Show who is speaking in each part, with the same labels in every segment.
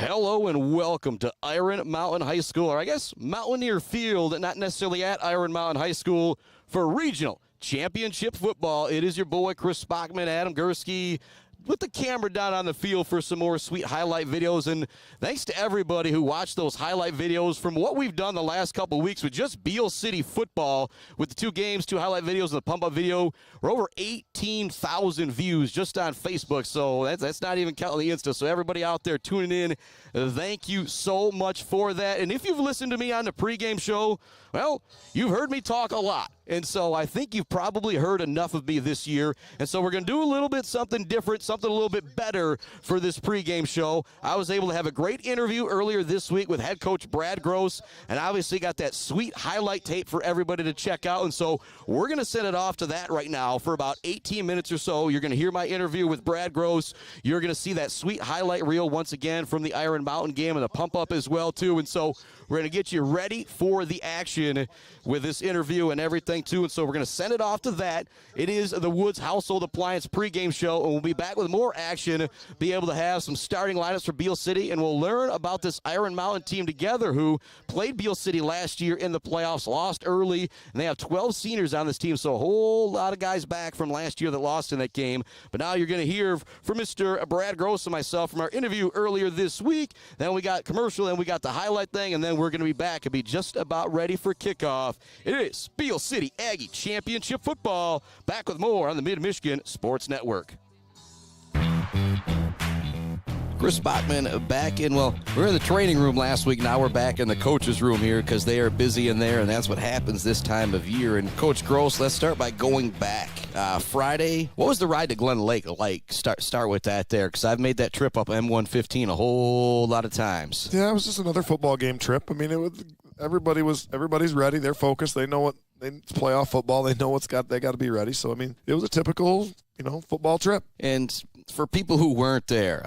Speaker 1: Hello and welcome to Iron Mountain High School, or I guess Mountaineer Field, not necessarily at Iron Mountain High School, for regional championship football. It is your boy Chris Spockman, Adam Gursky, with the camera down on the field for some more sweet highlight videos. And thanks to everybody who watched those highlight videos from what we've done the last couple of weeks with just Beal City football, with the 2 games, 2 highlight videos, and the pump-up video. We're over 18,000 views just on Facebook, so that's not even counting the Insta. So everybody out there tuning in, thank you so much for that. And if you've listened to me on the pregame show, well, you've heard me talk a lot. And so I think you've probably heard enough of me this year. And so we're going to do a little bit something different, something a little bit better for this pregame show. I was able to have a great interview earlier this week with head coach Brad Gross, and obviously got that sweet highlight tape for everybody to check out. And so we're going to send it off to that right now for about 18 minutes or so. You're going to hear my interview with Brad Gross. You're going to see that sweet highlight reel once again from the Iron Mountain game and the pump up as well too. And so we're going to get you ready for the action with this interview and everything too. And so we're going to send it off to that. It is the Woods Household Appliance pregame show, and we'll be back with more action, be able to have some starting lineups for Beal City, and we'll learn about this Iron Mountain team together who played Beal City last year in the playoffs, lost early, and they have 12 seniors on this team, so a whole lot of guys back from last year that lost in that game. But now you're going to hear from Mr. Brad Gross and myself from our interview earlier this week. Then we got commercial, then we got the highlight thing, and then we're going to be back and be just about ready for kickoff. It is Beal City Aggie Championship Football. Back with more on the Mid-Michigan Sports Network. Chris Bachman back in, well, we were in the training room last week. Now we're back in the coach's room here because they are busy in there, and that's what happens this time of year. And Coach Gross, let's start by going back. Friday, what was the ride to Glen Lake like? Start with that there, because I've made that trip up M115 a whole lot of times.
Speaker 2: Yeah, it was just another football game trip. I mean, everybody's ready. They're focused. They know it's playoff football. They know they got to be ready. So I mean, it was a typical, football trip.
Speaker 1: And for people who weren't there,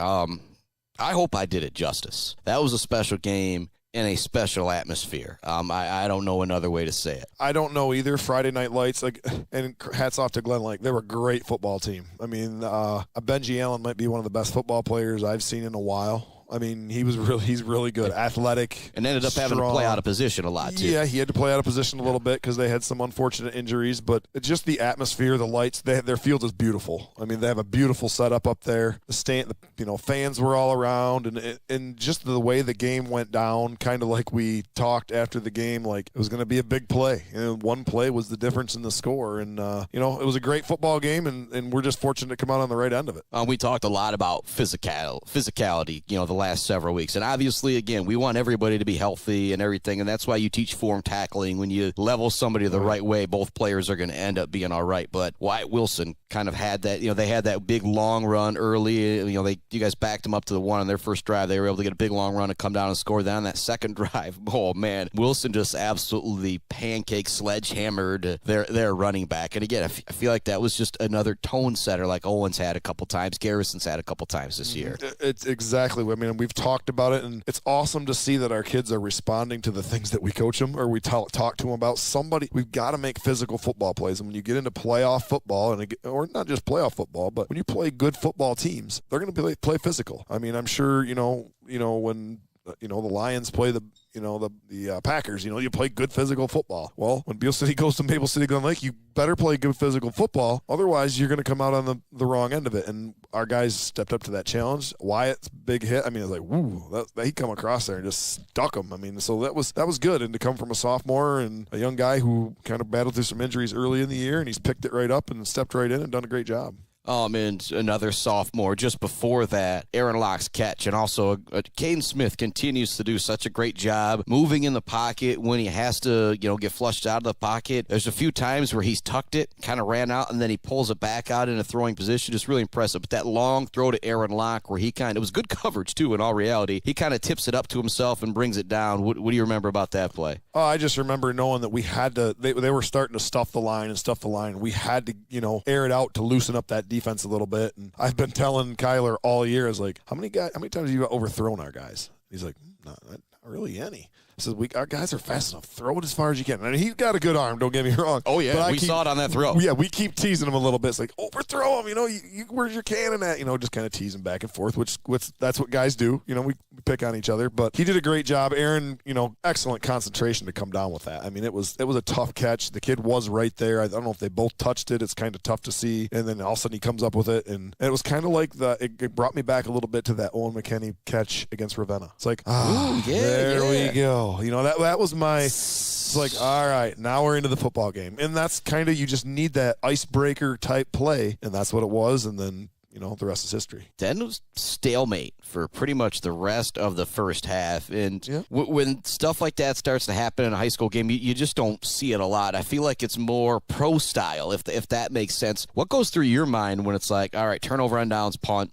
Speaker 1: I hope I did it justice. That was a special game in a special atmosphere. I don't know another way to say it.
Speaker 2: I don't know either. Friday Night Lights, and hats off to Glen Lake. They were a great football team. I mean, Benji Allen might be one of the best football players I've seen in a while. I mean, he's really good, athletic,
Speaker 1: and ended up having to play out of position a lot too.
Speaker 2: Yeah, he had to play out of position a little bit because they had some unfortunate injuries. But just the atmosphere, the lights, their field is beautiful. I mean, they have a beautiful setup up there. Fans were all around, and just the way the game went down, kind of like we talked after the game, like it was going to be a big play. One play was the difference in the score, and it was a great football game, and we're just fortunate to come out on the right end of it.
Speaker 1: We talked a lot about physicality, the last several weeks. And obviously, again, we want everybody to be healthy and everything, and that's why you teach form tackling. When you level somebody the right way, both players are going to end up being all right. But Wyatt Wilson kind of had that, they had that big long run early. You guys backed them up to the one on their first drive. They were able to get a big long run and come down and score. Then on that second drive, oh man, Wilson just absolutely pancake sledgehammered their running back. And again, I feel like that was just another tone setter, like Owens had a couple times, Garrison's had a couple times this year.
Speaker 2: It's exactly what I mean, we've talked about it, and it's awesome to see that our kids are responding to the things that we coach them or we talk to them about. We've got to make physical football plays, and when you get into playoff football, or not just playoff football, but when you play good football teams, they're going to play physical. I mean, I'm sure when the Lions play the Packers, you play good physical football. Well, when Beal City goes to Maple City Glen Lake, you better play good physical football. Otherwise, you're going to come out on the wrong end of it. And our guys stepped up to that challenge. Wyatt's big hit. I mean, it was like, woo, he come across there and just stuck him. I mean, so that was good. And to come from a sophomore and a young guy who kind of battled through some injuries early in the year, and he's picked it right up and stepped right in and done a great job.
Speaker 1: And another sophomore just before that, Aaron Locke's catch. And also, Caden Smith continues to do such a great job moving in the pocket when he has to, get flushed out of the pocket. There's a few times where he's tucked it, kind of ran out, and then he pulls it back out in a throwing position. Just really impressive. But that long throw to Aaron Locke where it was good coverage, too, in all reality. He kind of tips it up to himself and brings it down. What do you remember about that play?
Speaker 2: Oh, I just remember knowing that we had to, they were starting to stuff the line. We had to, air it out to loosen up that defense a little bit. And I've been telling Kyler all year, I was like, how many times have you overthrown our guys? He's like, not really any. I said, our guys are fast enough. Throw it as far as you can. And he's got a good arm, don't get me wrong.
Speaker 1: Oh, yeah, we saw it on that throw.
Speaker 2: Yeah, we keep teasing him a little bit. It's like, overthrow him, where's your cannon at? Just kind of teasing back and forth, which that's what guys do. We pick on each other. But he did a great job. Aaron, excellent concentration to come down with that. I mean, it was a tough catch. The kid was right there. I don't know if they both touched it. It's kind of tough to see. And then all of a sudden he comes up with it. And it was kind of like it brought me back a little bit to that Owen McKinney catch against Ravenna. It's like, there we go. That was my, it's like, all right, now we're into the football game. And that's kind of, you just need that icebreaker type play. And that's what it was. And then, the rest is history.
Speaker 1: Then it was stalemate for pretty much the rest of the first half. And when stuff like that starts to happen in a high school game, you just don't see it a lot. I feel like it's more pro style, if that makes sense. What goes through your mind when it's like, all right, turnover on downs, punt,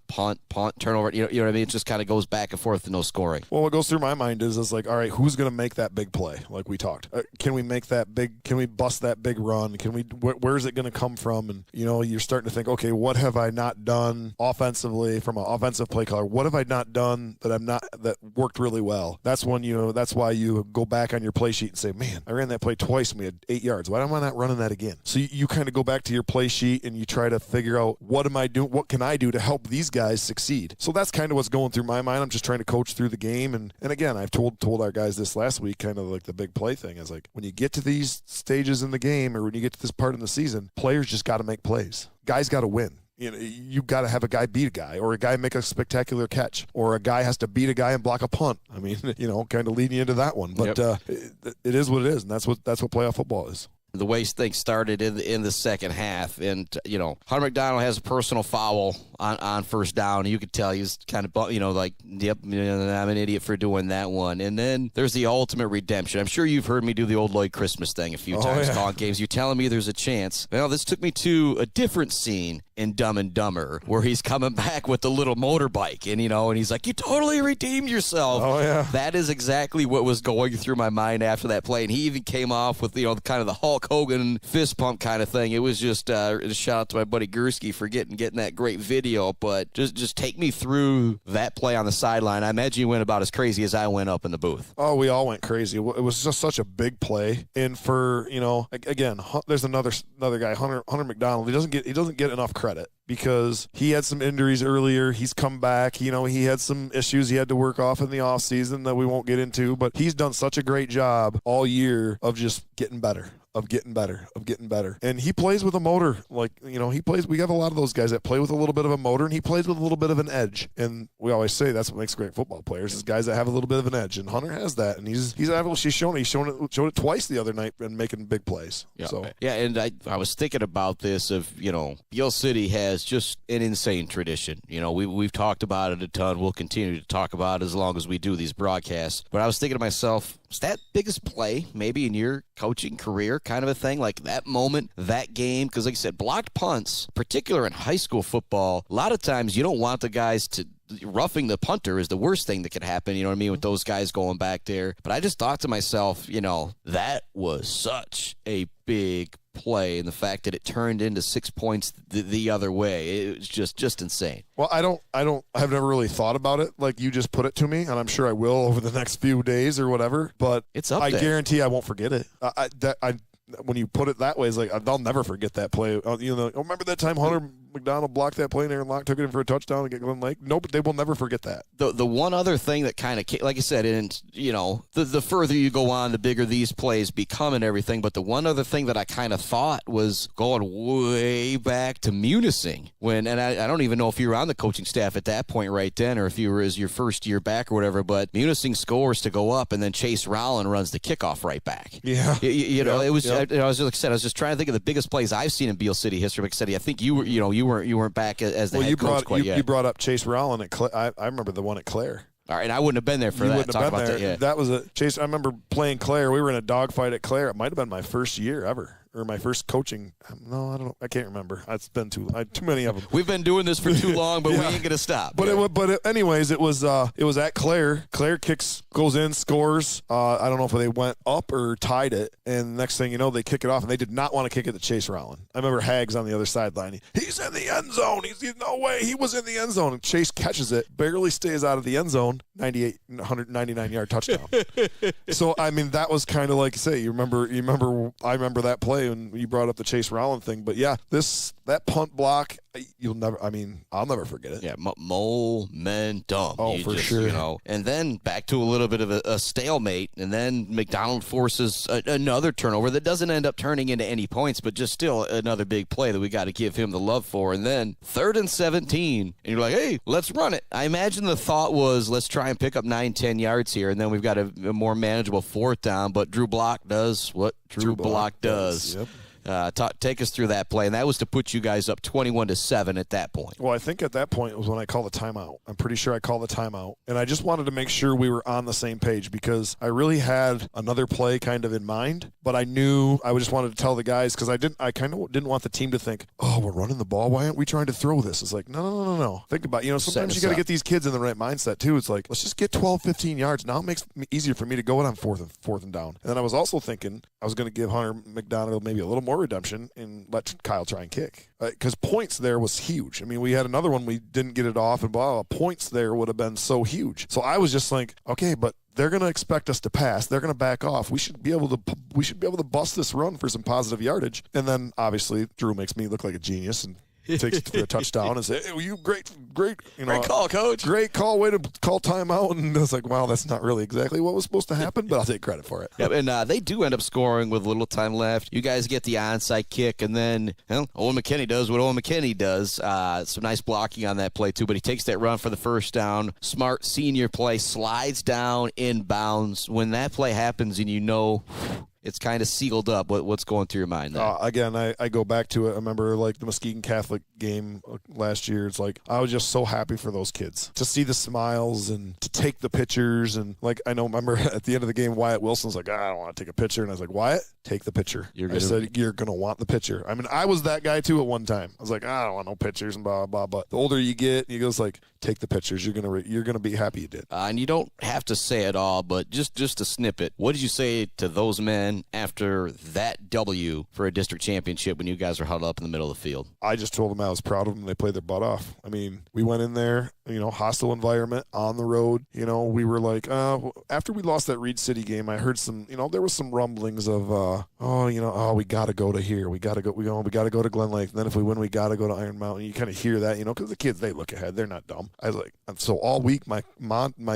Speaker 1: turnover, you know what I mean? It just kind of goes back and forth and no scoring.
Speaker 2: Well, what goes through my mind is like, all right, who's going to make that big play? Like we talked. Can we make that big, can we bust that big run? Where's it going to come from? And, you're starting to think, okay, what have I not done offensively from an offensive play caller? What have I not done that worked really well? That's when that's why you go back on your play sheet and say, man, I ran that play twice and we had 8 yards. Why am I not running that again? So you kind of go back to your play sheet and you try to figure out, what am I doing? What can I do to help these guys succeed? So that's kind of what's going through my mind. I'm just trying to coach through the game. And again, I've told our guys this last week, kind of like the big play thing is like, when you get to these stages in the game or when you get to this part in the season, players just got to make plays. Guys got to win. You got to have a guy beat a guy, or a guy make a spectacular catch, or a guy has to beat a guy and block a punt. I mean, kind of leading you into that one. But it is what it is, and that's what playoff football is.
Speaker 1: The way things started in the second half, and Hunter McDonald has a personal foul on first down. You could tell he was kind of like, yep, I'm an idiot for doing that one. And then there's the ultimate redemption. I'm sure you've heard me do the old Lloyd Christmas thing a few times calling games. You're telling me there's a chance. Well, this took me to a different scene in Dumb and Dumber, where he's coming back with the little motorbike, and and he's like, you totally redeemed yourself.
Speaker 2: Oh yeah,
Speaker 1: that is exactly what was going through my mind after that play. And he even came off with kind of the Hulk Hogan fist pump kind of thing. It was just a shout out to my buddy Gursky for getting that great video. But just take me through that play on the sideline. I imagine you went about as crazy as I went up in the booth.
Speaker 2: Oh, we all went crazy. It was just such a big play. And for again, there's another guy, Hunter McDonald. He doesn't get enough credit because he had some injuries earlier. He's come back. He had some issues he had to work off in the offseason that we won't get into. But he's done such a great job all year of just getting better. And he plays with a motor. Like, we have a lot of those guys that play with a little bit of a motor, and he plays with a little bit of an edge. And we always say that's what makes great football players, is guys that have a little bit of an edge. And Hunter has that, and he's able. He's shown it twice the other night and making big plays.
Speaker 1: Yeah.
Speaker 2: So
Speaker 1: yeah, and I was thinking about this of, Beal City has just an insane tradition. We've talked about it a ton. We'll continue to talk about it as long as we do these broadcasts. But I was thinking to myself, is that biggest play maybe in your coaching career kind of a thing? Like that moment, that game? Because like I said, blocked punts, particular in high school football, a lot of times you don't want the guys to roughing the punter is the worst thing that could happen, you know what I mean, with those guys going back there. But I just thought to myself, that was such a big play, and the fact that it turned into 6 points the other way, it was just insane.
Speaker 2: Well, I've never really thought about it like you just put it to me, and I'm sure I will over the next few days or whatever, but
Speaker 1: it's up
Speaker 2: I
Speaker 1: there.
Speaker 2: guarantee I won't forget it. When you put it that way, it's like I'll never forget that play. Remember that time Hunter McDonald blocked that play and Aaron Locke took it in for a touchdown and get Glen Lake? No, but they will never forget that.
Speaker 1: The one other thing that kind of, like I said, and the further you go on, the bigger these plays become and everything. But the one other thing that I kind of thought was going way back to Munising and I don't even know if you were on the coaching staff at that point right then, or if you were as your first year back or whatever. But Munising scores to go up, and then Chase Rowland runs the kickoff right back.
Speaker 2: Yeah,
Speaker 1: it was. Yeah. I was just trying to think of the biggest plays I've seen in Beal City history. Like I said, I think you weren't back as the head coach quite yet.
Speaker 2: You brought up Chase Rowland at Claire. I remember the one at Claire.
Speaker 1: All right, and I wouldn't have been there for that.
Speaker 2: Wouldn't have been there. That was Chase. I remember playing Claire. We were in a dogfight at Claire. It might have been my first year ever. or my first coaching. No, I don't know. I can't remember. It's been too many of them.
Speaker 1: We've been doing this for too long, but we ain't gonna stop.
Speaker 2: But anyways, it was at Claire. Claire goes in, scores. I don't know if they went up or tied it, and next thing you know, they kick it off, and they did not want to kick it to Chase Rowland. I remember Hags on the other sideline. He's in the end zone. He's no way. He was in the end zone. And Chase catches it, barely stays out of the end zone. 199-yard touchdown. So I mean, that was kind of like, say, you remember. I remember that play when you brought up the Chase Rowland thing. But yeah, that punt block, I'll never forget it.
Speaker 1: Yeah, momentum.
Speaker 2: Oh, for sure.
Speaker 1: And then back to a little bit of a stalemate, and then McDonald forces another turnover that doesn't end up turning into any points, but just still another big play that we got to give him the love for. And then 3rd and 17, and you're like, hey, let's run it. I imagine the thought was, let's try and pick up 9-10 yards here, and then we've got a more manageable 4th down, but Drew Block does what Drew Block does.
Speaker 2: Yep.
Speaker 1: Take us through that play, and that was to put you guys up 21-7 at that point.
Speaker 2: Well, I think at that point it was when I called the timeout. I'm pretty sure I called the timeout, and I just wanted to make sure we were on the same page because I really had another play kind of in mind, but I knew I just wanted to tell the guys because I kind of didn't want the team to think, oh, we're running the ball. Why aren't we trying to throw this? It's like, no. Think about it. Sometimes you got to get these kids in the right mindset too. It's like, let's just get 12, 15 yards. Now it makes it easier for me to go on 4th and down. And then I was also thinking I was going to give Hunter McDonald maybe a little more redemption and let Kyle try and kick. Because points there was huge. I mean, we had another one, we didn't get it off, and points there would have been so huge. So I was just like, okay, but they're going to expect us to pass. They're going to back off. We should be able to bust this run for some positive yardage. And then obviously Drew makes me look like a genius and takes it for a touchdown and say, hey, you great,
Speaker 1: great call, coach.
Speaker 2: Great call, way to call timeout. And I was like, wow, that's not really exactly what was supposed to happen, but I'll take credit for it.
Speaker 1: Yep, and they do end up scoring with a little time left. You guys get the onside kick, and then Owen McKinney does what Owen McKinney does. Some nice blocking on that play, too, but he takes that run for the first down. Smart senior play, slides down inbounds. When that play happens and it's kind of sealed up. What's going through your mind there?
Speaker 2: Again, I go back to it. I remember like the Muskegon Catholic game last year. It's like I was just so happy for those kids to see the smiles and to take the pictures. And like remember at the end of the game, Wyatt Wilson's like, I don't want to take a picture. And I was like, Wyatt, take the picture. I said, you're going to want the picture. I mean, I was that guy too at one time. I was like, I don't want no pictures and blah, blah, blah. But the older you get, he goes like, take the pictures. You're gonna be happy you did.
Speaker 1: And you don't have to say it all, but just a snippet. What did you say to those men after that W for a district championship when you guys were huddled up in the middle of the field?
Speaker 2: I just told them I was proud of them. They played their butt off. I mean, we went in there, hostile environment on the road. We were like, after we lost that Reed City game, I heard some, there was some rumblings of, we got to go to here. We got to go to Glen Lake. And then if we win, we got to go to Iron Mountain. You kind of hear that, because the kids, they look ahead. They're not dumb. I was like, so all week, my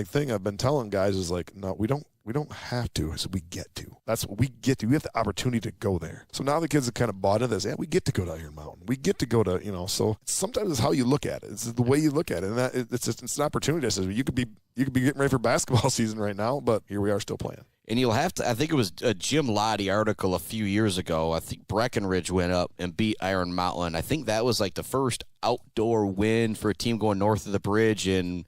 Speaker 2: thing I've been telling guys is like, no, we don't have to. I said, we get to. That's what we get to. We have the opportunity to go there. So now the kids have kind of bought into this. Yeah, we get to go to Iron Mountain. We get to go to, so sometimes it's how you look at it. It's the way you look at it. And it's an opportunity. I said, you could be getting ready for basketball season right now, but here we are still playing.
Speaker 1: And you'll have to, I think it was a Jim Lottie article a few years ago. I think Breckenridge went up and beat Iron Mountain. I think that was like the first outdoor win for a team going north of the bridge and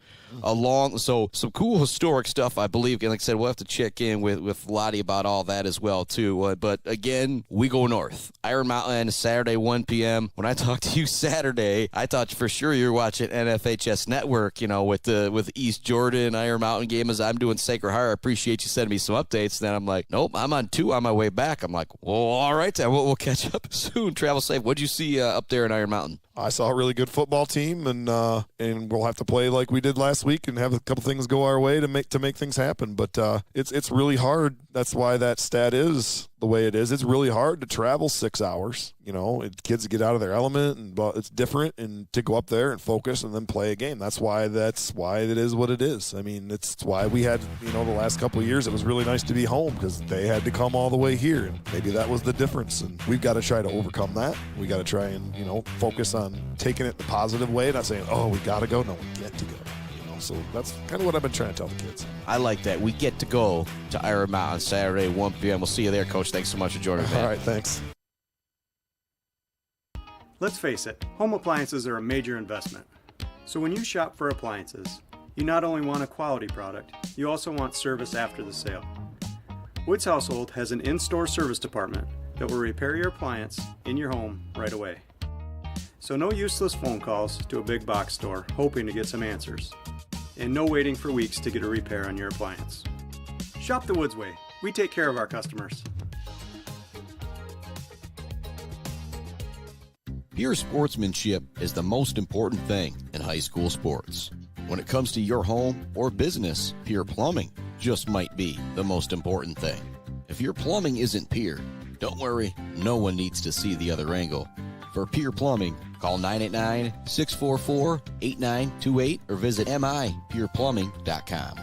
Speaker 1: so some cool historic stuff, I believe. And like I said, we'll have to check in with Lottie about all that as well, too. But again, we go north. Iron Mountain, Saturday, 1 p.m. When I talked to you Saturday, I thought for sure you were watching NFHS Network, with the East Jordan Iron Mountain game as I'm doing Sacred Heart. I appreciate you sending me some updates. Then I'm like, nope, I'm on 2 on my way back. I'm like, well, all right, then we'll catch up soon. Travel safe. What'd you see up there in Iron Mountain?
Speaker 2: I saw a really good football team, and we'll have to play like we did last week and have a couple things go our way to make things happen. But it's really hard. That's why that stat is the way it is. It's really hard to travel 6 hours. Kids get out of their element, but it's different, and to go up there and focus and then play a game. That's why it is what it is. I mean, it's why we had the last couple of years it was really nice to be home because they had to come all the way here, and maybe that was the difference. And we've got to try to overcome that. We got to try and focus on taking it the positive way, not saying, oh, we got to go. No, we get to go. So that's kind of what I've been trying to tell the kids.
Speaker 1: I like that. We get to go to Iron Mountain Saturday, 1 p.m. We'll see you there, Coach. Thanks so much for joining me.
Speaker 2: All right, thanks.
Speaker 3: Let's face it, home appliances are a major investment. So when you shop for appliances, you not only want a quality product, you also want service after the sale. Woods Household has an in-store service department that will repair your appliance in your home right away. So no useless phone calls to a big box store hoping to get some answers. And no waiting for weeks to get a repair on your appliance. Shop the Woods way. We take care of our customers.
Speaker 1: Pure sportsmanship is the most important thing in high school sports. When it comes to your home or business, Pure Plumbing just might be the most important thing. If your plumbing isn't pure, don't worry, no one needs to see the other angle. For Pure Plumbing, call 989-644-8928 or visit mipureplumbing.com.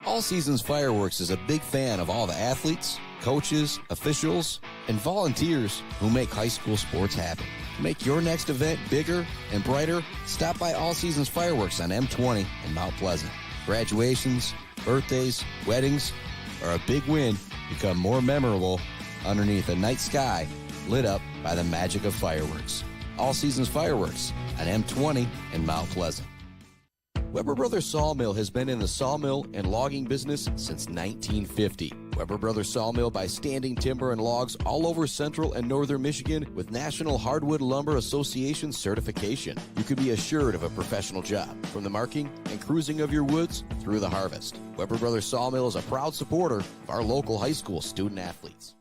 Speaker 1: All Seasons Fireworks is a big fan of all the athletes, coaches, officials, and volunteers who make high school sports happen. To make your next event bigger and brighter, stop by All Seasons Fireworks on M20 in Mount Pleasant. Graduations, birthdays, weddings, or a big win become more memorable underneath a night sky lit up by the magic of fireworks. All Seasons Fireworks on M20 in Mount Pleasant. Weber Brothers Sawmill has been in the sawmill and logging business since 1950. Weber Brothers Sawmill buys standing timber and logs all over central and northern Michigan with National Hardwood Lumber Association certification. You can be assured of a professional job, from the marking and cruising of your woods through the harvest. Weber Brothers Sawmill is a proud supporter of our local high school student athletes.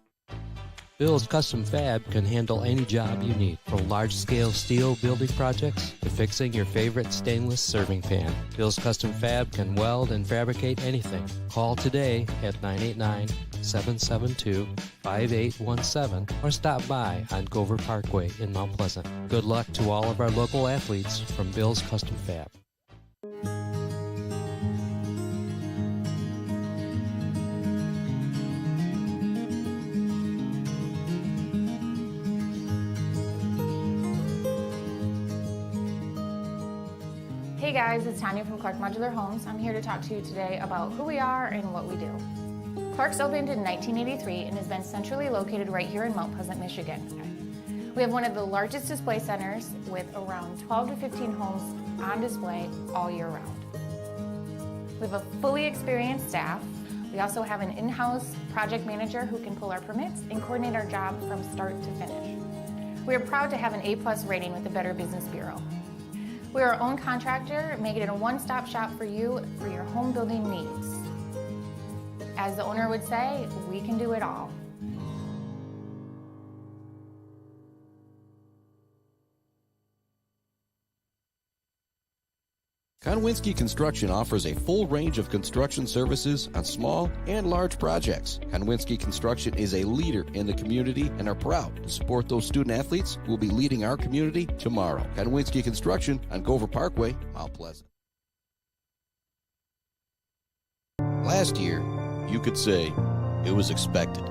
Speaker 4: Bill's Custom Fab can handle any job you need, from large-scale steel building projects to fixing your favorite stainless serving pan. Bill's Custom Fab can weld and fabricate anything. Call today at 989-772-5817 or stop by on Gover Parkway in Mount Pleasant. Good luck to all of our local athletes from Bill's Custom Fab.
Speaker 5: Hey guys, it's Tanya from Clark Modular Homes. I'm here to talk to you today about who we are and what we do. Clark's opened in 1983 and has been centrally located right here in Mount Pleasant, Michigan. We have one of the largest display centers with around 12 to 15 homes on display all year round. We have a fully experienced staff. We also have an in-house project manager who can pull our permits and coordinate our job from start to finish. We are proud to have an A+ rating with the Better Business Bureau. We are our own contractor, making it a one-stop shop for you for your home building needs. As the owner would say, we can do it all.
Speaker 1: Konwinski Construction offers a full range of construction services on small and large projects. Konwinski Construction is a leader in the community and are proud to support those student athletes who will be leading our community tomorrow. Konwinski Construction on Gover Parkway, Mount Pleasant. Last year, you could say it was expected.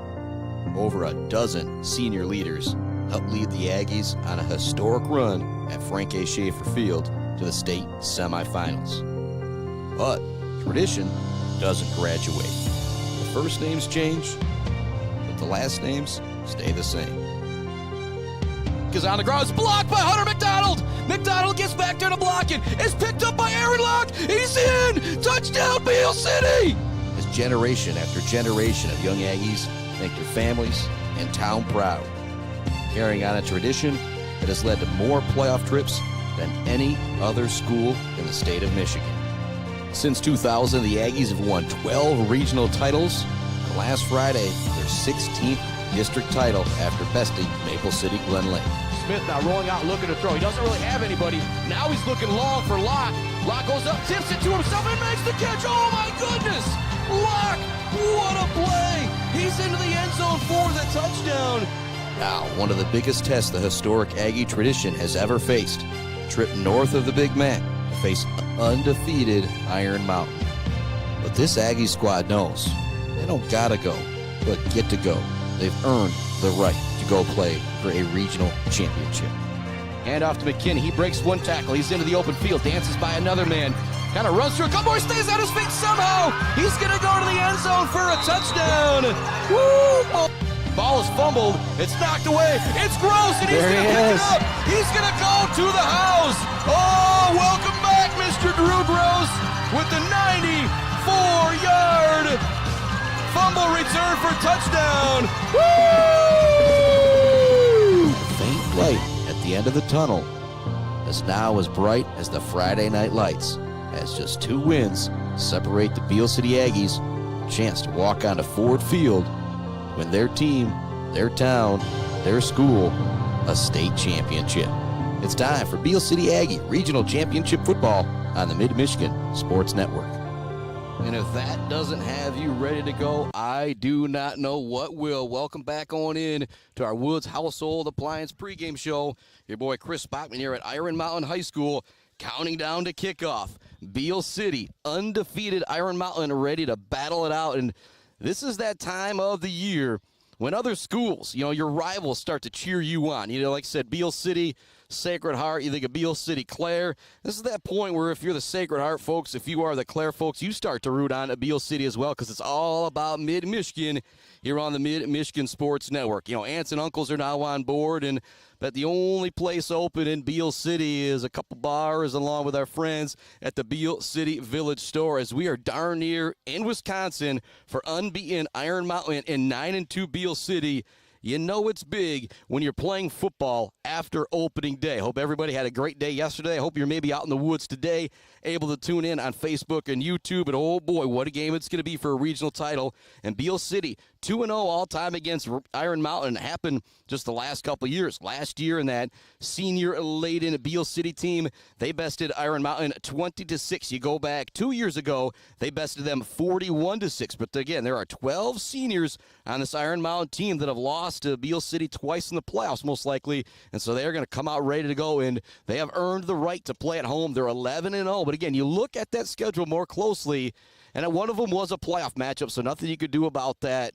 Speaker 1: Over a dozen senior leaders helped lead the Aggies on a historic run at Frank A. Schaefer Field to the state semifinals. But tradition doesn't graduate. The first names change, but the last names stay the same. Because on the ground, it's blocked by Hunter McDonald. McDonald gets back there to block it. It's picked up by Aaron Locke. He's in. Touchdown, Beal City. As generation after generation of young Aggies make their families and town proud, carrying on a tradition that has led to more playoff trips than any other school in the state of Michigan. Since 2000, the Aggies have won 12 regional titles, and last Friday, their 16th district title after besting Maple City Glen Lake. Smith now rolling out, looking to throw. He doesn't really have anybody. Now he's looking long for Locke. Locke goes up, tips it to himself, and makes the catch. Oh my goodness! Locke, what a play! He's into the end zone for the touchdown. Now, one of the biggest tests the historic Aggie tradition has ever faced. Trip north of the Big Mac to face undefeated Iron Mountain. But this Aggie squad knows they don't gotta go, but get to go. They've earned the right to go play for a regional championship. Hand off to McKinney. He breaks one tackle. He's into the open field, dances by another man. Kind of runs through a couple more, stays on his feet somehow. He's gonna go to the end zone for a touchdown. Woo! Ball is fumbled. It's knocked away. It's Gross, and he's going to pick it up. He's going to go to the house. Oh, welcome back, Mr. Drew Gross, with the 94-yard fumble return for touchdown. Woo! Faint light at the end of the tunnel is now as bright as the Friday night lights, as just 2 wins separate the Beal City Aggies a chance to walk onto Ford Field, win their team, their town, their school a state championship. It's time for Beal City Aggie Regional Championship Football on the Mid-Michigan Sports Network. And if that doesn't have you ready to go, I do not know what will. Welcome back on in to our Woods Household Appliance pregame show. Your boy Chris Bachman here at Iron Mountain High School, counting down to kickoff. Beal City, undefeated Iron Mountain, ready to battle it out. And this is that time of the year when other schools, your rivals start to cheer you on. Like I said, Beal City, Sacred Heart, you think of Beal City, Clare. This is that point where if you're the Sacred Heart folks, if you are the Clare folks, you start to root on Beal City as well, because it's all about Mid-Michigan here on the Mid-Michigan Sports Network. Aunts and uncles are now on board, but the only place open in Beal City is a couple bars along with our friends at the Beal City Village Store, as we are darn near in Wisconsin for unbeaten Iron Mountain and 9-2 Beal City. It's big when you're playing football after opening day. Hope everybody had a great day yesterday. I hope you're maybe out in the woods today, able to tune in on Facebook and YouTube. And oh boy, what a game it's going to be for a regional title. And Beal City, 2-0 all-time against Iron Mountain. It happened just the last couple of years. Last year in that senior-laden Beal City team, they bested Iron Mountain 20-6. You go back 2 years ago, they bested them 41-6. But again, there are 12 seniors on this Iron Mountain team that have lost to Beal City twice in the playoffs, most likely. And so they're going to come out ready to go, and they have earned the right to play at home. They're 11-0. But again, you look at that schedule more closely, and one of them was a playoff matchup, so nothing you could do about that.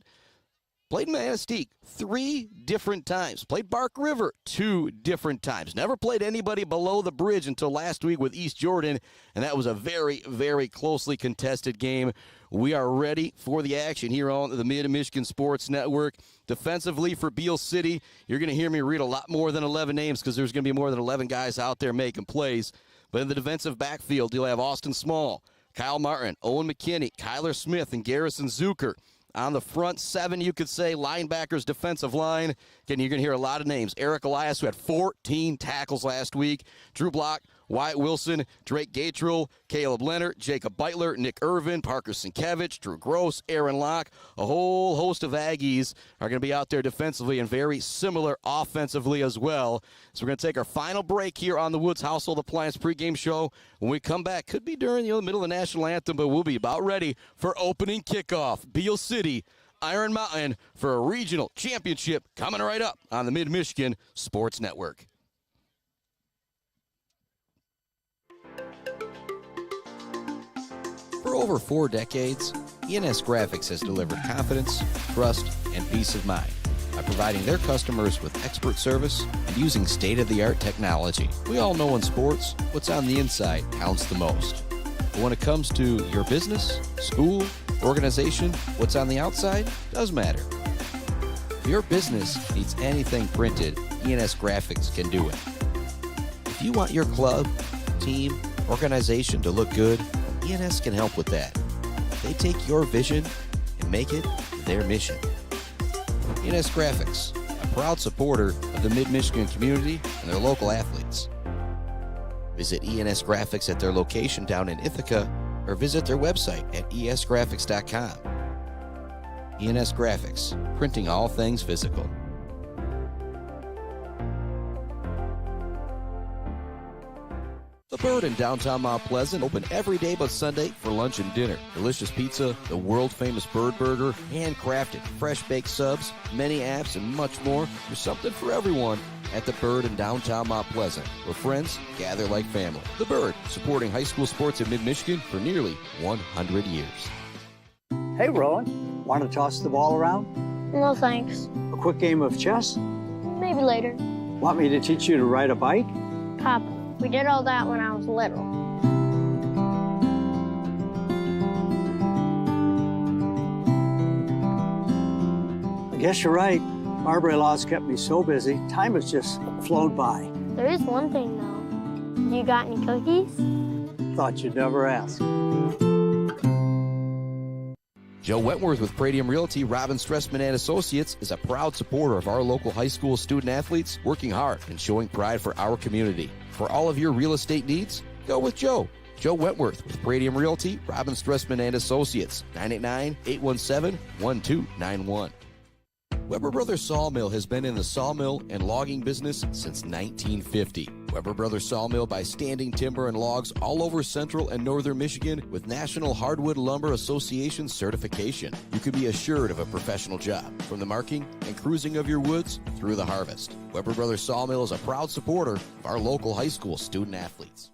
Speaker 1: Played Manistee 3 different times. Played Bark River 2 different times. Never played anybody below the bridge until last week with East Jordan, and that was a very, very closely contested game. We are ready for the action here on the Mid-Michigan Sports Network. Defensively for Beal City, you're going to hear me read a lot more than 11 names, because there's going to be more than 11 guys out there making plays. But in the defensive backfield, you'll have Austin Small, Kyle Martin, Owen McKinney, Kyler Smith, and Garrison Zucker. On the front 7, you could say, linebackers, defensive line. Again, you're going to hear a lot of names. Eric Elias, who had 14 tackles last week. Drew Block, Wyatt Wilson, Drake Gatrell, Caleb Leonard, Jacob Beitler, Nick Irvin, Parker Sienkiewicz, Drew Gross, Aaron Locke. A whole host of Aggies are going to be out there defensively and very similar offensively as well. So we're going to take our final break here on the Woods Household Appliance pregame show. When we come back, could be during the middle of the national anthem, but we'll be about ready for opening kickoff. Beal City, Iron Mountain for a regional championship coming right up on the Mid-Michigan Sports Network. For over 4 decades, ENS Graphics has delivered confidence, trust, and peace of mind by providing their customers with expert service and using state-of-the-art technology. We all know in sports, what's on the inside counts the most. But when it comes to your business, school, organization, what's on the outside does matter. If your business needs anything printed, ENS Graphics can do it. If you want your club, team, organization to look good, ENS can help with that. They take your vision and make it their mission. ENS Graphics, a proud supporter of the Mid-Michigan community and their local athletes. Visit ENS Graphics at their location down in Ithaca, or visit their website at esgraphics.com. ENS Graphics, printing all things physical. The Bird in downtown Mount Pleasant, open every day but Sunday for lunch and dinner. Delicious pizza, the world-famous Bird Burger, handcrafted, fresh-baked subs, many apps, and much more. There's something for everyone at The Bird in downtown Mount Pleasant, where friends gather like family. The Bird, supporting high school sports in mid-Michigan for nearly 100 years.
Speaker 6: Hey, Rowan, want to toss the ball around?
Speaker 7: No, thanks.
Speaker 6: A quick game of chess?
Speaker 7: Maybe later.
Speaker 6: Want me to teach you to ride a bike?
Speaker 7: Pop, we did all that when I was little.
Speaker 6: I guess you're right. Marbury Law's kept me so busy, time has just flown by.
Speaker 7: There is one thing, though. You got any cookies?
Speaker 6: Thought you'd never ask.
Speaker 1: Joe Wentworth with Pradium Realty, Robin Stressman and Associates is a proud supporter of our local high school student athletes, working hard and showing pride for our community. For all of your real estate needs, go with Joe. Joe Wentworth with Pradium Realty, Robin Stressman and Associates, 989-817-1291. Weber Brothers Sawmill has been in the sawmill and logging business since 1950. Weber Brothers Sawmill buys standing timber and logs all over central and northern Michigan with National Hardwood Lumber Association certification. You can be assured of a professional job, from the marking and cruising of your woods through the harvest. Weber Brothers Sawmill is a proud supporter of our local high school student athletes.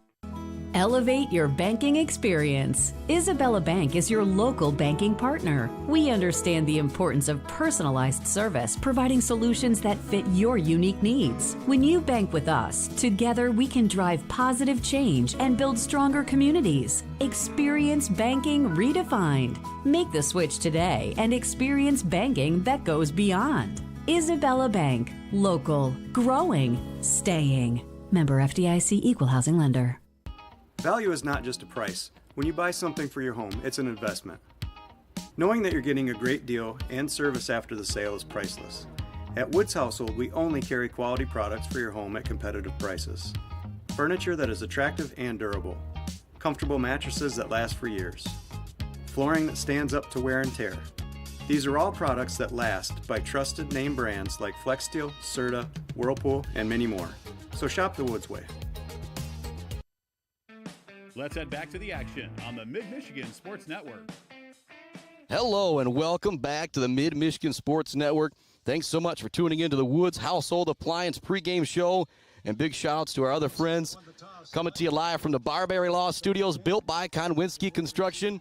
Speaker 8: Elevate your banking experience. Isabella Bank is your local banking partner. We understand the importance of personalized service, providing solutions that fit your unique needs. When you bank with us, together we can drive positive change and build stronger communities. Experience banking redefined. Make the switch today and experience banking that goes beyond. Isabella Bank. Local. Growing. Staying. Member FDIC Equal Housing Lender.
Speaker 3: Value is not just a price. When you buy something for your home, it's an investment. Knowing that you're getting a great deal and service after the sale is priceless. At Woods Household, we only carry quality products for your home at competitive prices. Furniture that is attractive and durable. Comfortable mattresses that last for years. Flooring that stands up to wear and tear. These are all products that last by trusted name brands like FlexSteel, Serta, Whirlpool, and many more. So shop the Woods way.
Speaker 9: Let's head back to the action on the Mid-Michigan Sports Network.
Speaker 1: Hello and welcome back to the Mid-Michigan Sports Network. Thanks so much for tuning into the Woods Household Appliance pregame show. And big shout-outs to our other friends coming to you live from the Barberry Law Studios, built by Konwinski Construction.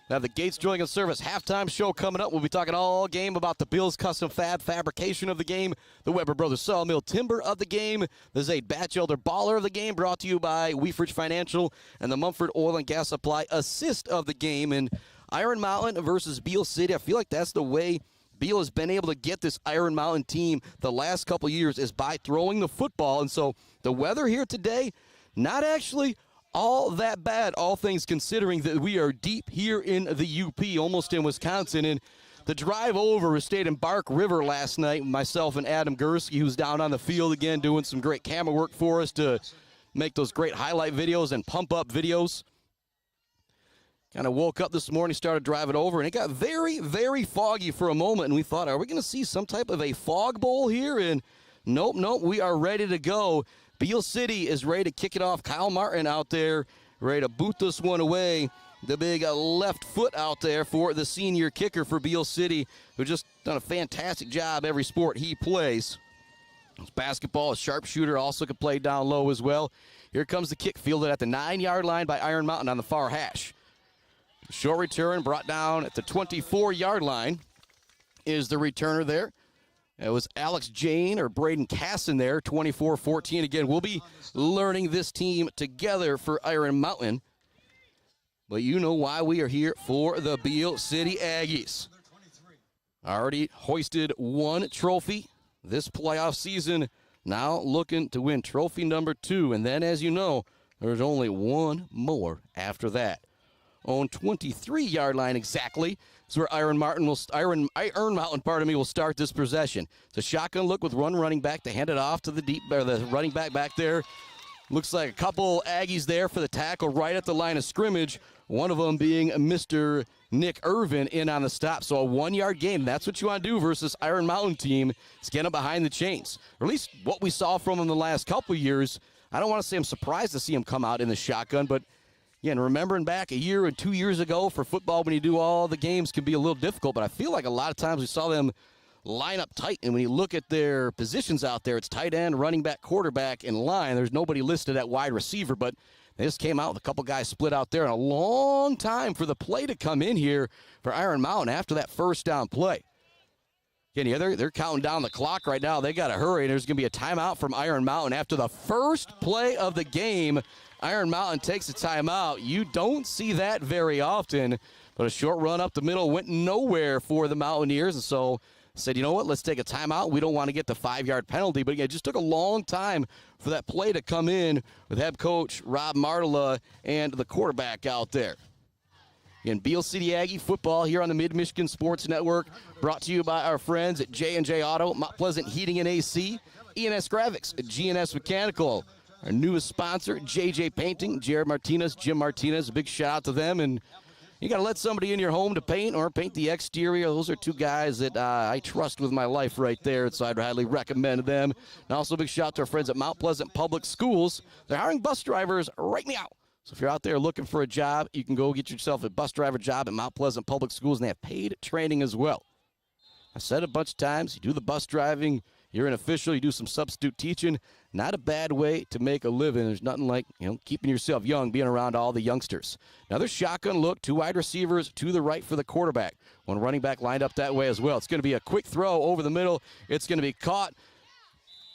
Speaker 1: We have the Gates Drilling and Service halftime show coming up. We'll be talking all game about the Beal's Custom Fab fabrication of the game, the Weber Brothers Sawmill timber of the game, the Zaid Batchelder baller of the game, brought to you by Weefridge Financial, and the Mumford Oil and Gas Supply assist of the game. And Iron Mountain versus Beal City, I feel like that's the way Beal has been able to get this Iron Mountain team the last couple years, is by throwing the football. And so the weather here today, not actually all that bad, all things considering that we are deep here in the UP, almost in Wisconsin. And the drive over, we stayed in Bark River last night, myself and Adam Gursky, who's down on the field again doing some great camera work for us to make those great highlight videos and pump up videos. Kind of woke up this morning, started driving over, and it got very, very foggy for a moment. And we thought, are we going to see some type of a fog bowl here? And nope, we are ready to go. Beal City is ready to kick it off. Kyle Martin out there, ready to boot this one away. The big left foot out there for the senior kicker for Beal City, who just done a fantastic job every sport he plays. It's basketball, a sharpshooter, also can play down low as well. Here comes the kick, fielded at the 9-yard line by Iron Mountain on the far hash. Short return brought down at the 24-yard line is the returner there. It was Alex Jane or Braden Casson there, 24-14. Again, we'll be learning this team together for Iron Mountain. But you know why we are here for the Beal City Aggies. Already hoisted one trophy this playoff season. Now looking to win trophy number 2. And then, as you know, there's only one more after that. On 23-yard line exactly is where Iron Mountain will start this possession. It's a shotgun look with one running back to hand it off to the running back there. Looks like a couple Aggies there for the tackle right at the line of scrimmage. One of them being Mr. Nick Irvin in on the stop. So a 1-yard gain. That's what you want to do versus Iron Mountain team, is get them behind the chains. Or at least what we saw from them the last couple years. I don't want to say I'm surprised to see him come out in the shotgun, but again, remembering back a year and 2 years ago for football, when you do all the games, can be a little difficult. But I feel like a lot of times we saw them line up tight. And when you look at their positions out there, it's tight end, running back, quarterback, and line. There's nobody listed at wide receiver, but they just came out with a couple guys split out there. And a long time for the play to come in here for Iron Mountain after that first down play. Again, yeah, they're counting down the clock right now. They got to hurry. There's going to be a timeout from Iron Mountain after the first play of the game. Iron Mountain takes a timeout. You don't see that very often, but a short run up the middle went nowhere for the Mountaineers, and so said, you know what, let's take a timeout. We don't want to get the 5-yard penalty, but again, it just took a long time for that play to come in with head coach Rob Martela and the quarterback out there. In Beal City Aggie football here on the Mid-Michigan Sports Network, brought to you by our friends at J&J Auto, Mount Pleasant Heating and AC, ENS Graphics, GNS Mechanical, our newest sponsor, JJ Painting, Jared Martinez, Jim Martinez. A big shout out to them. And you got to let somebody in your home to paint or paint the exterior. Those are two guys that I trust with my life right there, so I'd highly recommend them. And also a big shout out to our friends at Mount Pleasant Public Schools. They're hiring bus drivers right now. So if you're out there looking for a job, you can go get yourself a bus driver job at Mount Pleasant Public Schools, and they have paid training as well. I've said it a bunch of times, you do the bus driving, you're an official, you do some substitute teaching, not a bad way to make a living. There's nothing like, keeping yourself young, being around all the youngsters. Another shotgun look, 2 wide receivers to the right for the quarterback. One running back lined up that way as well. It's going to be a quick throw over the middle. It's going to be caught.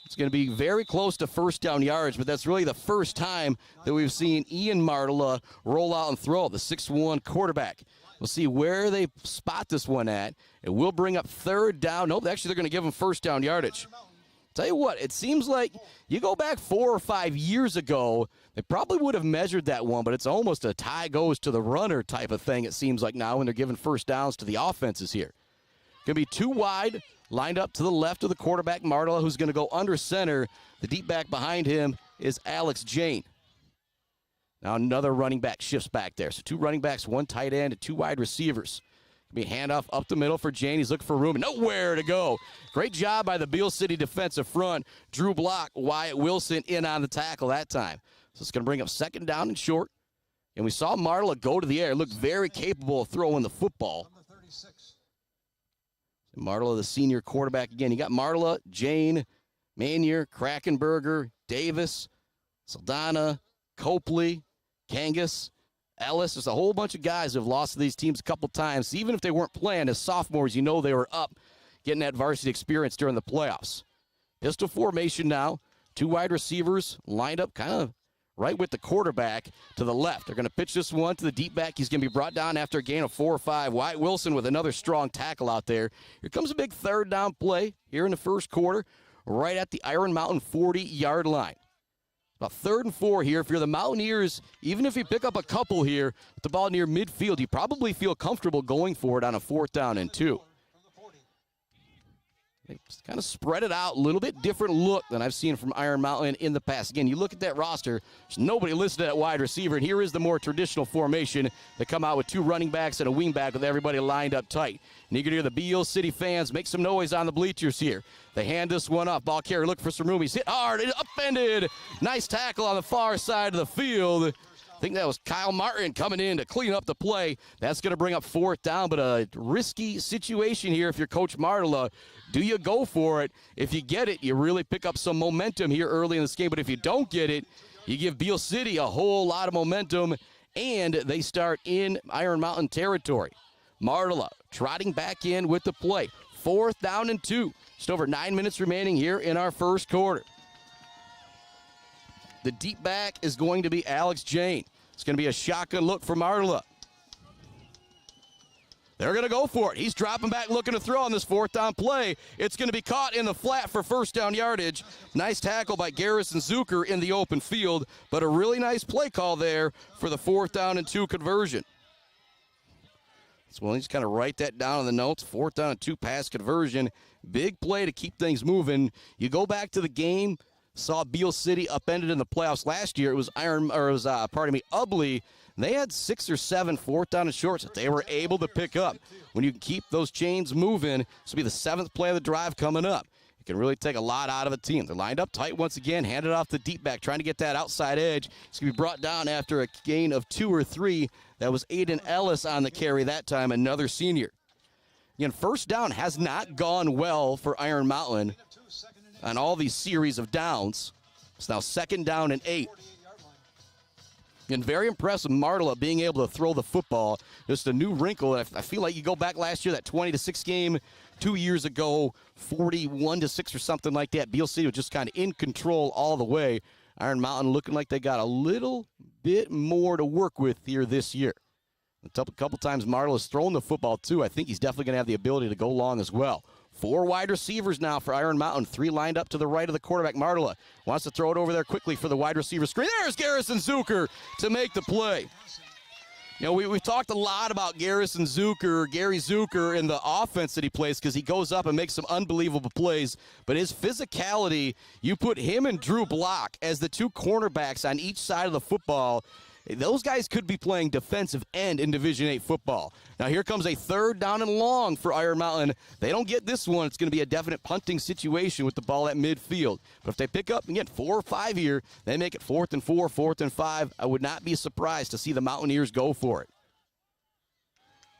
Speaker 1: It's going to be very close to first down yards, but that's really the first time that we've seen Ian Martela roll out and throw, the 6'1 quarterback. We'll see where they spot this one at. It will bring up third down. Nope, actually they're going to give him first down yardage. Tell you what, it seems like you go back 4 or 5 years ago, they probably would have measured that one, but it's almost a tie goes to the runner type of thing, it seems like now when they're giving first downs to the offenses here. Going to be 2 wide, lined up to the left of the quarterback, Martela, who's going to go under center. The deep back behind him is Alex Jane. Now another running back shifts back there. So 2 running backs, 1 tight end, and 2 wide receivers. Be handoff up the middle for Jane. He's looking for room and nowhere to go. Great job by the Beal City defensive front. Drew Block, Wyatt Wilson in on the tackle that time. So it's going to bring up second down and short. And we saw Martela go to the air. Looked very capable of throwing the football. Martela, the senior quarterback again. You got Martela, Jane, Manier, Krakenberger, Davis, Saldana, Copley, Kangas, Ellis. There's a whole bunch of guys who have lost to these teams a couple times. Even if they weren't playing as sophomores, they were up getting that varsity experience during the playoffs. Pistol formation now. 2 wide receivers lined up kind of right with the quarterback to the left. They're going to pitch this one to the deep back. He's going to be brought down after a gain of 4 or 5. Wyatt Wilson with another strong tackle out there. Here comes a big third down play here in the first quarter, right at the Iron Mountain 40-yard line. About 3rd and 4 here. If you're the Mountaineers, even if you pick up a couple here with the ball near midfield, you probably feel comfortable going for it on a 4th down and 2. They kind of spread it out, a little bit different look than I've seen from Iron Mountain in the past. Again, you look at that roster, there's nobody listed at wide receiver, and here is the more traditional formation. They come out with 2 running backs and a wing back with everybody lined up tight. And you can hear the Beal City fans make some noise on the bleachers here. They hand this one off. Ball carrier looking for some room. He's hit hard, upended. Nice tackle on the far side of the field. I think that was Kyle Martin coming in to clean up the play. That's going to bring up 4th down, but a risky situation here if you're Coach Martela. Do you go for it? If you get it, you really pick up some momentum here early in this game. But if you don't get it, you give Beal City a whole lot of momentum, and they start in Iron Mountain territory. Martela trotting back in with the play. 4th down and 2. Just over 9 minutes remaining here in our first quarter. The deep back is going to be Alex Jane. It's going to be a shotgun look for Martela. They're going to go for it. He's dropping back looking to throw on this 4th down play. It's going to be caught in the flat for first down yardage. Nice tackle by Garrison Zucker in the open field, but a really nice play call there for the 4th down and 2 conversion. So we'll just kind of write that down in the notes. 4th down and 2 pass conversion. Big play to keep things moving. You go back to the game, saw Beal City upended in the playoffs last year. It was Ubley. They had 6 or 7 4th down and shorts that they were able to pick up. When you can keep those chains moving, this will be the 7th play of the drive coming up. It can really take a lot out of a team. They're lined up tight once again, handed off the deep back, trying to get that outside edge. It's going to be brought down after a gain of 2 or 3. That was Aiden Ellis on the carry that time, another senior. Again, first down has not gone well for Iron Mountain on all these series of downs. It's now 2nd down and 8. And very impressive, Martela being able to throw the football. Just a new wrinkle. I feel like you go back last year, that 20-6 game, 2 years ago, 41-6 or something like that. Beal City was just kind of in control all the way. Iron Mountain looking like they got a little bit more to work with here this year. A couple times Martela's thrown the football too. I think he's definitely going to have the ability to go long as well. 4 wide receivers now for Iron Mountain. 3 lined up to the right of the quarterback. Martela wants to throw it over there quickly for the wide receiver screen. There's Garrison Zucker to make the play. You know, we've talked a lot about Gary Zucker, and the offense that he plays because he goes up and makes some unbelievable plays. But his physicality, you put him and Drew Block as the two cornerbacks on each side of the football. Those guys could be playing defensive end in Division VIII football. Now here comes a 3rd down and long for Iron Mountain. They don't get this one. It's going to be a definite punting situation with the ball at midfield. But if they pick up and get 4 or 5 here, they make it 4th and 4, 4th and 5. I would not be surprised to see the Mountaineers go for it.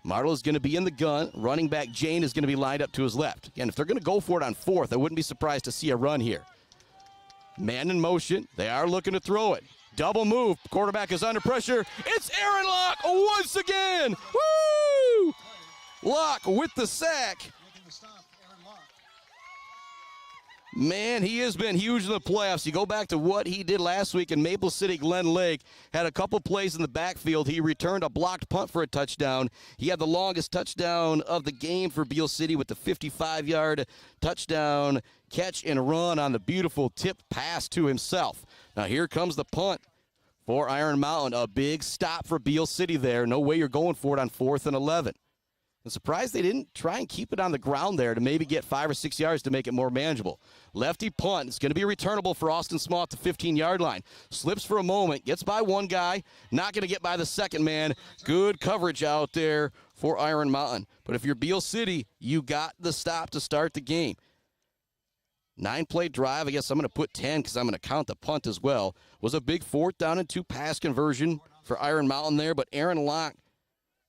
Speaker 1: Martle is going to be in the gun. Running back Jane is going to be lined up to his left. Again, if they're going to go for it on 4th, I wouldn't be surprised to see a run here. Man in motion. They are looking to throw it. Double move. Quarterback is under pressure. It's Aaron Locke once again. Woo! Locke with the sack. Man, he has been huge in the playoffs. You go back to what he did last week in Maple City Glen Lake. Had a couple plays in the backfield. He returned a blocked punt for a touchdown. He had the longest touchdown of the game for Beal City with the 55-yard touchdown catch and run on the beautiful tip pass to himself. Now here comes the punt for Iron Mountain. A big stop for Beal City there. No way you're going for it on 4th and 11. I'm surprised they didn't try and keep it on the ground there to maybe get 5 or 6 yards to make it more manageable. Lefty punt. It's going to be returnable for Austin Small at the 15-yard line. Slips for a moment. Gets by one guy. Not going to get by the second man. Good coverage out there for Iron Mountain. But if you're Beal City, you got the stop to start the game. 9-play drive. I guess I'm going to put 10 because I'm going to count the punt as well. Was a big 4th down and 2 pass conversion for Iron Mountain there. But Aaron Locke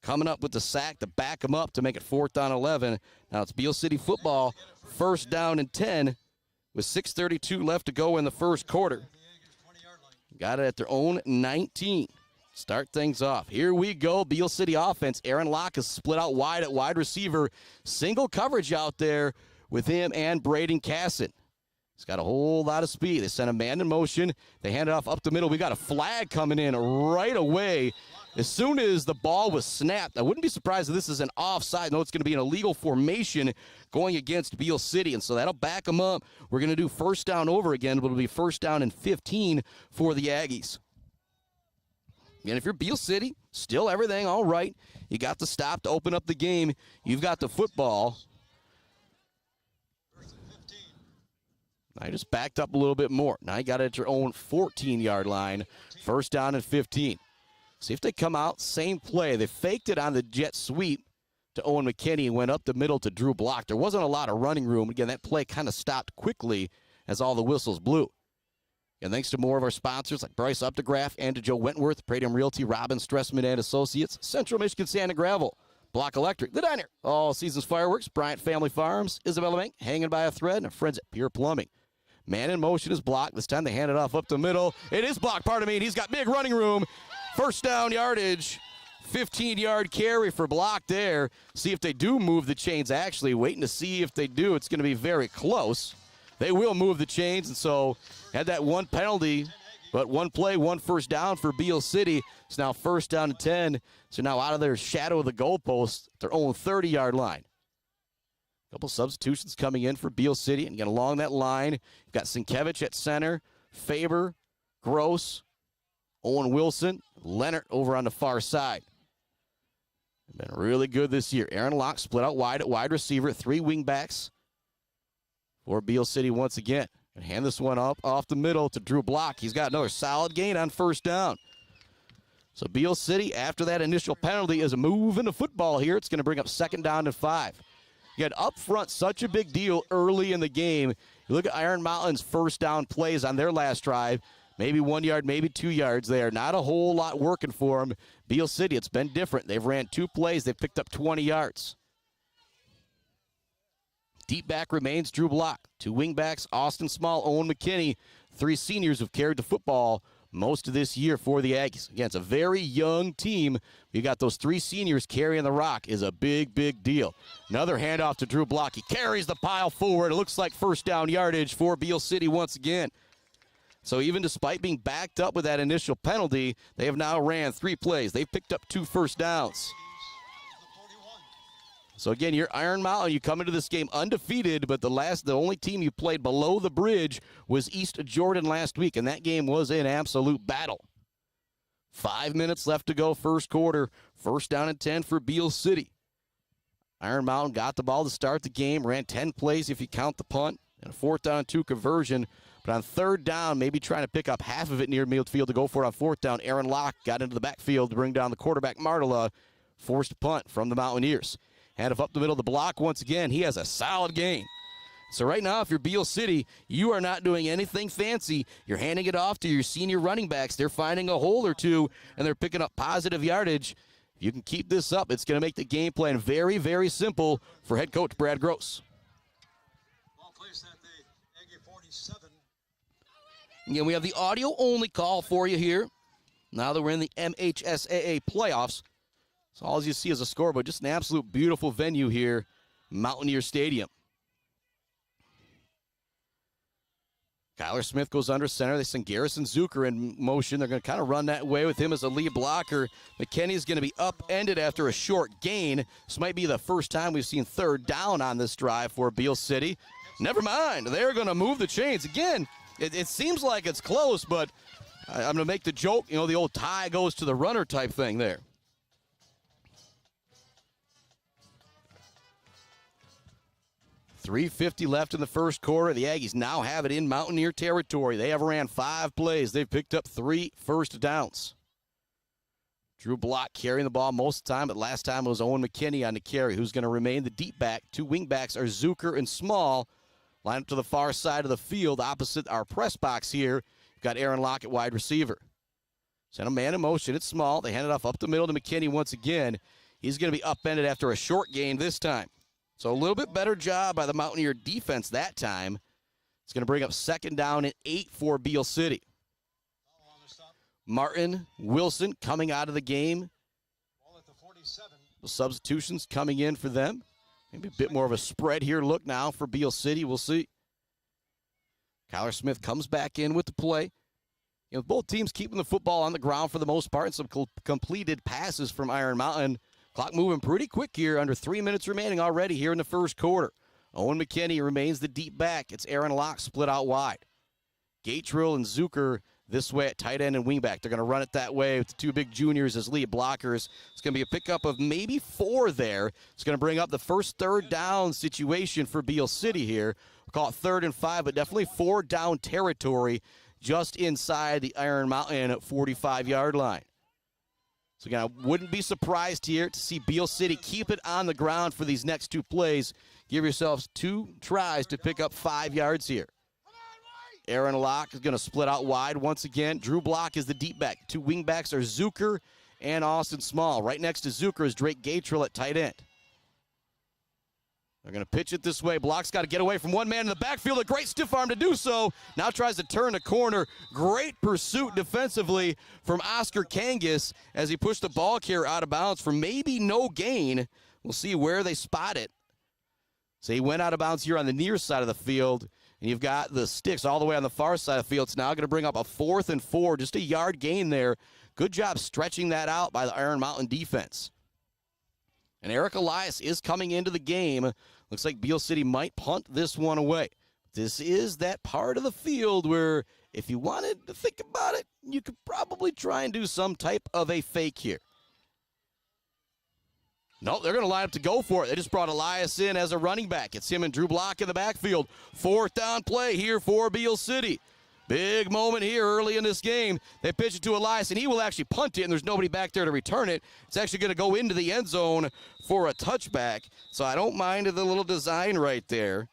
Speaker 1: coming up with the sack to back him up to make it 4th down 11. Now it's Beal City football, 1st down and 10 with 6:32 left to go in the first quarter. Got it at their own 19. Start things off. Here we go, Beal City offense. Aaron Locke is split out wide at wide receiver. Single coverage out there with him and Braden Casson. He's got a whole lot of speed. They send a man in motion. They hand it off up the middle. We got a flag coming in right away. As soon as the ball was snapped, I wouldn't be surprised if this is an offside. No, it's going to be an illegal formation going against Beal City, and so that'll back them up. We're going to do 1st down over again, but it'll be 1st down and 15 for the Aggies. And if you're Beal City, still everything all right. You got the stop to open up the game. You've got the football. I just backed up a little bit more. Now you got it at your own 14-yard line. 1st down and 15. See if they come out, same play. They faked it on the jet sweep to Owen McKinney and went up the middle to Drew Block. There wasn't a lot of running room. Again, that play kind of stopped quickly as all the whistles blew. And thanks to more of our sponsors like Bryce Updegraff and to Joe Wentworth, Pradium Realty, Robin Stressman and Associates, Central Michigan Sand and Gravel, Block Electric, The Diner, All Seasons Fireworks, Bryant Family Farms, Isabella Bank, Hanging by a Thread, and our friends at Pure Plumbing. Man in motion is blocked. This time they hand it off up the middle. It is blocked, pardon me, and he's got big running room. 1st down yardage, 15-yard carry for Block there. See if they do move the chains. Actually, waiting to see if they do. It's going to be very close. They will move the chains, and so had that one penalty, but one play, 1 first down for Beal City. It's now 1st down and 10. So now out of their shadow of the goalpost, their own 30-yard line. Couple substitutions coming in for Beal City. And again, along that line, you've got Sienkiewicz at center, Faber, Gross, Owen Wilson, Leonard over on the far side. Been really good this year. Aaron Locke split out wide at wide receiver. 3 wingbacks for Beal City once again. And hand this one up off the middle to Drew Block. He's got another solid gain on 1st down. So Beal City, after that initial penalty, is moving the football here. It's going to bring up 2nd down and 5. You had up front such a big deal early in the game. You look at Iron Mountain's 1st down plays on their last drive. Maybe 1 yard, maybe 2 yards there. Not a whole lot working for them. Beal City, it's been different. They've ran 2 plays. They've picked up 20 yards. Deep back remains Drew Block. 2 wingbacks, Austin Small, Owen McKinney. 3 seniors who've carried the football most of this year for the Aggies. Again, it's a very young team. You got those 3 seniors carrying the rock is a big, big deal. Another handoff to Drew Block. He carries the pile forward. It looks like 1st down yardage for Beal City once again. So even despite being backed up with that initial penalty, they have now ran 3 plays. They've picked up 2 first downs. So again, you're Iron Mountain. You come into this game undefeated, but the only team you played below the bridge was East Jordan last week, and that game was an absolute battle. 5 minutes left to go, first quarter. First down and 10 for Beal City. Iron Mountain got the ball to start the game, ran 10 plays if you count the punt, and a 4th down and 2 conversion. But on 3rd down, maybe trying to pick up half of it near midfield to go for it on 4th down, Aaron Locke got into the backfield to bring down the quarterback, Martela, forced a punt from the Mountaineers. Hand up the middle of the block once again. He has a solid game. So right now, if you're Beal City, you are not doing anything fancy. You're handing it off to your senior running backs. They're finding a hole or two, and they're picking up positive yardage. If you can keep this up, it's going to make the game plan very, very simple for head coach Brad Gross.
Speaker 10: Ball placed at the Aggie 47.
Speaker 1: Again, we have the audio-only call for you here. Now that we're in the MHSAA playoffs, so all you see is a scoreboard. Just an absolute beautiful venue here, Mountaineer Stadium. Kyler Smith goes under center. They send Garrison Zucker in motion. They're going to kind of run that way with him as a lead blocker. McKinney's going to be upended after a short gain. This might be the first time we've seen 3rd down on this drive for Beal City. Never mind. They're going to move the chains. Again, it seems like it's close, but I'm going to make the joke, the old tie goes to the runner type thing there. 3:50 left in the first quarter. The Aggies now have it in Mountaineer territory. They have ran 5 plays. They've picked up 3 first downs. Drew Block carrying the ball most of the time, but last time it was Owen McKinney on the carry, who's going to remain the deep back. 2 wing backs are Zucker and Small. Line up to the far side of the field, opposite our press box here. You've got Aaron Locke at wide receiver. Send a man in motion. It's Small. They hand it off up the middle to McKinney once again. He's going to be upended after a short gain this time. So a little bit better job by the Mountaineer defense that time. It's going to bring up 2nd down and 8 for Beal City. Martin Wilson coming out of the game.
Speaker 10: Ball at the 47.
Speaker 1: The substitutions coming in for them. Maybe a bit more of a spread here look now for Beal City. We'll see. Kyler Smith comes back in with the play. Both teams keeping the football on the ground for the most part, and some completed passes from Iron Mountain. Clock moving pretty quick here, under 3 minutes remaining already here in the first quarter. Owen McKinney remains the deep back. It's Aaron Locke split out wide. Gatrill and Zucker this way at tight end and wingback. They're going to run it that way with the 2 big juniors as lead blockers. It's going to be a pickup of maybe 4 there. It's going to bring up the first 3rd down situation for Beal City here. We'll call it 3rd and 5, but definitely 4 down territory just inside the Iron Mountain 45-yard line. So again, I wouldn't be surprised here to see Beal City keep it on the ground for these next 2 plays. Give yourselves 2 tries to pick up 5 yards here. Aaron Locke is going to split out wide once again. Drew Block is the deep back. 2 wing backs are Zucker and Austin Small. Right next to Zucker is Drake Gatrill at tight end. They're going to pitch it this way. Block's got to get away from one man in the backfield. A great stiff arm to do so. Now tries to turn the corner. Great pursuit defensively from Oscar Kangas as he pushed the ball carrier out of bounds for maybe no gain. We'll see where they spot it. So he went out of bounds here on the near side of the field. And you've got the sticks all the way on the far side of the field. It's now going to bring up a 4th and 4. Just a yard gain there. Good job stretching that out by the Iron Mountain defense. And Eric Elias is coming into the game. Looks like Beal City might punt this one away. This is that part of the field where if you wanted to think about it, you could probably try and do some type of a fake here. No, they're going to line up to go for it. They just brought Elias in as a running back. It's him and Drew Block in the backfield. 4th down play here for Beal City. Big moment here early in this game. They pitch it to Elias, and he will actually punt it, and there's nobody back there to return it. It's actually going to go into the end zone for a touchback. So I don't mind the little design right there.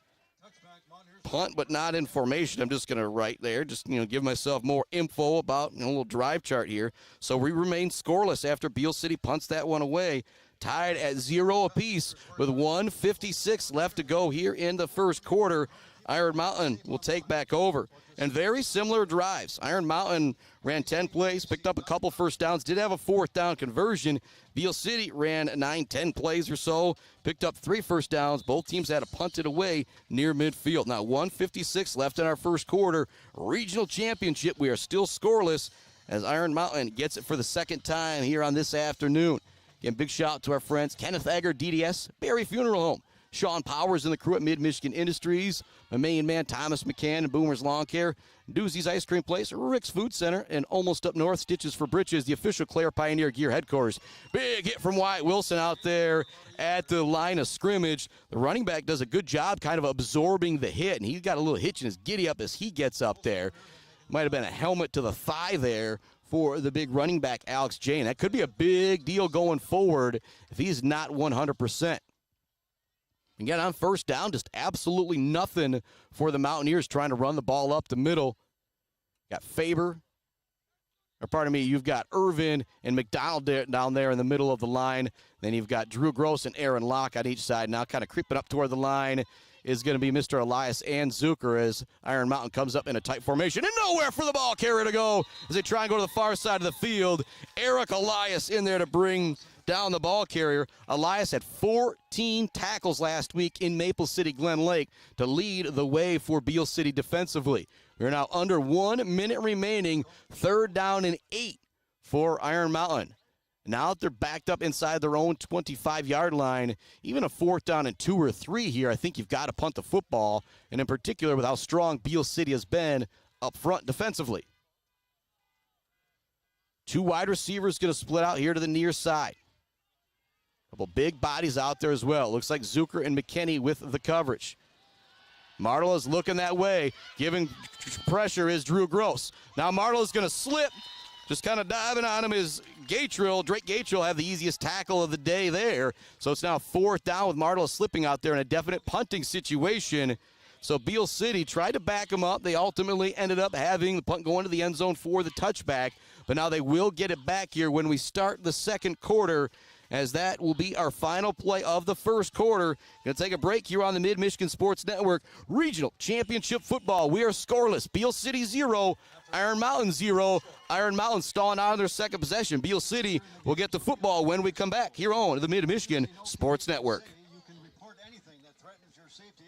Speaker 1: Punt, but not in formation. I'm just going to write there, just give myself more info about a little drive chart here. So we remain scoreless after Beal City punts that one away. Tied at 0 apiece with 1:56 left to go here in the first quarter. Iron Mountain will take back over. And very similar drives. Iron Mountain ran 10 plays, picked up a couple first downs, did have a 4th down conversion. Beal City ran 9-10 plays or so, picked up 3 first downs. Both teams had to punt it away near midfield. Now 1:56 left in our first quarter. Regional championship, we are still scoreless as Iron Mountain gets it for the 2nd time here on this afternoon. Again, big shout out to our friends Kenneth Egger, DDS, Barry Funeral Home, Sean Powers and the crew at Mid-Michigan Industries, my main man Thomas McCann and Boomer's Lawn Care, Doozy's Ice Cream Place, Rick's Food Center, and almost up north, Stitches for Britches, the official Claire Pioneer Gear headquarters. Big hit from Wyatt Wilson out there at the line of scrimmage. The running back does a good job kind of absorbing the hit, and he's got a little hitch in his giddy up as he gets up there. Might have been a helmet to the thigh there for the big running back, Alex Jane. That could be a big deal going forward if he's not 100%. Again, on first down, just absolutely nothing for the Mountaineers trying to run the ball up the middle. Got Faber, or pardon me, you've got Irvin and McDonald down there in the middle of the line. Then you've got Drew Gross and Aaron Locke on each side. Now kind of creeping up toward the line is going to be Mr. Elias and Zucker as Iron Mountain comes up in a tight formation. And nowhere for the ball carrier to go as they try and go to the far side of the field. Eric Elias in there to bring down the ball carrier. Elias had 14 tackles last week in Maple City Glen Lake to lead the way for Beal City defensively. We're now under 1 minute remaining, 3rd down and 8 for Iron Mountain. Now that they're backed up inside their own 25-yard line, even a 4th down and 2 or 3 here, I think you've got to punt the football, and in particular with how strong Beal City has been up front defensively. 2 wide receivers going to split out here to the near side. Couple big bodies out there as well. Looks like Zucker and McKinney with the coverage. Martel is looking that way. Giving pressure is Drew Gross. Now Martel is going to slip. Just kind of diving on him is Gatrill. Drake Gatrill have the easiest tackle of the day there. So it's now 4th down with Martel slipping out there in a definite punting situation. So Beal City tried to back him up. They ultimately ended up having the punt going to the end zone for the touchback. But now they will get it back here when we start the second quarter, as that will be our final play of the first quarter. Going to take a break here on the Mid-Michigan Sports Network. Regional Championship Football. We are scoreless. Beal City 0, Iron Mountain 0. Iron Mountain stalling out on their second possession. Beal City will get the football when we come back here on the Mid-Michigan Sports Network.
Speaker 10: You can report anything that threatens your safety.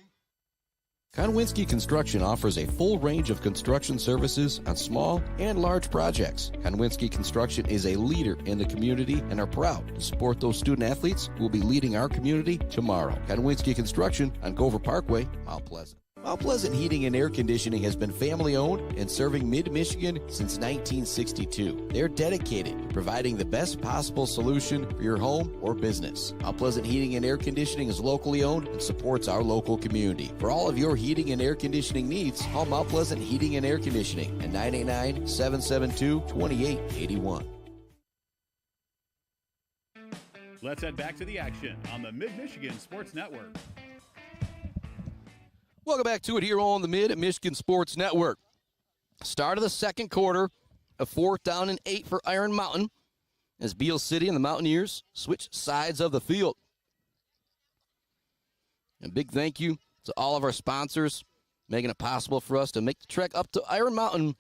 Speaker 1: Konwinski Construction offers a full range of construction services on small and large projects. Konwinski Construction is a leader in the community and are proud to support those student athletes who will be leading our community tomorrow. Konwinski Construction on Gover Parkway, Mount Pleasant. Mount Pleasant Heating and Air Conditioning has been family-owned and serving Mid-Michigan since 1962. They're dedicated to providing the best possible solution for your home or business. Mount Pleasant Heating and Air Conditioning is locally owned and supports our local community. For all of your heating and air conditioning needs, call Mount Pleasant Heating and Air Conditioning at 989-772-2881.
Speaker 9: Let's head back to the action on the Mid-Michigan Sports Network.
Speaker 1: Welcome back to it here on the Mid-Michigan Sports Network. Start of the second quarter, a 4th down and 8 for Iron Mountain as Beal City and the Mountaineers switch sides of the field. And big thank you to all of our sponsors making it possible for us to make the trek up to Iron Mountain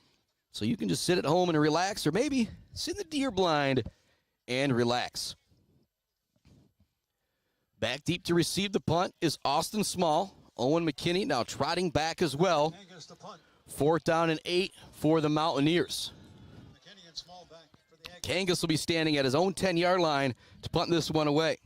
Speaker 1: so you can just sit at home and relax, or maybe sit in the deer blind and relax. Back deep to receive the punt is Austin Small. Owen McKinney now trotting back as well. 4th down and 8 for the Mountaineers. Kangas will be standing at his own 10-yard line to punt this one away.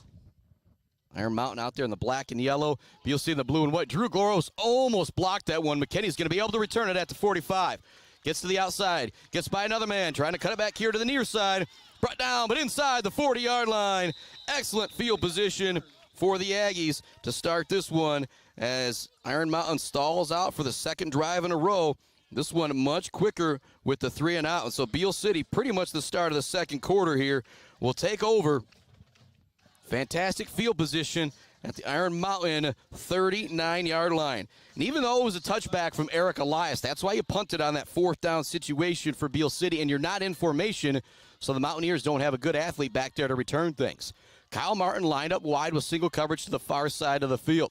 Speaker 1: Iron Mountain out there in the black and yellow. You'll see in the blue and white. Drew Goros almost blocked that one. McKinney's going to be able to return it at the 45. Gets to the outside. Gets by another man. Trying to cut it back here to the near side. Brought down, but inside the 40-yard line. Excellent field position for the Aggies to start this one as Iron Mountain stalls out for the second drive in a row. This one much quicker with the 3 and out. And so Beal City, pretty much the start of the second quarter here, will take over. Fantastic field position at the Iron Mountain 39-yard line. And even though it was a touchback from Eric Elias, that's why you punted on that 4th down situation for Beal City, and you're not in formation, so the Mountaineers don't have a good athlete back there to return things. Kyle Martin lined up wide with single coverage to the far side of the field.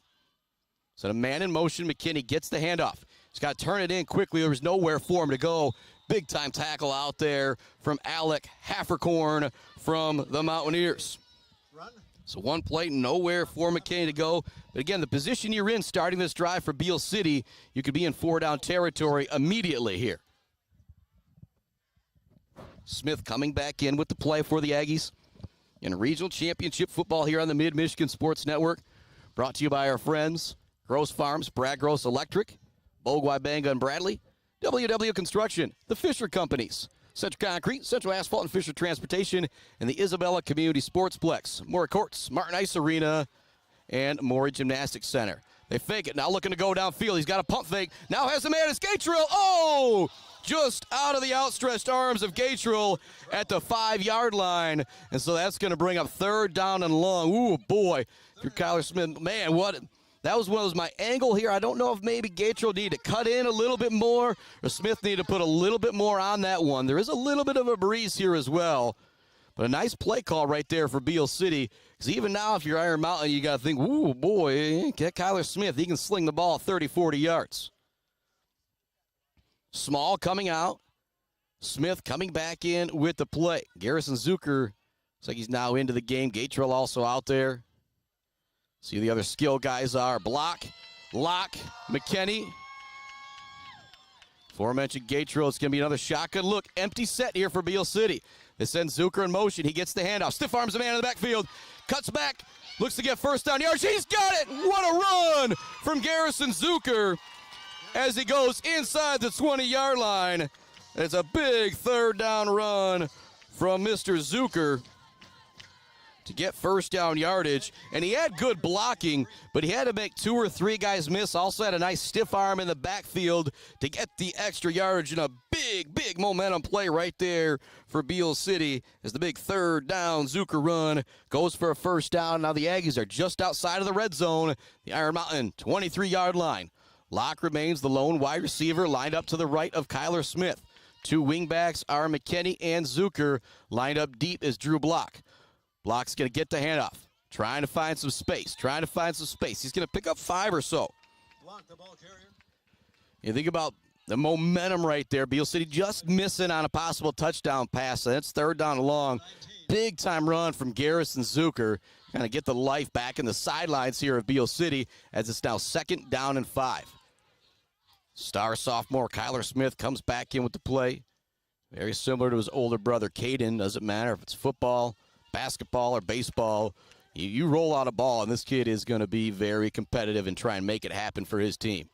Speaker 1: So the man in motion, McKinney gets the handoff. He's got to turn it in quickly. There was nowhere for him to go. Big-time tackle out there from Alec Haffercorn from the Mountaineers. So one play, nowhere for McKinney to go. But again, the position you're in starting this drive for Beal City, you could be in 4-down territory immediately here. Smith coming back in with the play for the Aggies in regional championship football here on the Mid-Michigan Sports Network. Brought to you by our friends, Gross Farms, Brad Gross Electric, Bogwai Banga and Bradley, WW Construction, the Fisher Companies, Central Concrete, Central Asphalt and Fisher Transportation, and the Isabella Community Sportsplex, Maury Courts, Martin Ice Arena, and Maury Gymnastics Center. They fake it. Now looking to go downfield. He's got a pump fake. Now has a man. It's Gatrill. Oh! Just out of the outstretched arms of Gatrill at the 5-yard line. And so that's going to bring up 3rd down and long. Ooh, boy. If you're Kyler Smith, man, what? That was my angle here. I don't know if maybe Gatrill needed to cut in a little bit more or Smith needed to put a little bit more on that one. There is a little bit of a breeze here as well. But a nice play call right there for Beal City. Because even now, if you're Iron Mountain, you got to think, ooh, boy, get Kyler Smith. He can sling the ball 30, 40 yards. Small coming out. Smith coming back in with the play. Garrison Zucker looks like he's now into the game. Gatrill also out there. See who the other skill guys are. Block, Lock, McKinney. Aforementioned Gatrill. It's going to be another shotgun look. Empty set here for Beal City. They send Zucker in motion. He gets the handoff. Stiff arms the man in the backfield. Cuts back. Looks to get 1st down yards. He's got it. What a run from Garrison Zucker as he goes inside the 20-yard line. It's a big 3rd down run from Mr. Zucker to get 1st down yardage. And he had good blocking, but he had to make 2 or 3 guys miss. Also had a nice stiff arm in the backfield to get the extra yardage, and a big, big momentum play right there for Beal City as the big 3rd down Zucker run goes for a 1st down. Now the Aggies are just outside of the red zone. The Iron Mountain 23-yard line. Locke remains the lone wide receiver lined up to the right of Kyler Smith. 2 wingbacks are McKinney and Zucker. Lined up deep is Drew Block. Block's going to get the handoff. Trying to find some space. He's going to pick up 5 or so.
Speaker 10: Block the ball carrier.
Speaker 1: You think about the momentum right there. Beal City just missing on a possible touchdown pass. That's 3rd down and long. Big time run from Garrison Zucker. Kind of get the life back in the sidelines here of Beal City as it's now 2nd down and 5. Star sophomore Kyler Smith comes back in with the play. Very similar to his older brother Caden. Doesn't matter if it's football, basketball, or baseball. You roll out a ball, and this kid is going to be very competitive and try and make it happen for his team.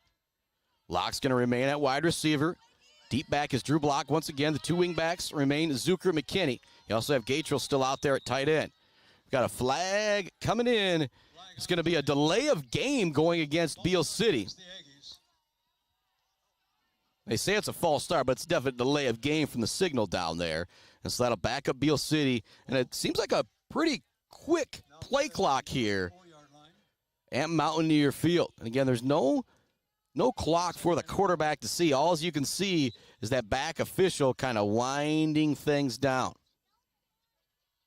Speaker 1: Locke's going to remain at wide receiver. Deep back is Drew Block. Once again, the 2 wing backs remain Zucker, McKinney. You also have Gatrill still out there at tight end. We've got a flag coming in. It's going to be a delay of game going against Beal City. They say it's a false start, but it's definitely a delay of game from the signal down there. And so that'll back up Beal City. And it seems like a pretty quick play clock here at Mountaineer Field. And again, there's no clock for the quarterback to see. All you can see is that back official kind of winding things down.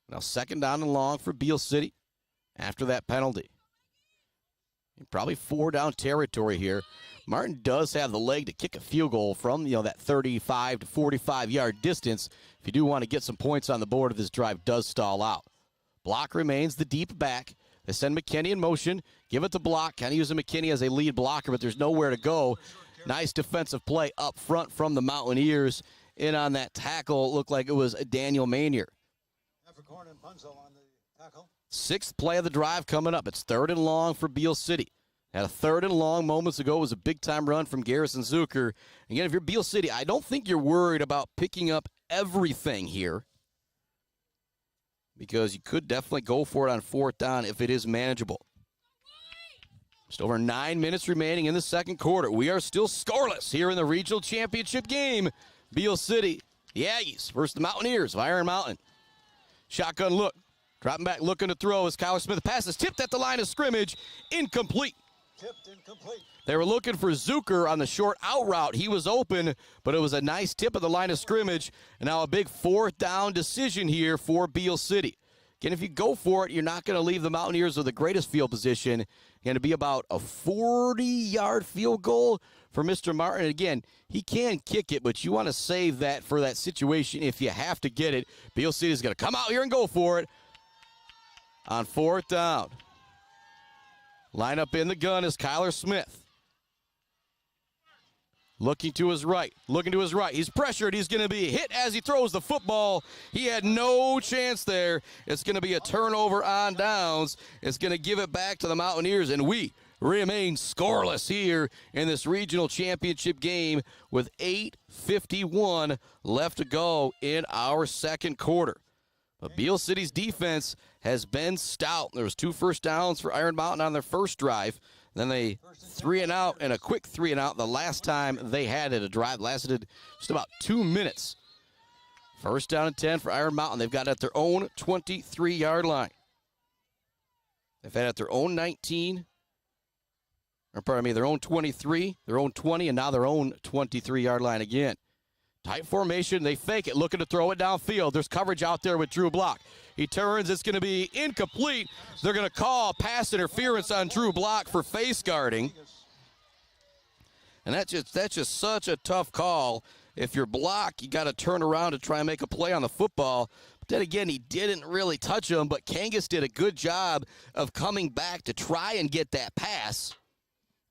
Speaker 1: Now 2nd down and long for Beal City after that penalty. Probably 4 down territory here. Martin does have the leg to kick a field goal from, that 35 to 45-yard distance. If you do want to get some points on the board if this drive does stall out. Block remains the deep back. They send McKinney in motion. Give it to Block. Kind of using McKinney as a lead blocker, but there's nowhere to go. Nice defensive play up front from the Mountaineers. In on that tackle, it looked like it was Daniel Manier. 6th play of the drive coming up. It's 3rd and long for Beal City. Had a 3rd and long moments ago. It was a big-time run from Garrison Zucker. Again, if you're Beal City, I don't think you're worried about picking up everything here because you could definitely go for it on 4th down if it is manageable. Just over 9 minutes remaining in the 2nd quarter. We are still scoreless here in the regional championship game. Beal City, the Aggies versus the Mountaineers of Iron Mountain. Shotgun look. Dropping back, looking to throw as Kyler Smith. The pass is tipped at the line of scrimmage. Incomplete.
Speaker 10: Tipped incomplete.
Speaker 1: They were looking for Zucker on the short out route. He was open, but it was a nice tip at the line of scrimmage. And now a big 4th down decision here for Beal City. Again, if you go for it, you're not going to leave the Mountaineers with the greatest field position. Going to be about a 40-yard field goal for Mr. Martin. Again, he can kick it, but you want to save that for that situation if you have to get it. Beal City is going to come out here and go for it on 4th down. Line up in the gun is Kyler Smith. Looking to his right. He's pressured. He's going to be hit as he throws the football. He had no chance there. It's going to be a turnover on downs. It's going to give it back to the Mountaineers, and we remain scoreless here in this regional championship game with 8:51 left to go in our second quarter. But Beal City's defense has been stout. There was 2 first downs for Iron Mountain on their first drive. Then they 3-and-out and a quick 3-and-out the last time they had it. A drive lasted just about 2 minutes. First down and 10 for Iron Mountain. They've got it at their own 23-yard line. They've had it at their own 19, or pardon me, their own 23, their own 20, and now their own 23-yard line again. Tight formation, they fake it, looking to throw it downfield. There's coverage out there with Drew Block. He turns, it's going to be incomplete. They're going to call pass interference on Drew Block for face guarding. And that's just such a tough call. If you're Block, you got to turn around to try and make a play on the football. But then again, he didn't really touch him, but Kangas did a good job of coming back to try and get that pass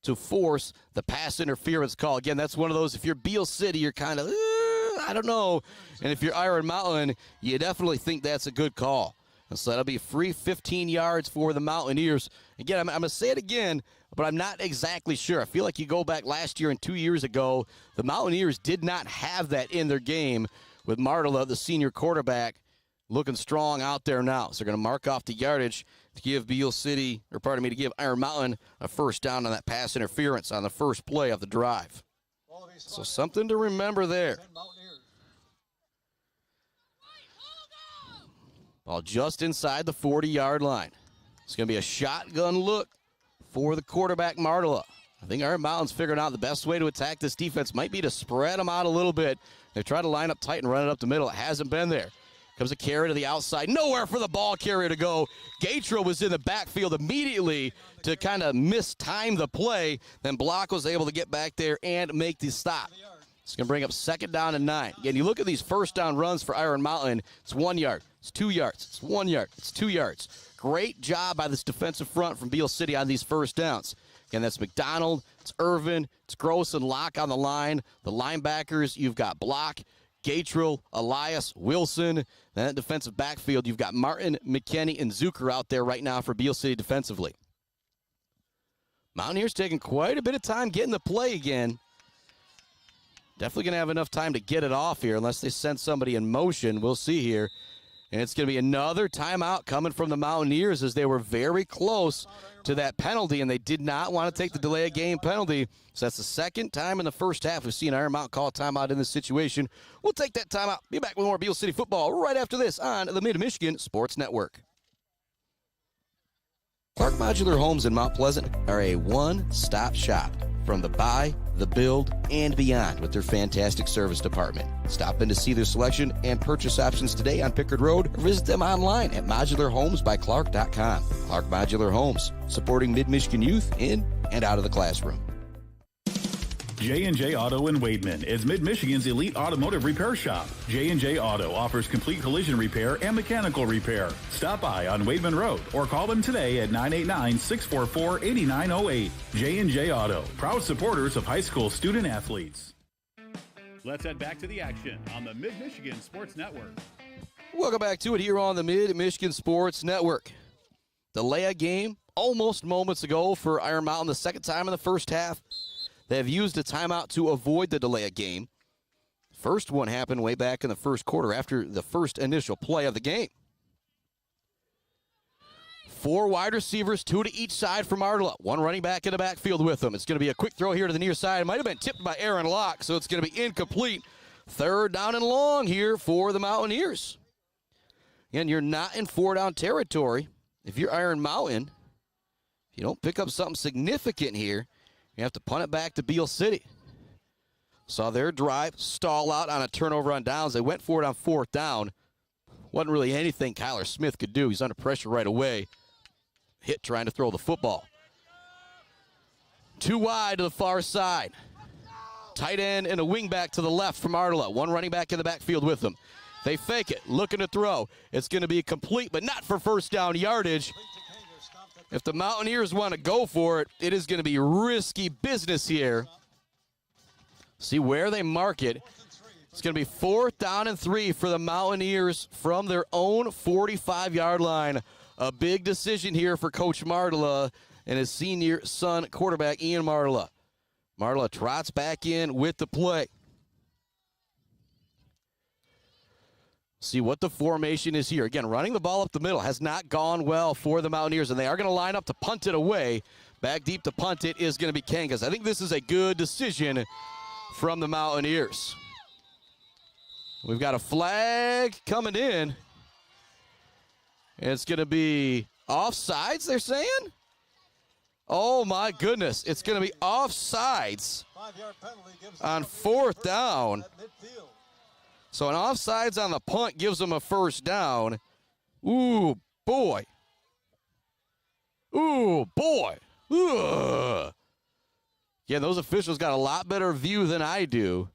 Speaker 1: to force the pass interference call. Again, that's one of those, if you're Beal City, you're kind of, I don't know. And if you're Iron Mountain, you definitely think that's a good call. And so that'll be free 15 yards for the Mountaineers. Again, I'm going to say it again, but I'm not exactly sure. I feel like you go back last year and 2 years ago, the Mountaineers did not have that in their game with Martela, the senior quarterback, looking strong out there now. So they're going to mark off the yardage to give Beal City, or pardon me, to give Iron Mountain a first down on that pass interference on the first play of the drive. So something to remember there. Ball just inside the 40-yard line. It's going to be a shotgun look for the quarterback, Martela. I think Iron Mountain's figuring out the best way to attack this defense might be to spread them out a little bit. They try to line up tight and run it up the middle. It hasn't been there. Comes a carry to the outside. Nowhere for the ball carrier to go. Gatro was in the backfield immediately to kind of mistime the play. Then Block was able to get back there and make the stop. It's going to bring up second down and 9. Again, you look at these first down runs for Iron Mountain. It's 1 yard. It's 2 yards. It's 1 yard. It's 2 yards. Great job by this defensive front from Beal City on these first downs. Again, that's McDonald. It's Irvin. It's Gross and Locke on the line. The linebackers, you've got Block, Gatrill, Elias, Wilson. Then that defensive backfield, you've got Martin, McKinney, and Zucker out there right now for Beal City defensively. Mountaineers taking quite a bit of time getting the play again. Definitely going to have enough time to get it off here unless they send somebody in motion. We'll see here. And it's going to be another timeout coming from the Mountaineers as they were very close to that penalty, and they did not want to take the delay of game penalty. So that's the second time in the first half we've seen Iron Mountain call a timeout in this situation. We'll take that timeout. Be back with more Beal City football right after this on the Mid-Michigan Sports Network. Clark Modular Homes in Mount Pleasant are a one-stop shop from the buy, the build, and beyond with their fantastic service department. Stop in to see their selection and purchase options today on Pickard Road or visit them online at modularhomesbyclark.com. Clark Modular Homes, supporting Mid-Michigan youth in and out of the classroom.
Speaker 9: J&J Auto in Wademan is Mid-Michigan's elite automotive repair shop. J&J Auto offers complete collision repair and mechanical repair. Stop by on Wademan Road or call them today at 989-644-8908. J&J Auto, proud supporters of high school student athletes. Let's head back to the action on the Mid-Michigan Sports Network.
Speaker 1: Welcome back to it here on the Mid-Michigan Sports Network. Delay a game almost moments ago for Iron Mountain, the second time in the first half. They have used a timeout to avoid the delay of game. First one happened way back in the first quarter after the first initial play of the game. 4 wide receivers, 2 to each side for Martela. 1 running back in the backfield with them. It's going to be a quick throw here to the near side. It might have been tipped by Aaron Locke, so it's going to be incomplete. Third down and long here for the Mountaineers. Again, you're not in 4-down territory. If you're Iron Mountain, if you don't pick up something significant here, you have to punt it back to Beal City. Saw their drive stall out on a turnover on downs. They went for it on 4th down. Wasn't really anything Kyler Smith could do. He's under pressure right away. Hit trying to throw the football. 2 wide to the far side. Tight end and a wing back to the left from Martela. 1 running back in the backfield with them. They fake it, looking to throw. It's going to be complete, but not for first down yardage. If the Mountaineers want to go for it, it is going to be risky business here. See where they mark it. It's going to be 4th down and 3 for the Mountaineers from their own 45-yard line. A big decision here for Coach Martela and his senior son quarterback, Ian Martela. Martela trots back in with the play. See what the formation is here. Again, running the ball up the middle has not gone well for the Mountaineers, and they are going to line up to punt it away. Back deep to punt it is going to be Kangas. I think this is a good decision from the Mountaineers. We've got a flag coming in. And it's going to be offsides, they're saying? Oh, my goodness. It's going to be offsides on 4th down. So an offsides on the punt gives them a 1st down. Ooh, boy. Ooh, boy. Ugh. Yeah, those officials got a lot better view than I do.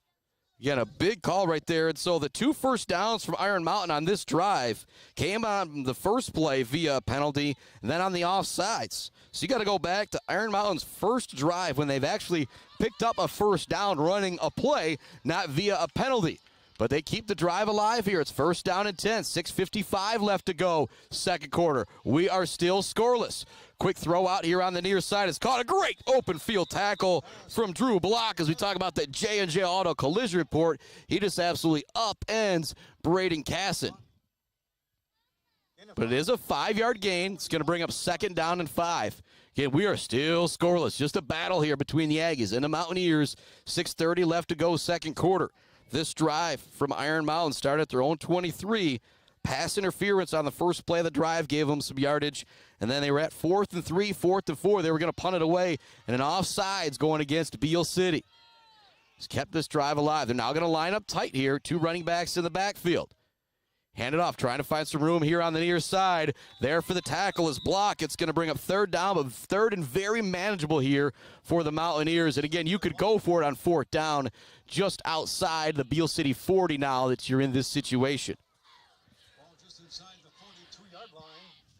Speaker 1: Again, a big call right there. And so the 2 first downs from Iron Mountain on this drive came on the first play via a penalty, and then on the offsides. So you got to go back to Iron Mountain's first drive when they've actually picked up a 1st down running a play, not via a penalty. But they keep the drive alive here. It's 1st down and 10, 6:55 left to go, 2nd quarter. We are still scoreless. Quick throw out here on the near side. It's caught a great open field tackle from Drew Block as we talk about the J&J Auto Collision Report. He just absolutely upends Braden Casson. But it is a 5-yard gain. It's going to bring up 2nd down and 5. Again, we are still scoreless. Just a battle here between the Aggies and the Mountaineers. 6:30 left to go, 2nd quarter. This drive from Iron Mountain started at their own 23. Pass interference on the first play of the drive gave them some yardage. And then they were at 4th and 3, 4th and 4. They were going to punt it away. And an offsides going against Beal City. It's kept this drive alive. They're now going to line up tight here. 2 running backs in the backfield. Hand it off, trying to find some room here on the near side. There for the tackle is Block. It's going to bring up 3rd down, but 3rd and very manageable here for the Mountaineers. And again, you could go for it on 4th down just outside the Beal City 40 now that you're in this situation.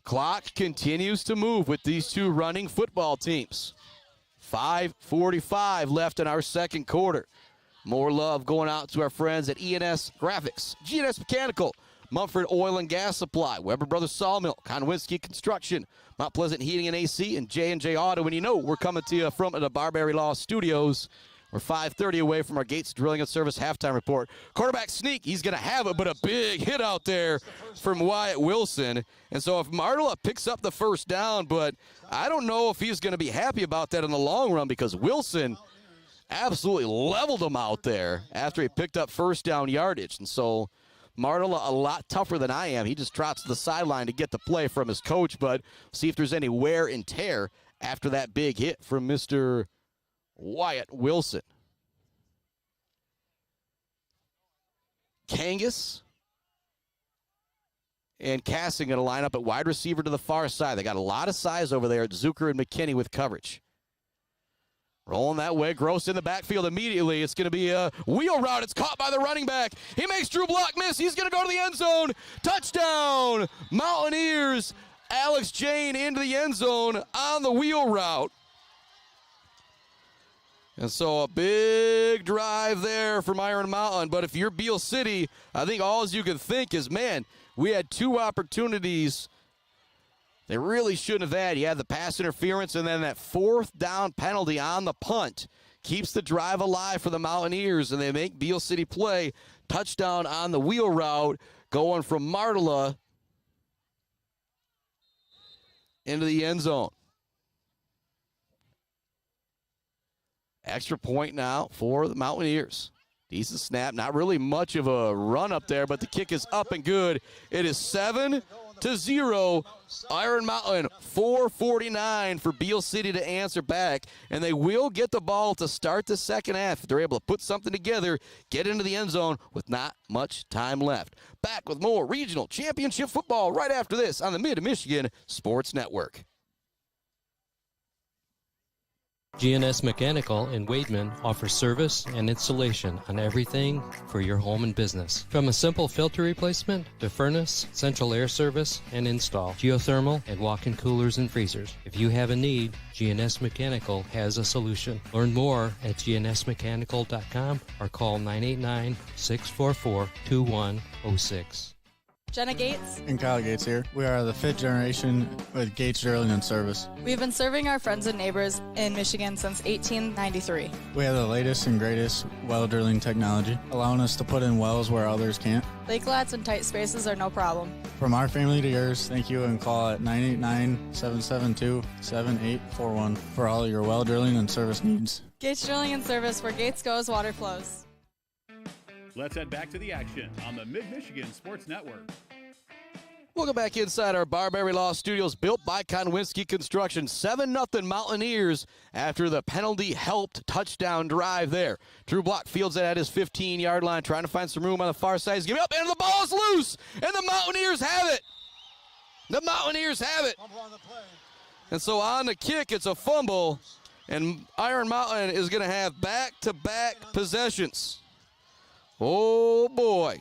Speaker 1: Clock continues to move with these 2 running football teams. 5:45 left in our 2nd quarter. More love going out to our friends at ENS Graphics, GNS Mechanical, Mumford Oil and Gas Supply, Weber Brothers Sawmill, Konwinski Construction, Mount Pleasant Heating and AC, and J&J Auto. And you know we're coming to you from the Barbary Law Studios. We're 5:30 away from our Gates Drilling and Service halftime report. Quarterback sneak, he's going to have it, but a big hit out there from Wyatt Wilson. And so if Martela picks up the 1st down, but I don't know if he's going to be happy about that in the long run because Wilson absolutely leveled him out there after he picked up 1st down yardage. And so Martela a lot tougher than I am. He just trots to the sideline to get the play from his coach, but see if there's any wear and tear after that big hit from Mr. Wyatt Wilson. Kangas and Casson going to line up at wide receiver to the far side. They got a lot of size over there at Zucker and McKinney with coverage. Rolling that way, Gross in the backfield immediately. It's going to be a wheel route. It's caught by the running back. He makes Drew Block miss. He's going to go to the end zone. Touchdown, Mountaineers. Alex Jane into the end zone on the wheel route. And so a big drive there from Iron Mountain. But if you're Beal City, I think all you can think is, man, we had 2 opportunities they really shouldn't have had. You had the pass interference and then that 4th down penalty on the punt. Keeps the drive alive for the Mountaineers, and they make Beal City play. Touchdown on the wheel route going from Martela into the end zone. Extra point now for the Mountaineers. Decent snap. Not really much of a run up there, but the kick is up and good. It is 7-0. Iron Mountain, 4:49 for Beal City to answer back. And they will get the ball to start the 2nd half. If they're able to put something together, get into the end zone with not much time left. Back with more regional championship football right after this on the Mid-Michigan Sports Network.
Speaker 4: GNS Mechanical in Wademan offers service and installation on everything for your home and business. From a simple filter replacement to furnace, central air service, and install, geothermal, and walk-in coolers and freezers. If you have a need, GNS Mechanical has a solution. Learn more at gnsmechanical.com or call 989-644-2106.
Speaker 11: Jenna Gates
Speaker 12: and Kyle Gates here. We are the 5th generation with Gates Drilling and Service.
Speaker 11: We've been serving our friends and neighbors in Michigan since 1893.
Speaker 12: We have the latest and greatest well drilling technology, allowing us to put in wells where others can't.
Speaker 11: Lake lots and tight spaces are no problem.
Speaker 12: From our family to yours, thank you, and call at 989-772-7841 for all your well drilling and service needs.
Speaker 11: Gates Drilling and Service, where Gates goes, water flows.
Speaker 9: Let's head back to the action on the Mid-Michigan Sports Network.
Speaker 1: Welcome back inside our Barberry Law Studios, built by Konwinski Construction. 7-0 Mountaineers after the penalty-helped touchdown drive there. Drew Block fields it at his 15-yard line, trying to find some room on the far side. He's giving up, and the ball is loose, and the Mountaineers have it. The Mountaineers have it. And so on the kick, it's a fumble, and Iron Mountain is going to have back-to-back possessions. Oh, boy.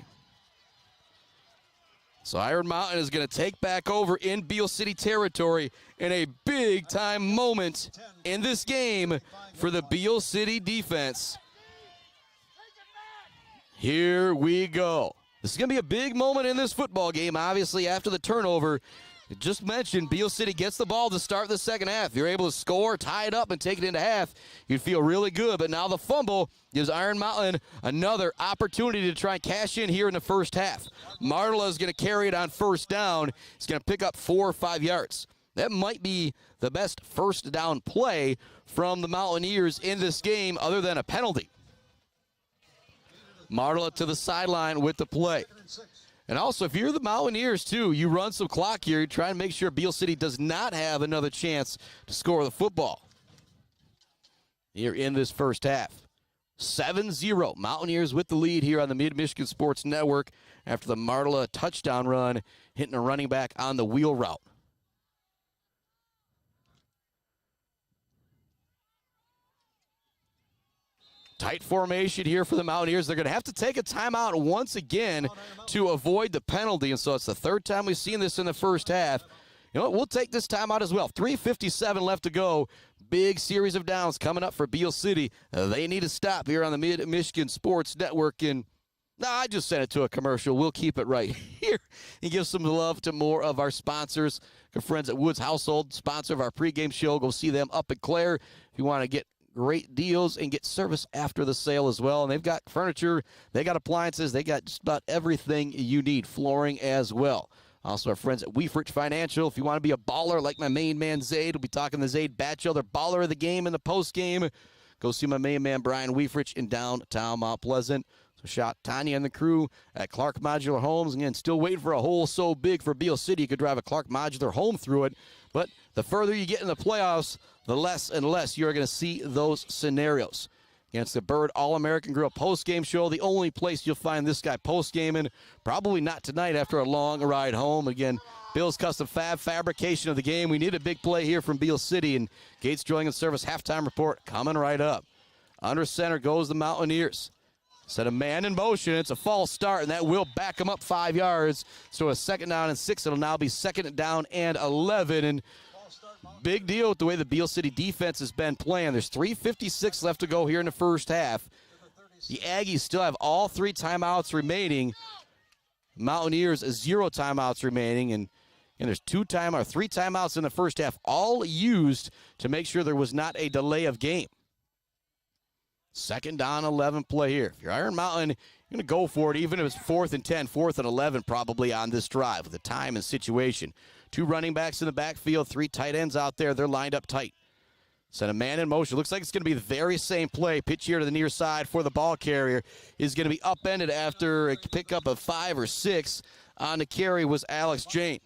Speaker 1: So Iron Mountain is going to take back over in Beal City territory in a big-time moment in this game for the Beal City defense. Here we go. This is going to be a big moment in this football game, obviously, after the turnover. Just mentioned, Beal City gets the ball to start the second half. You're able to score, tie it up, and take it into half. You'd feel really good. But now the fumble gives Iron Mountain another opportunity to try and cash in here in the first half. Martela is going to carry it on first down. He's going to pick up 4 or 5 yards. That might be the best first down play from the Mountaineers in this game other than a penalty. Martela to the sideline with the play. And also, if you're the Mountaineers, too, you run some clock here. You try and make sure Beal City does not have another chance to score the football here in this first half. 7-0. Mountaineers with the lead here on the Mid-Michigan Sports Network after the Martela touchdown run, hitting a running back on the wheel route. Tight formation here for the Mountaineers. They're going to have to take a timeout once again to avoid the penalty. And so it's the third time we've seen this in the first half. You know what? We'll take this timeout as well. 3:57 left to go. Big series of downs coming up for Beal City. They need to stop here on the Mid-Michigan Sports Network. And I just sent it to a commercial. We'll keep it right here and give some love to more of our sponsors. Good friends at Woods Household, sponsor of our pregame show. Go see them up at Clare if you want to get great deals and get service after the sale as well. And they've got furniture, they got appliances, they got just about everything you need, flooring as well. Also our friends at Weefrich Financial. If you want to be a baller like my main man Zaid, we'll be talking to Zaid Batchelder, baller of the game in the post game. Go see my main man Brian Weefrich in downtown Mount Pleasant. So shout Tanya and the crew at Clark Modular Homes. Again, still waiting for a hole so big for Beal City you could drive a Clark Modular home through it. But the further you get in the playoffs, the less and less you're going to see those scenarios. Against the Bird All-American Grill post-game show, the only place you'll find this guy post-gaming, probably not tonight after a long ride home. Again, Bill's Custom Fab fabrication of the game. We need a big play here from Beal City, and Gates Drilling and Service halftime report coming right up. Under center goes the Mountaineers. Set a man in motion. It's a false start, and that will back them up 5 yards. So a second down and 6. It'll now be second down and 11. And big deal with the way the Beal City defense has been playing. There's 3:56 left to go here in the first half. The Aggies still have all 3 timeouts remaining. Mountaineers 0 timeouts remaining, and there's 3 timeouts in the first half, all used to make sure there was not a delay of game. Second down, 11 play here. If you're Iron Mountain, you're going to go for it, even if it's 4th and 10, 4th and 11 probably on this drive with the time and situation. 2 running backs in the backfield, 3 tight ends out there. They're lined up tight. Set a man in motion. Looks like it's going to be the very same play. Pitch here to the near side for the ball carrier. Is going to be upended after a pickup of 5 or 6. On the carry was Alex Jane.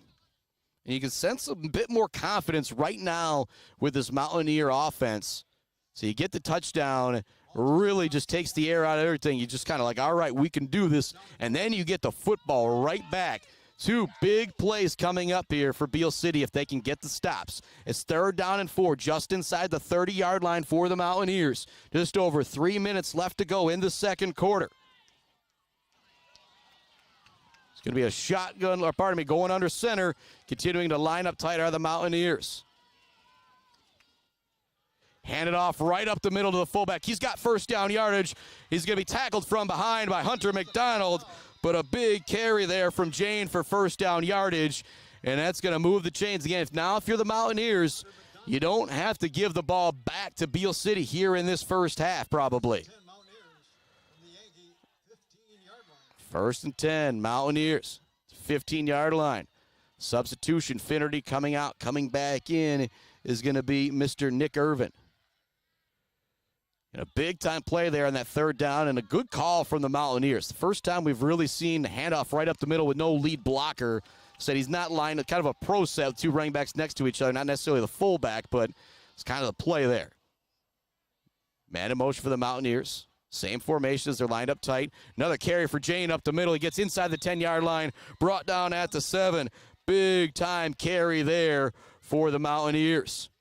Speaker 1: And you can sense a bit more confidence right now with this Mountaineer offense. So you get the touchdown, really just takes the air out of everything. You just kind of like, all right, we can do this. And then you get the football right back. Two big plays coming up here for Beal City if they can get the stops. It's 3rd down and 4, just inside the 30-yard line for the Mountaineers. Just over 3 minutes left to go in the second quarter. It's going to be a shotgun, or pardon me, going under center. Continuing to line up tight are the Mountaineers. Hand it off right up the middle to the fullback. He's got first down yardage. He's going to be tackled from behind by Hunter McDonald. But a big carry there from Jane for first down yardage. And that's going to move the chains again. If you're the Mountaineers, you don't have to give the ball back to Beal City here in this first half, probably. 1st and 10, Mountaineers, 15-yard line. Substitution, Finnerty coming out, coming back in is going to be Mr. Nick Irvin. And a big-time play there on that 3rd down, and a good call from the Mountaineers. The first time we've really seen the handoff right up the middle with no lead blocker. Said he's not lined, kind of a pro set, 2 running backs next to each other, not necessarily the fullback, but it's kind of the play there. Man in motion for the Mountaineers. Same formation as they're lined up tight. Another carry for Jane up the middle. He gets inside the 10-yard line, brought down at the 7. Big-time carry there for the Mountaineers.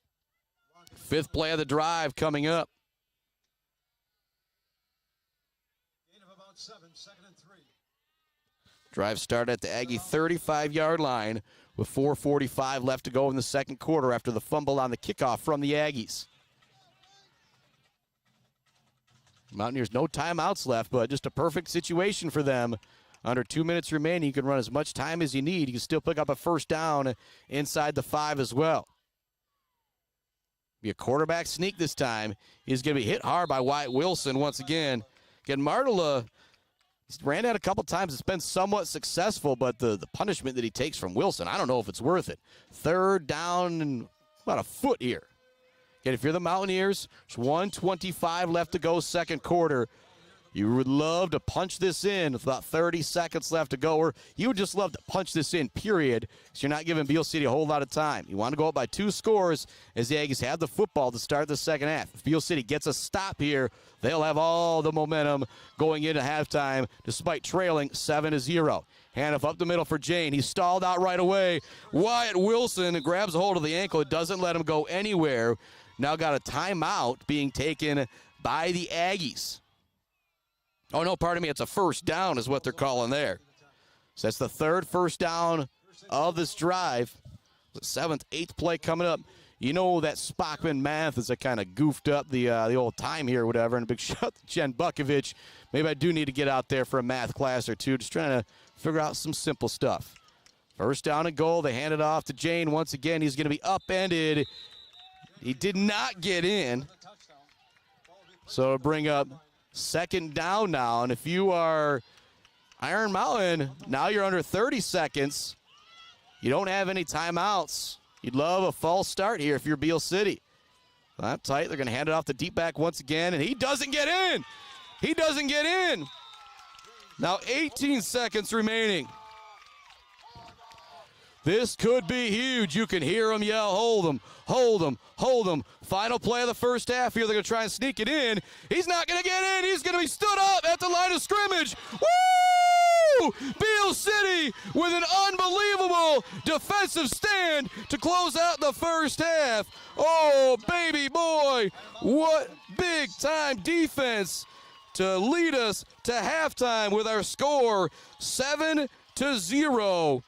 Speaker 1: 5th play of the drive coming up. Drive started at the Aggie 35-yard line with 4:45 left to go in the second quarter after the fumble on the kickoff from the Aggies. Mountaineers no timeouts left, but just a perfect situation for them. Under 2 minutes remaining, you can run as much time as you need. You can still pick up a first down inside the 5 as well. Be a quarterback sneak this time. He's going to be hit hard by Wyatt Wilson once again. Again, Martela ran out a couple times. It's been somewhat successful, but the punishment that he takes from Wilson, I don't know if it's worth it. 3rd down and about a foot here. Again, if you're the Mountaineers, there's 1:25 left to go second quarter. You would love to punch this in with about 30 seconds left to go, or you would just love to punch this in, period, because you're not giving Beal City a whole lot of time. You want to go up by 2 scores as the Aggies have the football to start the second half. If Beal City gets a stop here, they'll have all the momentum going into halftime, despite trailing 7-0. Handoff up the middle for Jane. He's stalled out right away. Wyatt Wilson grabs a hold of the ankle. It doesn't let him go anywhere. Now got a timeout being taken by the Aggies. Oh, no, pardon me. It's a first down is what they're calling there. So that's the 3rd first down of this drive. The 7th, 8th play coming up. You know that Spockman math is a kind of goofed up the old time here or whatever. And a big shout out to Jen Bukovich. Maybe I do need to get out there for a math class or two. Just trying to figure out some simple stuff. First down and goal. They hand it off to Jane. Once again, he's going to be upended. He did not get in. So it'll bring up 2nd down now. And if you are Iron Mountain, now you're under 30 seconds. You don't have any timeouts. You'd love a false start here if you're Beal City. That tight. They're going to hand it off to deep back once again, and he doesn't get in. He doesn't get in. Now 18 seconds remaining. This could be huge. You can hear him yell, hold him, hold him, hold him. Final play of the first half here. They're going to try and sneak it in. He's not going to get in. He's going to be stood up at the line of scrimmage. Woo! Beal City with an unbelievable defensive stand to close out the first half. Oh, baby boy, what big-time defense to lead us to halftime with our score 7-0.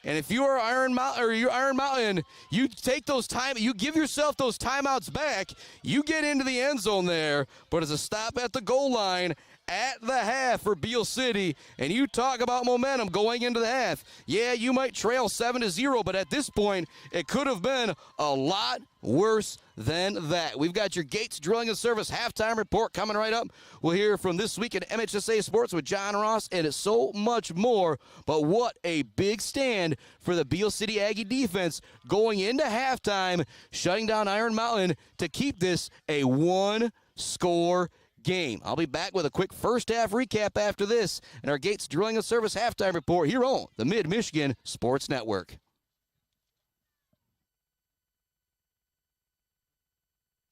Speaker 1: And if you are Iron Mountain, you take those you give yourself those timeouts back. You get into the end zone there, but it's a stop at the goal line at the half for Beal City. And you talk about momentum going into the half. Yeah, you might trail 7-0, but at this point, it could have been a lot worse than that. We've got your Gates Drilling and Service halftime report coming right up. We'll hear from This Week in MHSA Sports with John Ross and so much more. But what a big stand for the Beal City Aggie defense going into halftime, shutting down Iron Mountain to keep this a 1-score game. I'll be back with a quick first half recap after this and our Gates Drilling and Service halftime report here on the Mid-Michigan Sports Network.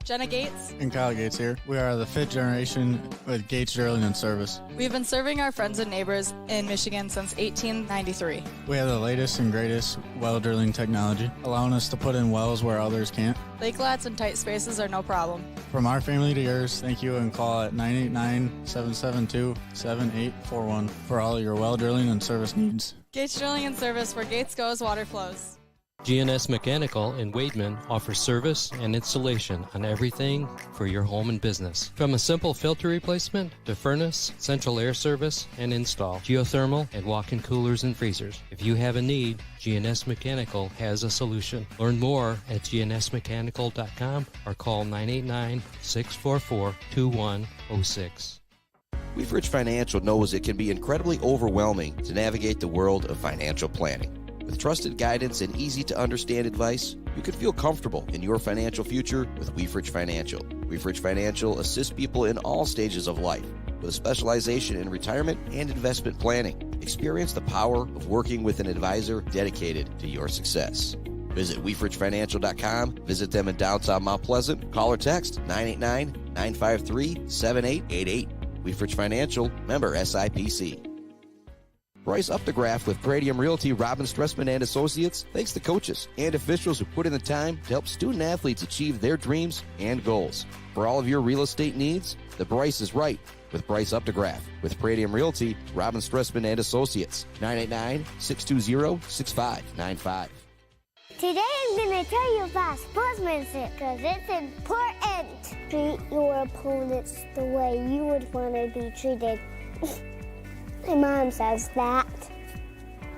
Speaker 11: Jenna Gates,
Speaker 12: and Kyle Gates here. We are the fifth generation with Gates Drilling and Service.
Speaker 11: we've been serving our friends and neighbors in Michigan since 1893.
Speaker 12: We have the latest and greatest well drilling technology, allowing us to put in wells where others can't.
Speaker 11: Lake lots and tight spaces are no problem.
Speaker 12: From our family to yours, thank you, and call at 989-772-7841 for all your well drilling and service needs.
Speaker 11: Gates Drilling and Service, where Gates goes, water flows.
Speaker 4: GNS Mechanical in Wademan offers service and installation on everything for your home and business. From a simple filter replacement to furnace, central air service, and install, geothermal, and walk-in coolers and freezers. If you have a need, GNS Mechanical has a solution. Learn more at gnsmechanical.com or call 989-644-2106.
Speaker 1: Weefridge Financial knows it can be incredibly overwhelming to navigate the world of financial planning. With trusted guidance and easy-to-understand advice, you can feel comfortable in your financial future with Weefridge Financial. Weefridge Financial assists people in all stages of life with a specialization in retirement and investment planning. Experience the power of working with an advisor dedicated to your success. Visit WeefridgeFinancial.com. Visit them in downtown Mount Pleasant. Call or text 989-953-7888. Weefridge Financial, member SIPC. Bryce Updegraff with Pradium Realty, Robin Stressman and Associates thanks the coaches and officials who put in the time to help student athletes achieve their dreams and goals. For all of your real estate needs, the Bryce is right with Bryce Updegraff. With Pradium Realty, Robin Stressman and Associates, 989-620-6595.
Speaker 7: Today I'm going to tell you about sportsmanship because it's important. Treat your opponents the way you would want to be treated. My mom says that.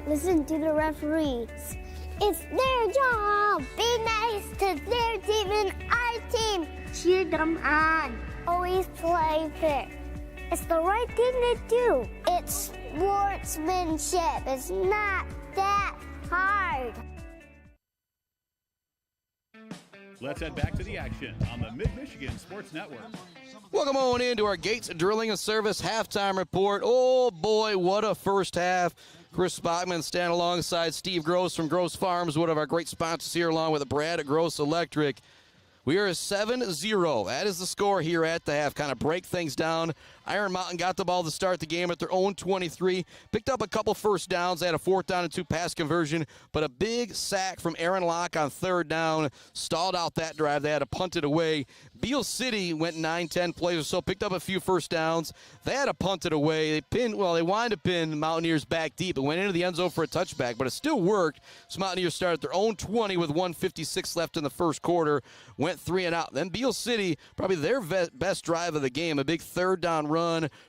Speaker 7: Listen to the referees. It's their job. Be nice to their team and our team. Cheer them on. Always play fair. It's the right thing to do. It's sportsmanship. It's not that hard.
Speaker 9: Let's head back to the action on the Mid-Michigan Sports Network.
Speaker 1: Welcome on into our Gates Drilling and Service halftime report. Oh, boy, what a first half. Chris Spachman standing alongside Steve Gross from Gross Farms, one of our great sponsors here, along with Brad at Gross Electric. We are 7-0. That is the score here at the half. Kind of break things down. Iron Mountain got the ball to start the game at their own 23. Picked up a couple first downs. They had a 4th down and 2 pass conversion, but a big sack from Aaron Locke on 3rd down stalled out that drive. They had to punt it away. Beal City went 9-10 plays or so, picked up a few first downs. They had to punt it away. They wanted to pin Mountaineers back deep. It went into the end zone for a touchback, but it still worked. So Mountaineers started their own 20 with 1:56 left in the first quarter. Went 3 and out. Then Beal City, probably their best drive of the game, a big 3rd down run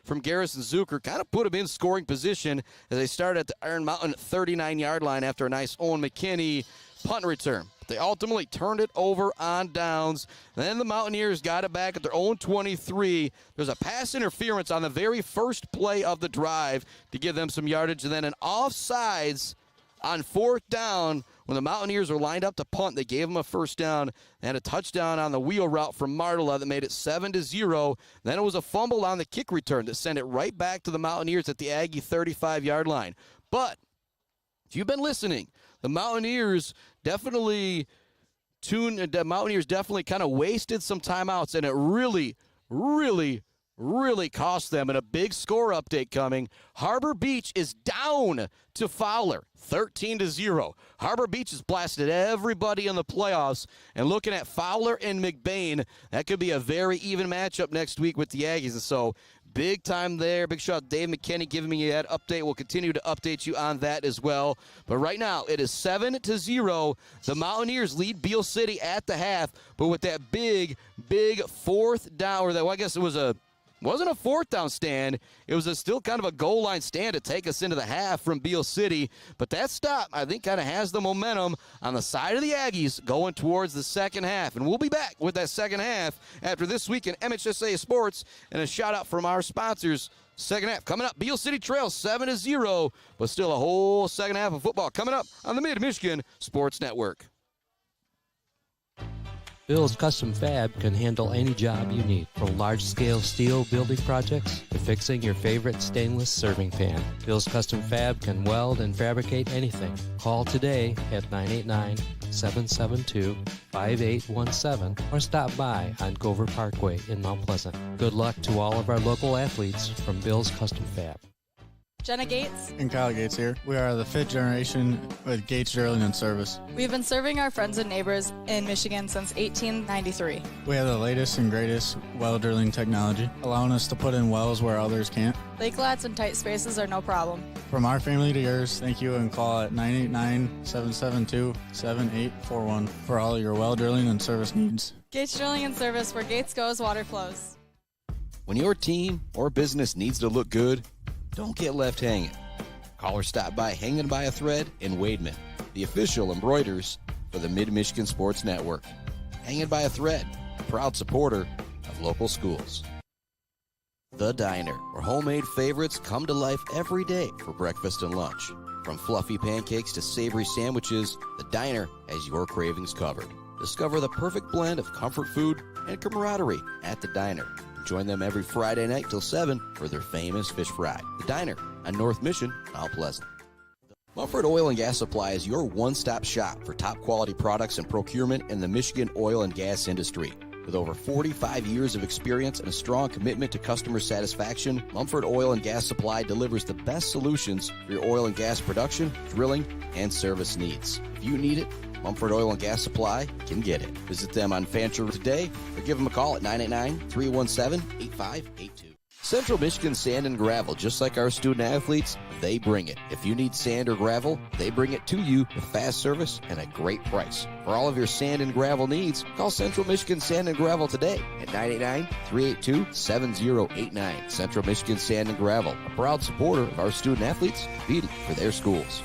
Speaker 1: from Garrison Zucker, kind of put them in scoring position as they started at the Iron Mountain 39-yard line after a nice Owen McKinney punt return. They ultimately turned it over on downs. Then the Mountaineers got it back at their own 23. There's a pass interference on the very first play of the drive to give them some yardage, and then an offsides on 4th down when the Mountaineers were lined up to punt. They gave them a first down. They had a touchdown on the wheel route from Martela that made it 7-0. Then it was a fumble on the kick return that sent it right back to the Mountaineers at the Aggie 35-yard line. But if you've been listening, the Mountaineers definitely kind of wasted some timeouts, and it really cost them. And a big score update coming. Harbor Beach is down to Fowler, 13-0. Harbor Beach has blasted everybody in the playoffs, and looking at Fowler and McBain, that could be a very even matchup next week with the Aggies. And so big time there. Big shout out Dave McKinney giving me that update. We'll continue to update you on that as well. But right now, it is 7-0. The Mountaineers lead Beal City at the half, but with that big 4th down, wasn't a 4th down stand. It was still kind of a goal line stand to take us into the half from Beal City. But that stop, I think, kind of has the momentum on the side of the Aggies going towards the second half. And we'll be back with that second half after this week in MHSA Sports. And a shout out from our sponsors. Second half coming up. Beal City trails 7-0, but still a whole second half of football coming up on the Mid-Michigan Sports Network.
Speaker 4: Bill's Custom Fab can handle any job you need, from large-scale steel building projects to fixing your favorite stainless serving pan. Bill's Custom Fab can weld and fabricate anything. Call today at 989-772-5817 or stop by on Gover Parkway in Mount Pleasant. Good luck to all of our local athletes from Bill's Custom Fab.
Speaker 11: Jenna Gates
Speaker 12: and Kyle Gates here. We are the 5th generation with Gates Drilling and Service.
Speaker 11: We've been serving our friends and neighbors in Michigan since 1893.
Speaker 12: We have the latest and greatest well drilling technology, allowing us to put in wells where others can't.
Speaker 11: Lake lots and tight spaces are no problem.
Speaker 12: From our family to yours, thank you, and call at 989-772-7841 for all your well drilling and service needs.
Speaker 11: Gates Drilling and Service, where Gates goes, water flows.
Speaker 1: When your team or business needs to look good, don't get left hanging. Call or stop by Hanging by a Thread in Wademan, the official embroiders for the Mid-Michigan Sports Network. Hanging by a Thread, a proud supporter of local schools. The Diner, where homemade favorites come to life every day for breakfast and lunch. From fluffy pancakes to savory sandwiches, The Diner has your cravings covered. Discover the perfect blend of comfort food and camaraderie at The Diner. Join them every Friday night till 7 for their famous fish fry. The Diner on North Mission, Mount Pleasant. Mumford Oil and Gas Supply is your one-stop shop for top quality products and procurement in the Michigan oil and gas industry. With over 45 years of experience and a strong commitment to customer satisfaction, Mumford Oil and Gas Supply delivers the best solutions for your oil and gas production, drilling, and service needs. If you need it, Mumford Oil and Gas Supply can get it. Visit them on Fancher today or give them a call at 989-317-8582. Central Michigan Sand and Gravel, just like our student athletes, they bring it. If you need sand or gravel, they bring it to you with fast service and a great price. For all of your sand and gravel needs, call Central Michigan Sand and Gravel today at 989-382-7089. Central Michigan Sand and Gravel, a proud supporter of our student athletes competing for their schools.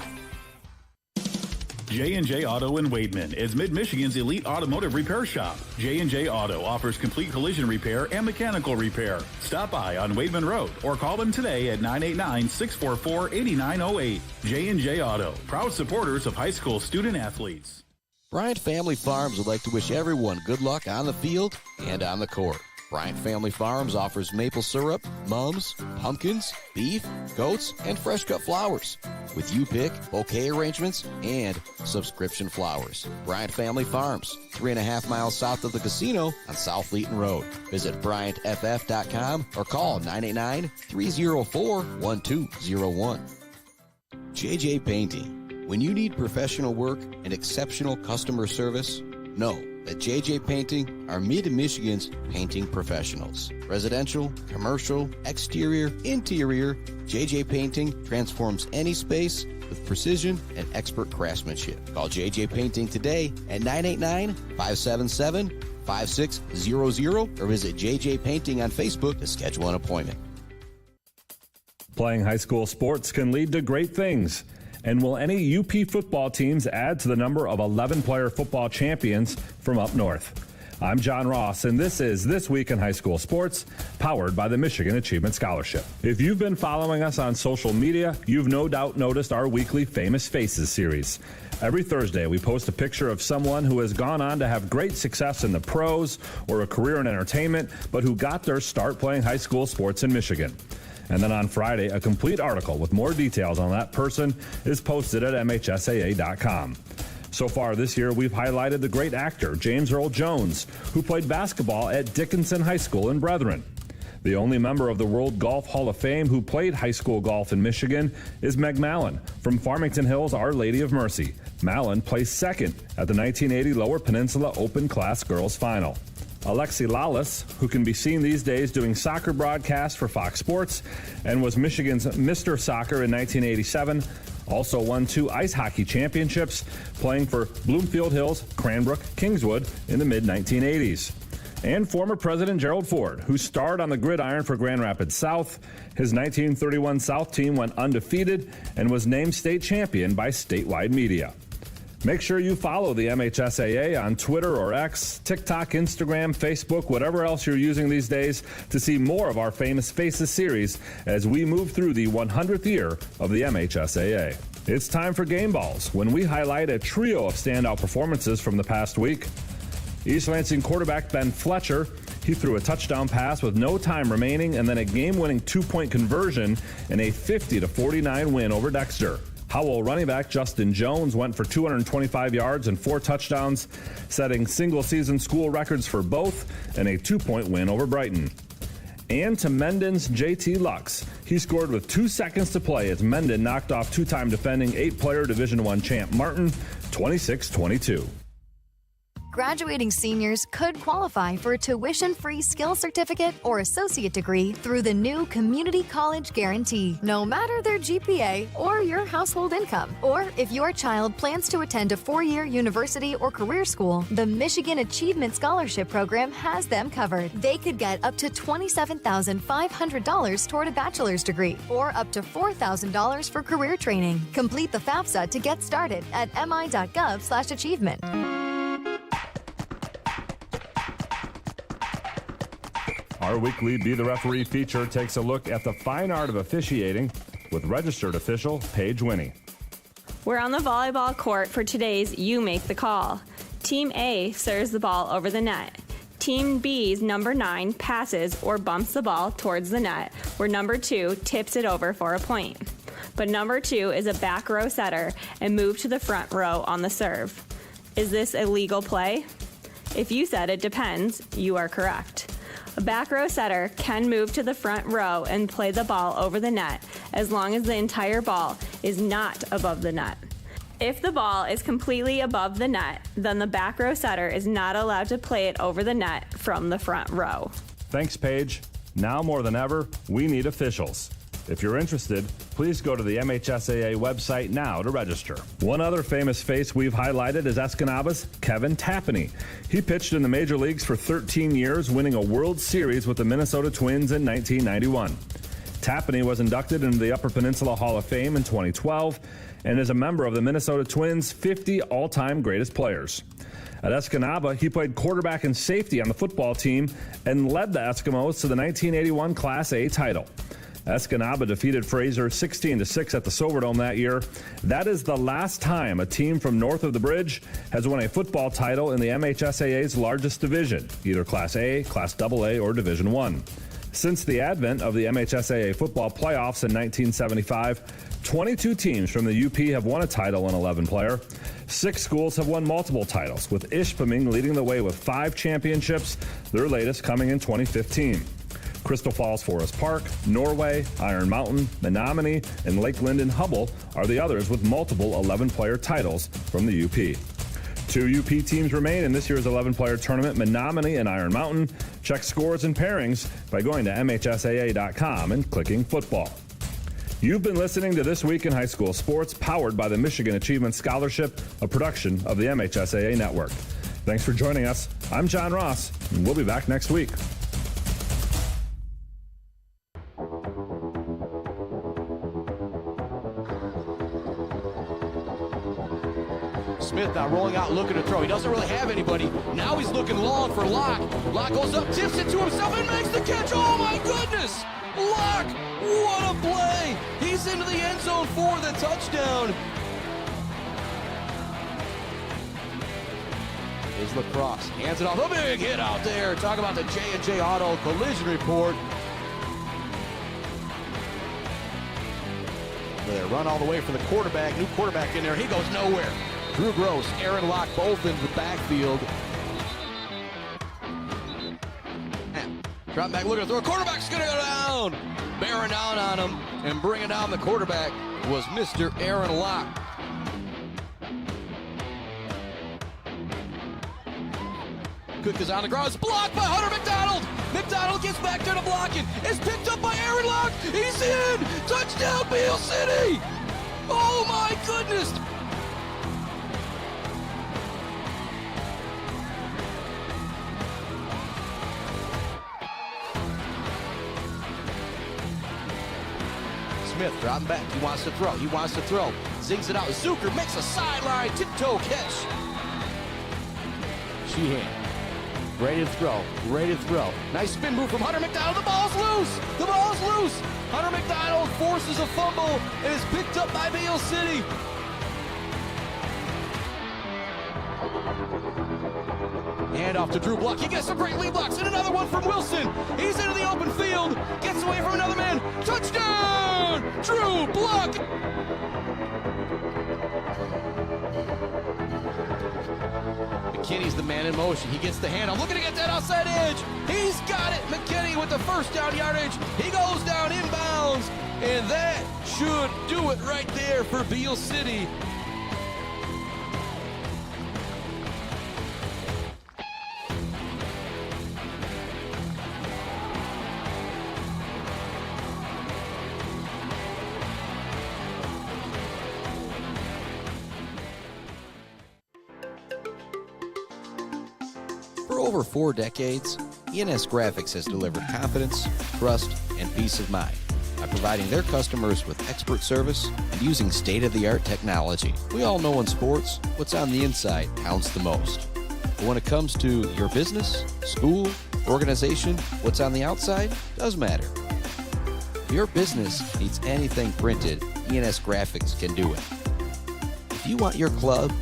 Speaker 9: J&J Auto in Wademan is Mid-Michigan's elite automotive repair shop. J&J Auto offers complete collision repair and mechanical repair. Stop by on Wademan Road or call them today at 989-644-8908. J&J Auto, proud supporters of high school student athletes.
Speaker 1: Bryant Family Farms would like to wish everyone good luck on the field and on the court. Bryant Family Farms offers maple syrup, mums, pumpkins, beef, goats, and fresh cut flowers. With you pick, bouquet arrangements, and subscription flowers. Bryant Family Farms, 3.5 miles south of the casino on South Leeton Road. Visit BryantFF.com or call 989-304-1201. JJ Painting. When you need professional work and exceptional customer service, know that JJ Painting are Mid-Michigan's painting professionals. Residential, commercial, exterior, interior, JJ Painting transforms any space with precision and expert craftsmanship. Call JJ Painting today at 989-577-5600 or visit JJ Painting on Facebook to schedule an appointment.
Speaker 13: Playing high school sports can lead to great things. And will any UP football teams add to the number of 11-player football champions from up north? I'm John Ross, and this is This Week in High School Sports, powered by the Michigan Achievement Scholarship. If you've been following us on social media, you've no doubt noticed our weekly Famous Faces series. Every Thursday, we post a picture of someone who has gone on to have great success in the pros or a career in entertainment, but who got their start playing high school sports in Michigan. And then on Friday, a complete article with more details on that person is posted at MHSAA.com. So far this year, we've highlighted the great actor, James Earl Jones, who played basketball at Dickinson High School in Brethren. The only member of the World Golf Hall of Fame who played high school golf in Michigan is Meg Mallon from Farmington Hills Our Lady of Mercy. Mallon placed second at the 1980 Lower Peninsula Open Class Girls Final. Alexi Lawless, who can be seen these days doing soccer broadcasts for Fox Sports and was Michigan's Mr. Soccer in 1987, also won 2 ice hockey championships, playing for Bloomfield Hills, Cranbrook, Kingswood in the mid-1980s. And former President Gerald Ford, who starred on the gridiron for Grand Rapids South. His 1931 South team went undefeated and was named state champion by statewide media. Make sure you follow the MHSAA on Twitter or X, TikTok, Instagram, Facebook, whatever else you're using these days to see more of our Famous Faces series as we move through the 100th year of the MHSAA. It's time for Game Balls, when we highlight a trio of standout performances from the past week. East Lansing quarterback Ben Fletcher, he threw a touchdown pass with no time remaining and then a game-winning 2-point conversion in a 50-49 win over Dexter. Howell running back Justin Jones went for 225 yards and 4 touchdowns, setting single-season school records for both and a 2-point win over Brighton. And to Menden's JT Lux, he scored with 2 seconds to play as Menden knocked off 2-time defending 8-player Division I champ Martin 26-22.
Speaker 14: Graduating seniors could qualify for a tuition-free skill certificate or associate degree through the new Community College Guarantee, no matter their GPA or your household income. Or if your child plans to attend a 4-year university or career school, the Michigan Achievement Scholarship Program has them covered. They could get up to $27,500 toward a bachelor's degree or up to $4,000 for career training. Complete the FAFSA to get started at mi.gov/achievement.
Speaker 13: Our weekly Be the Referee feature takes a look at the fine art of officiating with registered official Paige Winnie.
Speaker 15: We're on the volleyball court for today's You Make the Call. Team A serves the ball over the net. Team B's number 9 passes or bumps the ball towards the net, where number 2 tips it over for a point. But number 2 is a back row setter and moved to the front row on the serve. Is this a legal play? If you said it depends, you are correct. A back row setter can move to the front row and play the ball over the net as long as the entire ball is not above the net. If the ball is completely above the net, then the back row setter is not allowed to play it over the net from the front row.
Speaker 13: Thanks, Paige. Now more than ever, we need officials. If you're interested, please go to the MHSAA website now to register. One other famous face we've highlighted is Escanaba's Kevin Tapani. He pitched in the major leagues for 13 years, winning a World Series with the Minnesota Twins in 1991. Tapani was inducted into the Upper Peninsula Hall of Fame in 2012 and is a member of the Minnesota Twins' 50 all-time greatest players. At Escanaba, he played quarterback and safety on the football team and led the Eskimos to the 1981 Class A title. Escanaba defeated Fraser 16-6 at the Silverdome that year. That is the last time a team from north of the bridge has won a football title in the MHSAA's largest division, either Class A, Class AA, or Division I. Since the advent of the MHSAA football playoffs in 1975, 22 teams from the UP have won a title in 11-player. 6 schools have won multiple titles, with Ishpeming leading the way with 5 championships, their latest coming in 2015. Crystal Falls Forest Park, Norway, Iron Mountain, Menominee, and Lake Linden Hubble are the others with multiple 11-player titles from the UP. 2 UP teams remain in this year's 11-player tournament, Menominee and Iron Mountain. Check scores and pairings by going to MHSAA.com and clicking football. You've been listening to This Week in High School Sports, powered by the Michigan Achievement Scholarship, a production of the MHSAA Network. Thanks for joining us. I'm John Ross, and we'll be back next week.
Speaker 1: Smith now rolling out, looking to throw. He doesn't really have anybody. Now he's looking long for Locke. Locke goes up, tips it to himself, and makes the catch. Oh, my goodness! Locke, what a play! He's into the end zone for the touchdown. Is Lacrosse. Hands it off. A big hit out there. Talk about the J&J Auto collision report. They run all the way for the quarterback. New quarterback in there. He goes nowhere. Drew Gross, Aaron Locke, both in the backfield. Drop back, looking to throw. Quarterback's going to go down. Bearing down on him and bringing down the quarterback was Mr. Aaron Locke. Cook is on the ground. It's blocked by Hunter McDonald. McDonald gets back there to block it. It's picked up by Aaron Locke. He's in. Touchdown, Beal City. Oh, my goodness. Smith dropping back. He wants to throw. He wants to throw. Zings it out. Zucker makes a sideline tiptoe catch. Sheehan. Ready to throw. Ready to throw. Nice spin move from Hunter McDonald. The ball's loose. The ball's loose. Hunter McDonald forces a fumble and is picked up by Beal City. handoff to Drew Block. He gets some great lead blocks, and another one from Wilson. He's into the open field, gets away from another man. Touchdown! Drew Block! McKinney's the man in motion. He gets the handoff, looking to get that outside edge. He's got it. McKinney with the first down yardage. He goes down inbounds, and that should do it right there for Beal City.
Speaker 16: For over 4 decades, ENS Graphics has delivered confidence, trust, and peace of mind by providing their customers with expert service and using state-of-the-art technology. We all know in sports, what's on the inside counts the most. But when it comes to your business, school, organization, what's on the outside does matter. If your business needs anything printed, ENS Graphics can do it. If you want your club,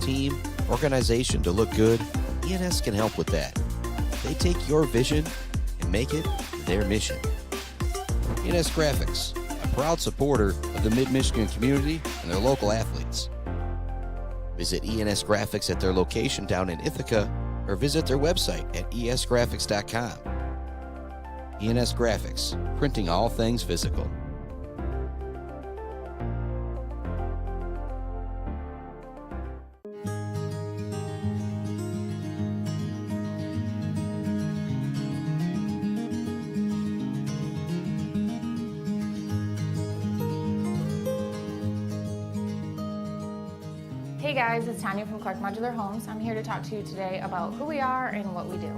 Speaker 16: team, organization to look good, ENS can help with that. They take your vision and make it their mission. ENS Graphics, a proud supporter of the Mid-Michigan community and their local athletes. Visit ENS Graphics at their location down in Ithaca or visit their website at esgraphics.com. ENS Graphics, printing all things physical.
Speaker 5: Hey guys, it's Tanya from Clark Modular Homes. I'm here to talk to you today about who we are and what we do.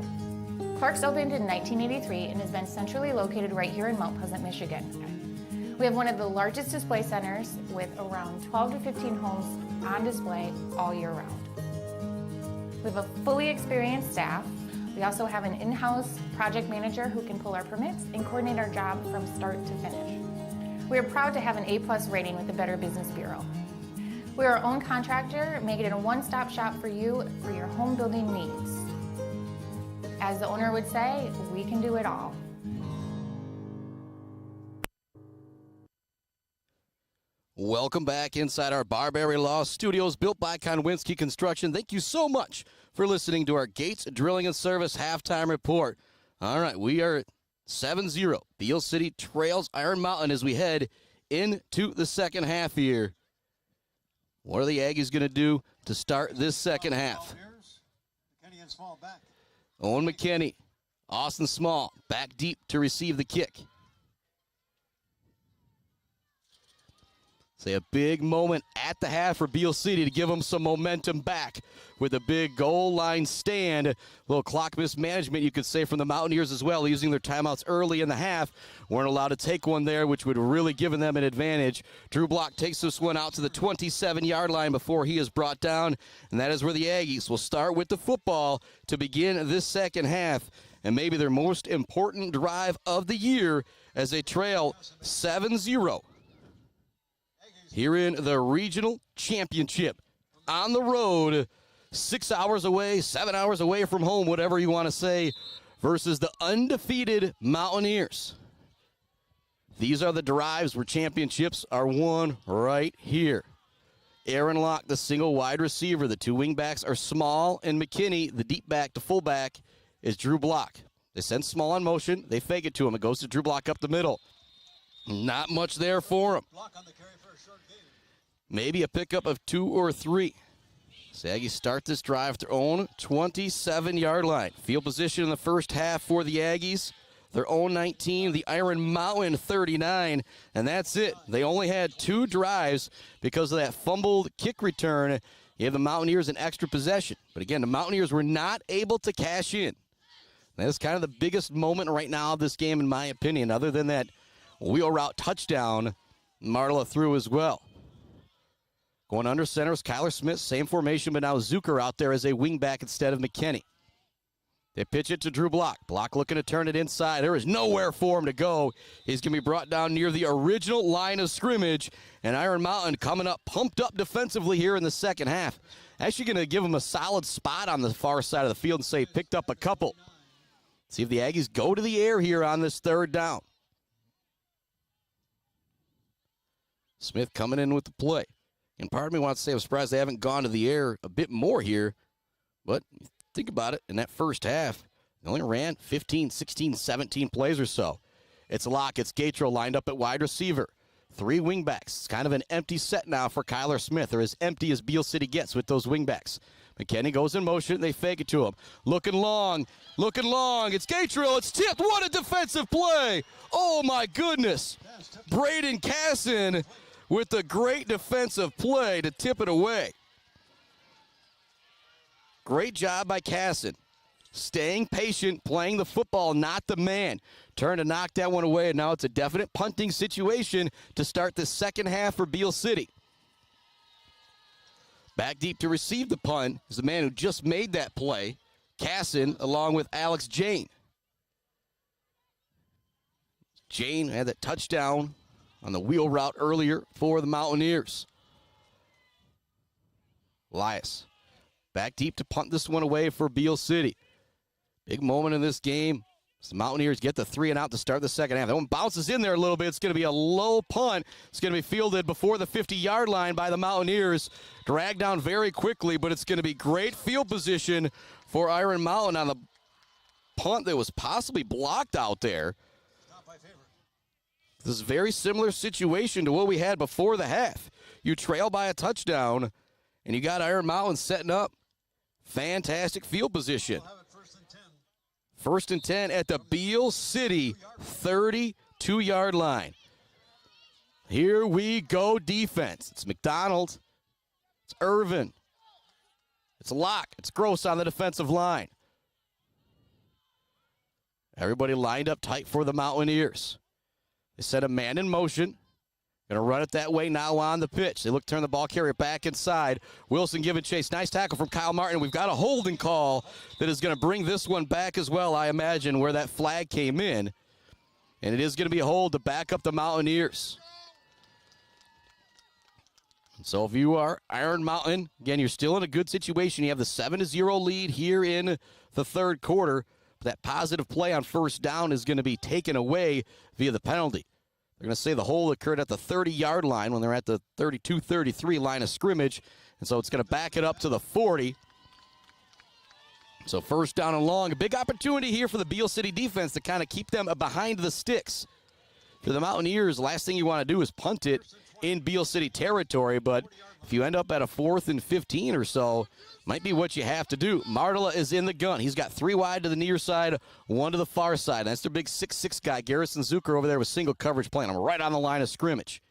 Speaker 5: Clark's opened in 1983 and has been centrally located right here in Mount Pleasant, Michigan. We have one of the largest display centers with around 12 to 15 homes on display all year round. We have a fully experienced staff. We also have an in-house project manager who can pull our permits and coordinate our job from start to finish. We are proud to have an A+ rating with the Better Business Bureau. We are our own contractor, making it a one-stop shop for you for your home building needs. As the owner would say, we can do it all.
Speaker 1: Welcome back inside our Barbary Law Studios, built by Konwinski Construction. Thank you so much for listening to our Gates Drilling and Service halftime report. All right, we are 7-0. Beal City trails Iron Mountain as we head into the second half here. What are the Aggies going to do to start this second half? Owen McKinney, Austin Small, back deep to receive the kick. Say a big moment at the half for Beal City to give them some momentum back with a big goal line stand. A little clock mismanagement, you could say, from the Mountaineers as well, using their timeouts early in the half. Weren't allowed to take one there, which would have really given them an advantage. Drew Block takes this one out to the 27-yard line before he is brought down, and that is where the Aggies will start with the football to begin this second half, and maybe their most important drive of the year as they trail 7-0. Here in the regional championship, on the road, 6 hours away, 7 hours away from home, whatever you want to say, versus the undefeated Mountaineers. These are the drives where championships are won right here. Aaron Locke, the single wide receiver. The two wingbacks are Small and McKinney. The deep back to fullback is Drew Block. They send Small on motion. They fake it to him. It goes to Drew Block up the middle. Not much there for him. Maybe a pickup of 2 or 3. So Aggies start this drive at their own 27-yard line. Field position in the first half for the Aggies. Their own 19, the Iron Mountain 39, and that's it. They only had 2 drives because of that fumbled kick return. You have the Mountaineers in extra possession. But again, the Mountaineers were not able to cash in. That's kind of the biggest moment right now of this game, in my opinion, other than that wheel route touchdown Marla threw as well. Going under center is Kyler Smith, same formation, but now Zucker out there as a wingback instead of McKinney. They pitch it to Drew Block. Block looking to turn it inside. There is nowhere for him to go. He's going to be brought down near the original line of scrimmage. And Iron Mountain coming up, pumped up defensively here in the second half. Actually going to give him a solid spot on the far side of the field and say picked up a couple. See if the Aggies go to the air here on this third down. Smith coming in with the play. And part of me wants to say I'm surprised they haven't gone to the air a bit more here. But think about it, in that first half, they only ran 15, 16, 17 plays or so. It's Locke, it's Gatro lined up at wide receiver. 3 wingbacks. It's kind of an empty set now for Kyler Smith, or as empty as Beal City gets with those wingbacks. McKinney goes in motion, they fake it to him. Looking long, it's Gatro, it's tipped, what a defensive play! Oh my goodness! Braden Casson with a great defensive play to tip it away. Great job by Casson. Staying patient, playing the football, not the man. Trying to knock that one away, and now it's a definite punting situation to start the second half for Beal City. Back deep to receive the punt is the man who just made that play, Casson, along with Alex Jane. Jane had that touchdown on the wheel route earlier for the Mountaineers. Elias. Back deep to punt this one away for Beal City. Big moment in this game. As the Mountaineers get the 3 and out to start the second half. That one bounces in there a little bit. It's going to be a low punt. It's going to be fielded before the 50-yard line by the Mountaineers. Dragged down very quickly, but it's going to be great field position for Iron Mountain on the punt that was possibly blocked out there. This is a very similar situation to what we had before the half. You trail by a touchdown, and you got Iron Mountain setting up. Fantastic field position. First and 10 at the Beal City 32-yard line. Here we go, defense. It's McDonald. It's Irvin. It's Locke. It's Gross on the defensive line. Everybody lined up tight for the Mountaineers. They set a man in motion. Going to run it that way now on the pitch. They look to turn the ball carrier back inside. Wilson giving chase. Nice tackle from Kyle Martin. We've got a holding call that is going to bring this one back as well, I imagine, where that flag came in. And it is going to be a hold to back up the Mountaineers. So if you are Iron Mountain, again, you're still in a good situation. You have the 7-0 lead here in the third quarter. But that positive play on first down is going to be taken away via the penalty. They're going to say the hold occurred at the 30-yard line when they're at the 32-33 line of scrimmage. And so it's going to back it up to the 40. So first down and long. A big opportunity here for the Beal City defense to kind of keep them behind the sticks. For the Mountaineers, the last thing you want to do is punt it in Beal City territory. But if you end up at a 4th and 15 or so, might be what you have to do. Martela is in the gun. He's got 3 wide to the near side, 1 to the far side. That's their big 6'6" guy, Garrison Zucker, over there with single coverage playing him right on the line of scrimmage.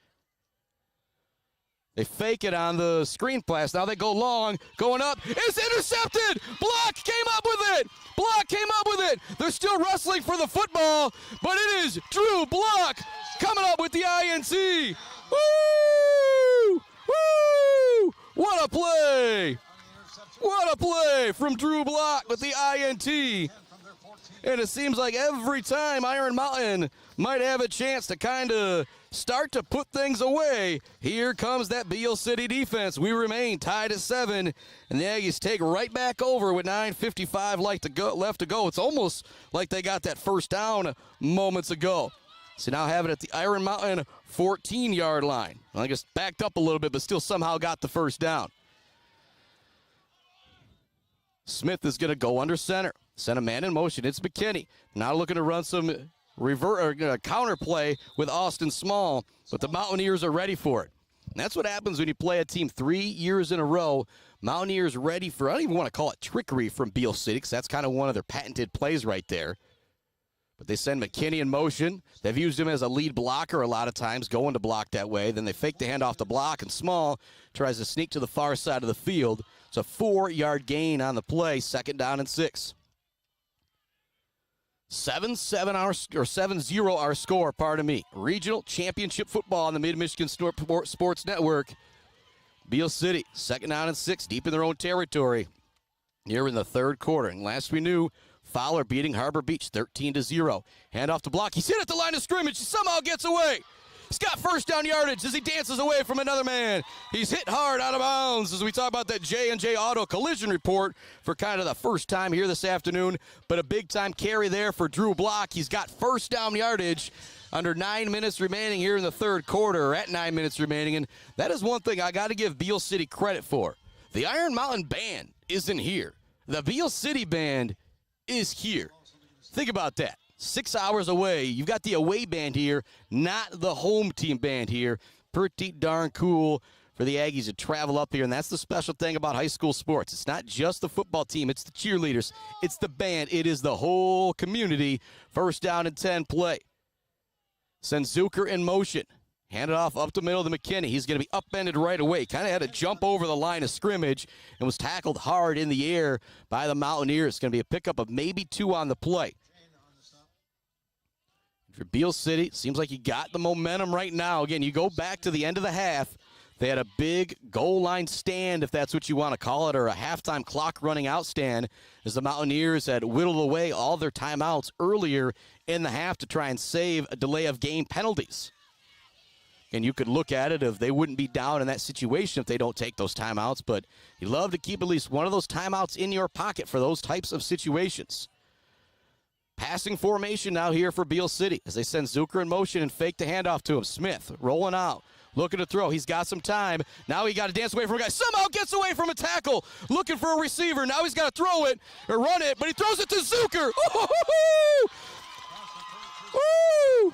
Speaker 1: They fake it on the screen pass. Now they go long, going up. It's intercepted! Block came up with it! Block came up with it! They're still wrestling for the football, but it is Drew Block coming up with the INT. Woo! Woo! What a play! What a play from Drew Block with the INT. And it seems like every time Iron Mountain might have a chance to kind of start to put things away, here comes that Beal City defense. We remain tied at 7, and the Aggies take right back over with 9:55 left to go. It's almost like they got that first down moments ago. So now have it at the Iron Mountain 14-yard line. Well, I guess backed up a little bit, but still somehow got the first down. Smith is going to go under center. Send a man in motion. It's McKinney. Now looking to run some counter play with Austin Small, but the Mountaineers are ready for it. And that's what happens when you play a team 3 years in a row. Mountaineers ready for, I don't even want to call it trickery from Beal City, because that's kind of one of their patented plays right there. But they send McKinney in motion. They've used him as a lead blocker a lot of times, going to block that way. Then they fake the handoff to Block, and Small tries to sneak to the far side of the field. It's a 4-yard gain on the play, 2nd down and 6. 7-0 our score, pardon me. Regional championship football on the Mid-Michigan Sports Network. Beal City, 2nd down and 6, deep in their own territory here in the third quarter. And last we knew, Fowler beating Harbor Beach 13-0. Hand off to Block. He's hit at the line of scrimmage. He somehow gets away. He's got first down yardage as he dances away from another man. He's hit hard out of bounds as we talk about that J&J Auto collision report for kind of the first time here this afternoon. But a big-time carry there for Drew Block. He's got first down yardage under 9 minutes remaining here in the third quarter, or at 9 minutes remaining. And that is one thing I got to give Beal City credit for. The Iron Mountain Band isn't here. The Beal City Band is here. Think about that. 6 hours away. You've got the away band here, not the home team band here. Pretty darn cool for the Aggies to travel up here, and that's the special thing about high school sports. It's not just the football team. It's the cheerleaders. It's the band. It is the whole community. First down and 10 play. Sends Zucker in motion. Hand it off up the middle to McKinney. He's going to be upended right away. Kind of had to jump over the line of scrimmage and was tackled hard in the air by the Mountaineers. It's going to be a pickup of maybe 2 on the play. For Beal City, seems like you got the momentum right now. Again, you go back to the end of the half. They had a big goal line stand, if that's what you want to call it, or a halftime clock running out stand, as the Mountaineers had whittled away all their timeouts earlier in the half to try and save a delay of game penalties. And you could look at it if they wouldn't be down in that situation if they don't take those timeouts, but you love to keep at least one of those timeouts in your pocket for those types of situations. Passing formation now here for Beal City as they send Zucker in motion and fake the handoff to him. Smith rolling out, looking to throw. He's got some time. Now he got to dance away from a guy. Somehow gets away from a tackle, looking for a receiver. Now he's got to throw it or run it, but he throws it to Zucker. Woo!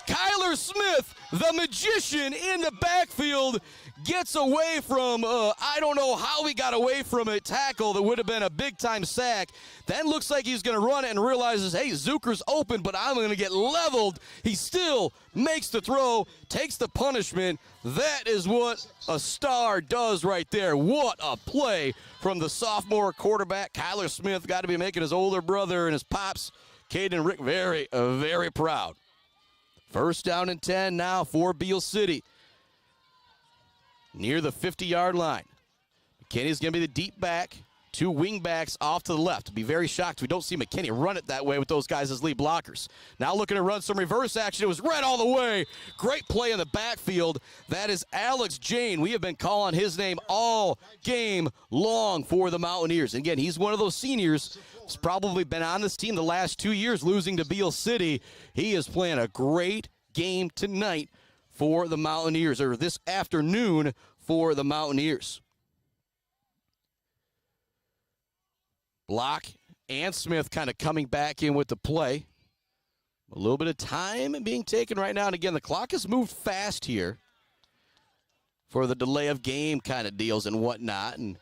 Speaker 1: Kyler Smith, the magician in the backfield, gets away from, I don't know how he got away from a tackle that would have been a big-time sack. Then looks like he's going to run it and realizes, hey, Zucker's open, but I'm going to get leveled. He still makes the throw, takes the punishment. That is what a star does right there. What a play from the sophomore quarterback. Kyler Smith got to be making his older brother and his pops, Caden and Rick, very, very proud. First down and 10 now for Beal City. Near the 50-yard line. McKinney's going to be the deep back. 2 wing backs off to the left. Be very shocked if we don't see McKinney run it that way with those guys as lead blockers. Now looking to run some reverse action. It was red all the way. Great play in the backfield. That is Alex Jane. We have been calling his name all game long for the Mountaineers. And again, he's one of those seniors. He's probably been on this team the last 2 years, losing to Beal City. He is playing a great game tonight for the Mountaineers, or this afternoon for the Mountaineers. Block and Smith kind of coming back in with the play. A little bit of time being taken right now. And again, the clock has moved fast here for the delay of game kind of deals and whatnot. And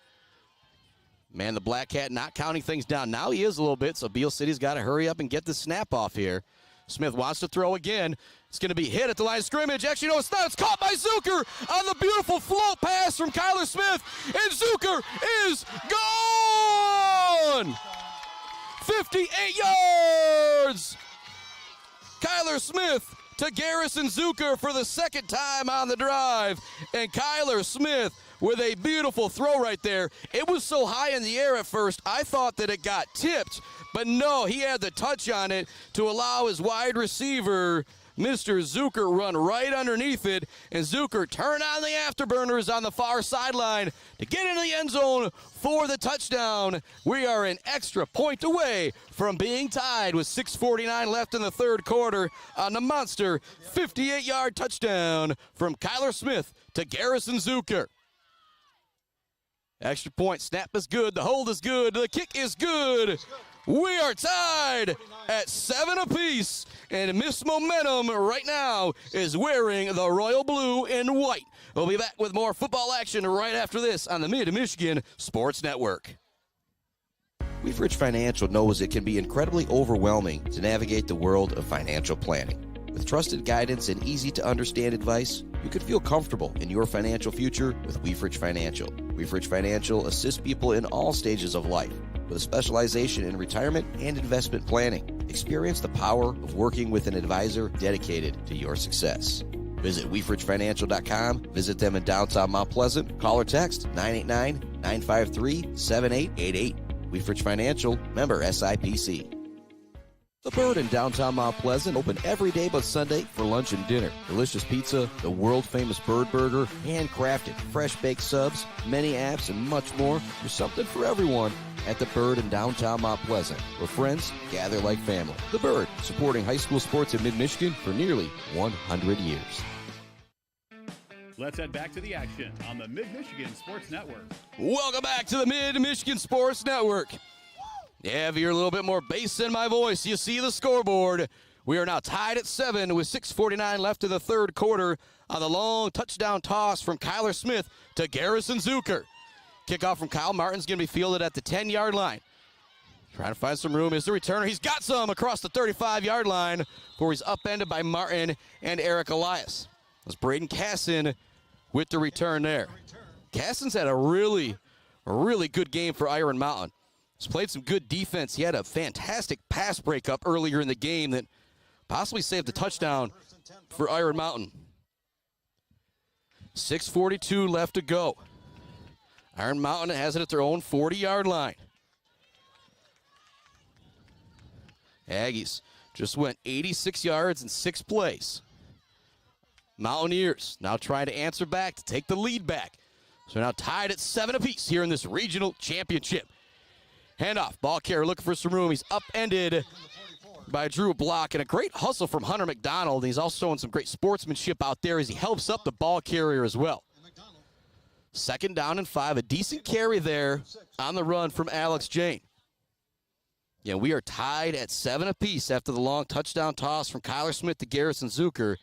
Speaker 1: man, the Black Cat not counting things down. Now he is a little bit, so Beal City's got to hurry up and get the snap off here. Smith wants to throw again. It's going to be hit at the line of scrimmage. Actually, no, it's not. It's caught by Zucker on the beautiful float pass from Kyler Smith. And Zucker is gone! 58 yards! Kyler Smith to Garrison Zucker for the second time on the drive. And Kyler Smith with a beautiful throw right there. It was so high in the air at first, I thought that it got tipped. But no, he had the touch on it to allow his wide receiver, Mr. Zucker, run right underneath it. And Zucker turn on the afterburners on the far sideline to get into the end zone for the touchdown. We are an extra point away from being tied with 6:49 left in the third quarter on the monster 58-yard touchdown from Kyler Smith to Garrison Zucker. Extra point, snap is good, the hold is good, the kick is good. We are tied at 7 apiece, and Miss Momentum right now is wearing the royal blue and white. We'll be back with more football action right after this on the Mid-Michigan Sports Network.
Speaker 16: Weave Ridge Financial knows it can be incredibly overwhelming to navigate the world of financial planning. With trusted guidance and easy-to-understand advice, you can feel comfortable in your financial future with Weave Ridge Financial. Weave Ridge Financial assists people in all stages of life with a specialization in retirement and investment planning. Experience the power of working with an advisor dedicated to your success. Visit WeaveRidgeFinancial.com, visit them in downtown Mount Pleasant, call or text 989-953-7888. Weefridge Financial, member SIPC. The Bird in downtown Mount Pleasant, open every day but Sunday for lunch and dinner. Delicious pizza, the world-famous Bird Burger, handcrafted, fresh-baked subs, many apps, and much more. There's something for everyone at The Bird in downtown Mount Pleasant, where friends gather like family. The Bird, supporting high school sports in mid-Michigan for nearly 100 years.
Speaker 9: Let's head back to the action on the Mid-Michigan Sports Network.
Speaker 1: Welcome back to the Mid-Michigan Sports Network. Yeah, if you're a little bit more bass in my voice, you see the scoreboard. We are now tied at 7 with 6:49 left in the third quarter on the long touchdown toss from Kyler Smith to Garrison Zucker. Kickoff from Kyle Martin's going to be fielded at the 10-yard line. Trying to find some room is the returner. He's got some across the 35-yard line before he's upended by Martin and Eric Elias. That's Braden Casson with the return there. Casson's had a really good game for Iron Mountain. He's played some good defense. He had a fantastic pass breakup earlier in the game that possibly saved the touchdown for Iron Mountain. 6:42 left to go. Iron Mountain has it at their own 40-yard line. Aggies just went 86 yards in 6 plays. Mountaineers now trying to answer back to take the lead back. So now tied at 7 apiece here in this regional championship. Handoff, ball carrier looking for some room. He's upended by Drew Block, and a great hustle from Hunter McDonald. He's also showing some great sportsmanship out there as he helps up the ball carrier as well. 2nd down and 5, a decent carry there on the run from Alex Jane. Yeah, we are tied at 7 apiece after the long touchdown toss from Kyler Smith to Garrison Zucker.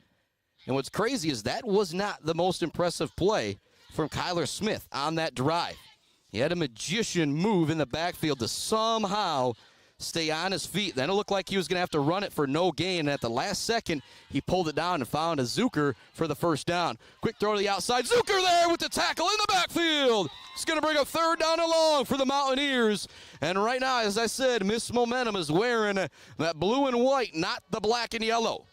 Speaker 1: And what's crazy is that was not the most impressive play from Kyler Smith on that drive. He had a magician move in the backfield to somehow stay on his feet. Then it looked like he was going to have to run it for no gain. And at the last second, he pulled it down and found a Zucker for the first down. Quick throw to the outside. Zucker there with the tackle in the backfield. It's going to bring up 3rd down and long for the Mountaineers. And right now, as I said, Miss Momentum is wearing that blue and white, not the black and yellow.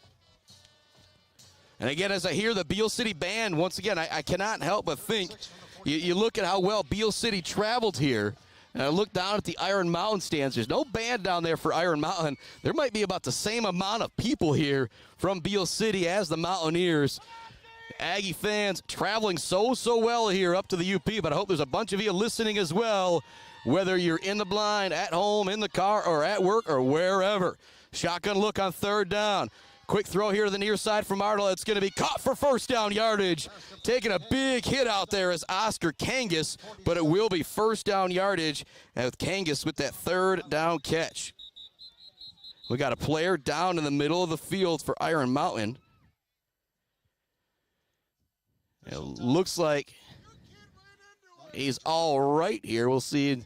Speaker 1: And again, as I hear the Beal City band, once again, I cannot help but think, you look at how well Beal City traveled here, and I look down at the Iron Mountain stands. There's no band down there for Iron Mountain. There might be about the same amount of people here from Beal City as the Mountaineers. Aggie fans traveling so well here up to the UP, but I hope there's a bunch of you listening as well, whether you're in the blind, at home, in the car, or at work, or wherever. Shotgun look on 3rd down. Quick throw here to the near side from Arnold. It's going to be caught for 1st down yardage. Taking a big hit out there is Oscar Kangas, but it will be 1st down yardage with Kangas with that 3rd down catch. We got a player down in the middle of the field for Iron Mountain. It looks like he's all right here. We'll see.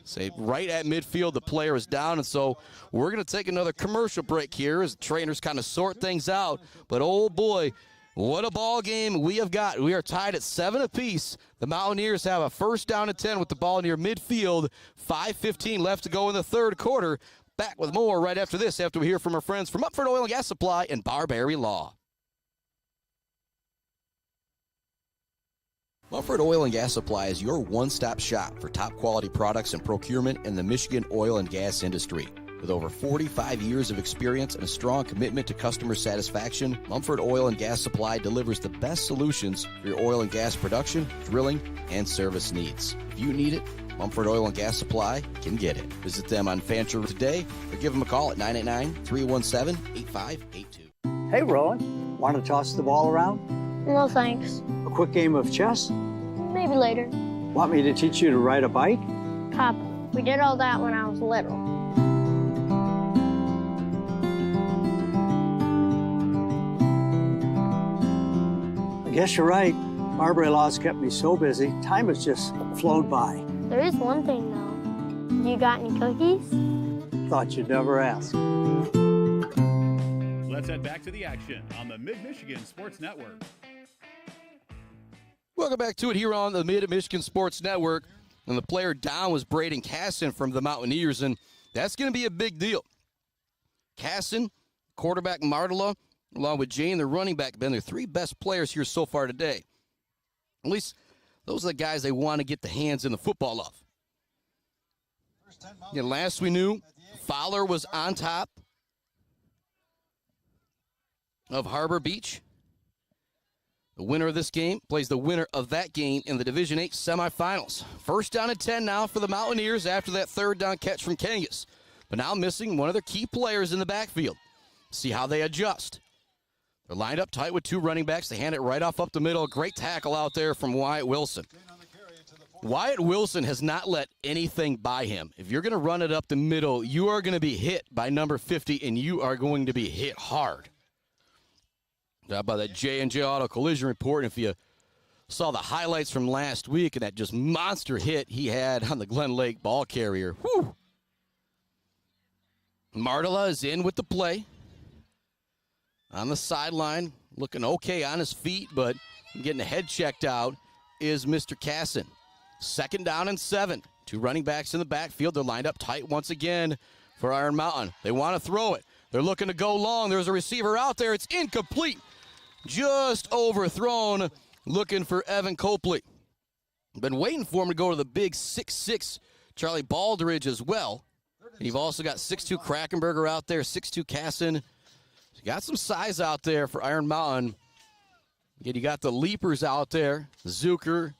Speaker 1: Say right at midfield, the player is down, and so we're going to take another commercial break here as trainers kind of sort things out. But, oh, boy, what a ball game we have got. We are tied at 7 apiece. The Mountaineers have a 1st down and 10 with the ball near midfield. 5:15 left to go in the 3rd quarter. Back with more right after this, after we hear from our friends from Upford Oil and Gas Supply and Barberry Law.
Speaker 16: Mumford Oil and Gas Supply is your one-stop shop for top-quality products and procurement in the Michigan oil and gas industry. With over 45 years of experience and a strong commitment to customer satisfaction, Mumford Oil and Gas Supply delivers the best solutions for your oil and gas production, drilling, and service needs. If you need it, Mumford Oil and Gas Supply can get it. Visit them on Fancher today or give them a call at 989-317-8582.
Speaker 6: Hey, Rowan, want to toss the ball around?
Speaker 7: No, thanks.
Speaker 6: A quick game of chess?
Speaker 7: Maybe later.
Speaker 6: Want me to teach you to ride a bike?
Speaker 7: Papa, we did all that when I was little.
Speaker 6: I guess you're right. Marbury Law's kept me so busy, time has just flown by.
Speaker 7: There is one thing, though. You got any cookies?
Speaker 6: Thought you'd never ask.
Speaker 9: Let's head back to the action on the Mid-Michigan Sports Network.
Speaker 1: Welcome back to it here on the Mid-Michigan Sports Network. And the player down was Braden Casson from the Mountaineers, and that's going to be a big deal. Casson, quarterback Martela, along with Jane, the running back, been their 3 best players here so far today. At least those are the guys they want to get the hands in the football of. And last we knew, Fowler was on top of Harbor Beach. The winner of this game plays the winner of that game in the Division 8 semifinals. First down and 10 now for the Mountaineers after that third down catch from Kangas. But now missing one of their key players in the backfield. See how they adjust. They're lined up tight with two running backs. They hand it right off up the middle. Great tackle out there from Wyatt Wilson. Wyatt Wilson has not let anything by him. If you're going to run it up the middle, you are going to be hit by number 50, and you are going to be hit hard. By that J&J Auto Collision Report. And if you saw the highlights from last week and that just monster hit he had on the Glen Lake ball carrier. Whew. Martela is in with the play. On the sideline, looking okay on his feet, but getting the head checked out is Mr. Casson. Second down and 7. Two running backs in the backfield. They're lined up tight once again for Iron Mountain. They want to throw it. They're looking to go long. There's a receiver out there. It's incomplete. Just overthrown. Looking for Evan Copley. Been waiting for him to go to the big 6'6" Charlie Baldridge as well. And you've also got 6'2" Krackenberger out there, 6'2" Casson. So you got some size out there for Iron Mountain. Again, you got the leapers out there. Zucker,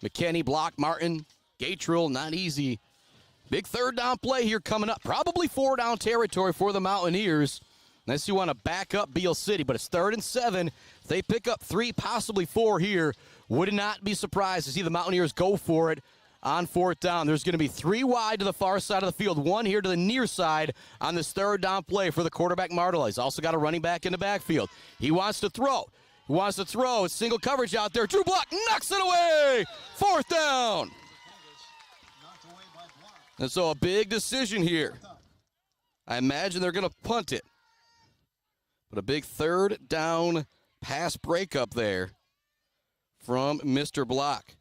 Speaker 1: McKinney, Block, Martin, Gatrill, not easy. Big third down play here coming up. Probably 4 down territory for the Mountaineers. Unless you want to back up Beal City, but it's 3rd and 7. If they pick up 3, possibly 4 here, would not be surprised to see the Mountaineers go for it on 4th down. There's going to be 3 wide to the far side of the field, 1 here to the near side on this 3rd down play for the quarterback Martela. He's also got a running back in the backfield. He wants to throw. He wants to throw. It's single coverage out there. Drew Block knocks it away. 4th down. And so a big decision here. I imagine they're going to punt it. But a big 3rd down pass breakup there from Mr. Block.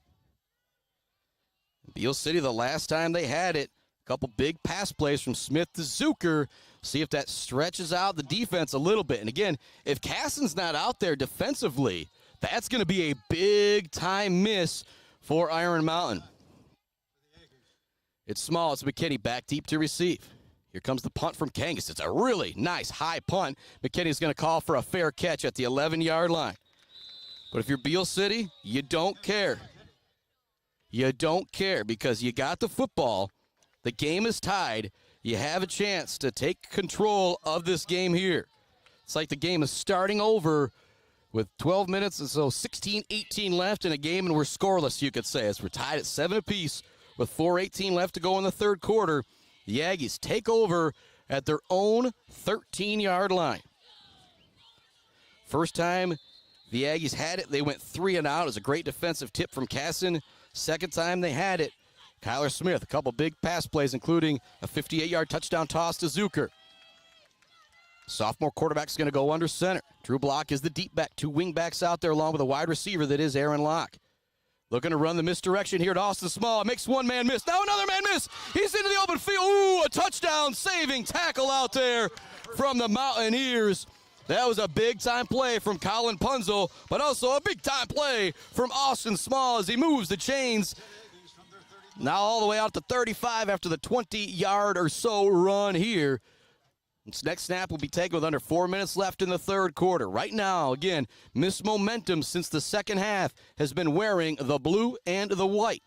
Speaker 1: Beal City, the last time they had it, a couple big pass plays from Smith to Zucker. See if that stretches out the defense a little bit. And again, if Casson's not out there defensively, that's going to be a big-time miss for Iron Mountain. It's small. It's McKinney back deep to receive. Here comes the punt from Kangas. It's a really nice high punt. McKinney's going to call for a fair catch at the 11-yard line. But if you're Beal City, you don't care. You don't care because you got the football. The game is tied. You have a chance to take control of this game here. It's like the game is starting over with 12 minutes and so 16-18 left in a game, and we're scoreless, you could say, as we're tied at 7 apiece with 4:18 left to go in the third quarter. The Aggies take over at their own 13-yard line. First time the Aggies had it, they went 3 and out. It was a great defensive tip from Casson. Second time they had it, Kyler Smith, a couple big pass plays, including a 58-yard touchdown toss to Zucker. Sophomore quarterback's going to go under center. Drew Block is the deep back. 2 wing backs out there along with a wide receiver that is Aaron Locke. Looking to run the misdirection here to Austin Small. Makes one man miss. Now another man miss. He's into the open field. Ooh, a touchdown saving tackle out there from the Mountaineers. That was a big-time play from Colin Punzel, but also a big-time play from Austin Small as he moves the chains. Now all the way out to 35 after the 20-yard or so run here. This next snap will be taken with under 4 minutes left in the third quarter. Right now, again, missed momentum since the second half has been wearing the blue and the white.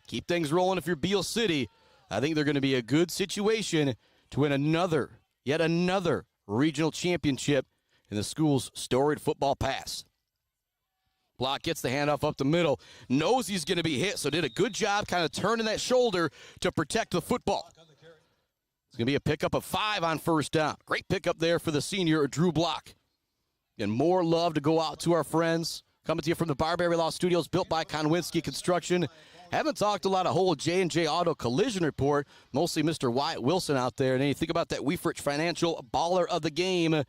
Speaker 1: Keep things rolling if you're Beal City. I think they're going to be a good situation to win yet another regional championship in the school's storied football past. Block gets the handoff up the middle. Knows he's going to be hit, so did a good job kind of turning that shoulder to protect the football. It's going to be a pickup of 5 on first down. Great pickup there for the senior, Drew Block. And more love to go out to our friends. Coming to you from the Barbary Law Studios, built by Konwinski Construction. Haven't talked a lot of whole J&J Auto Collision Report. Mostly Mr. Wyatt Wilson out there. And then you think about that Weefrich Financial baller of the game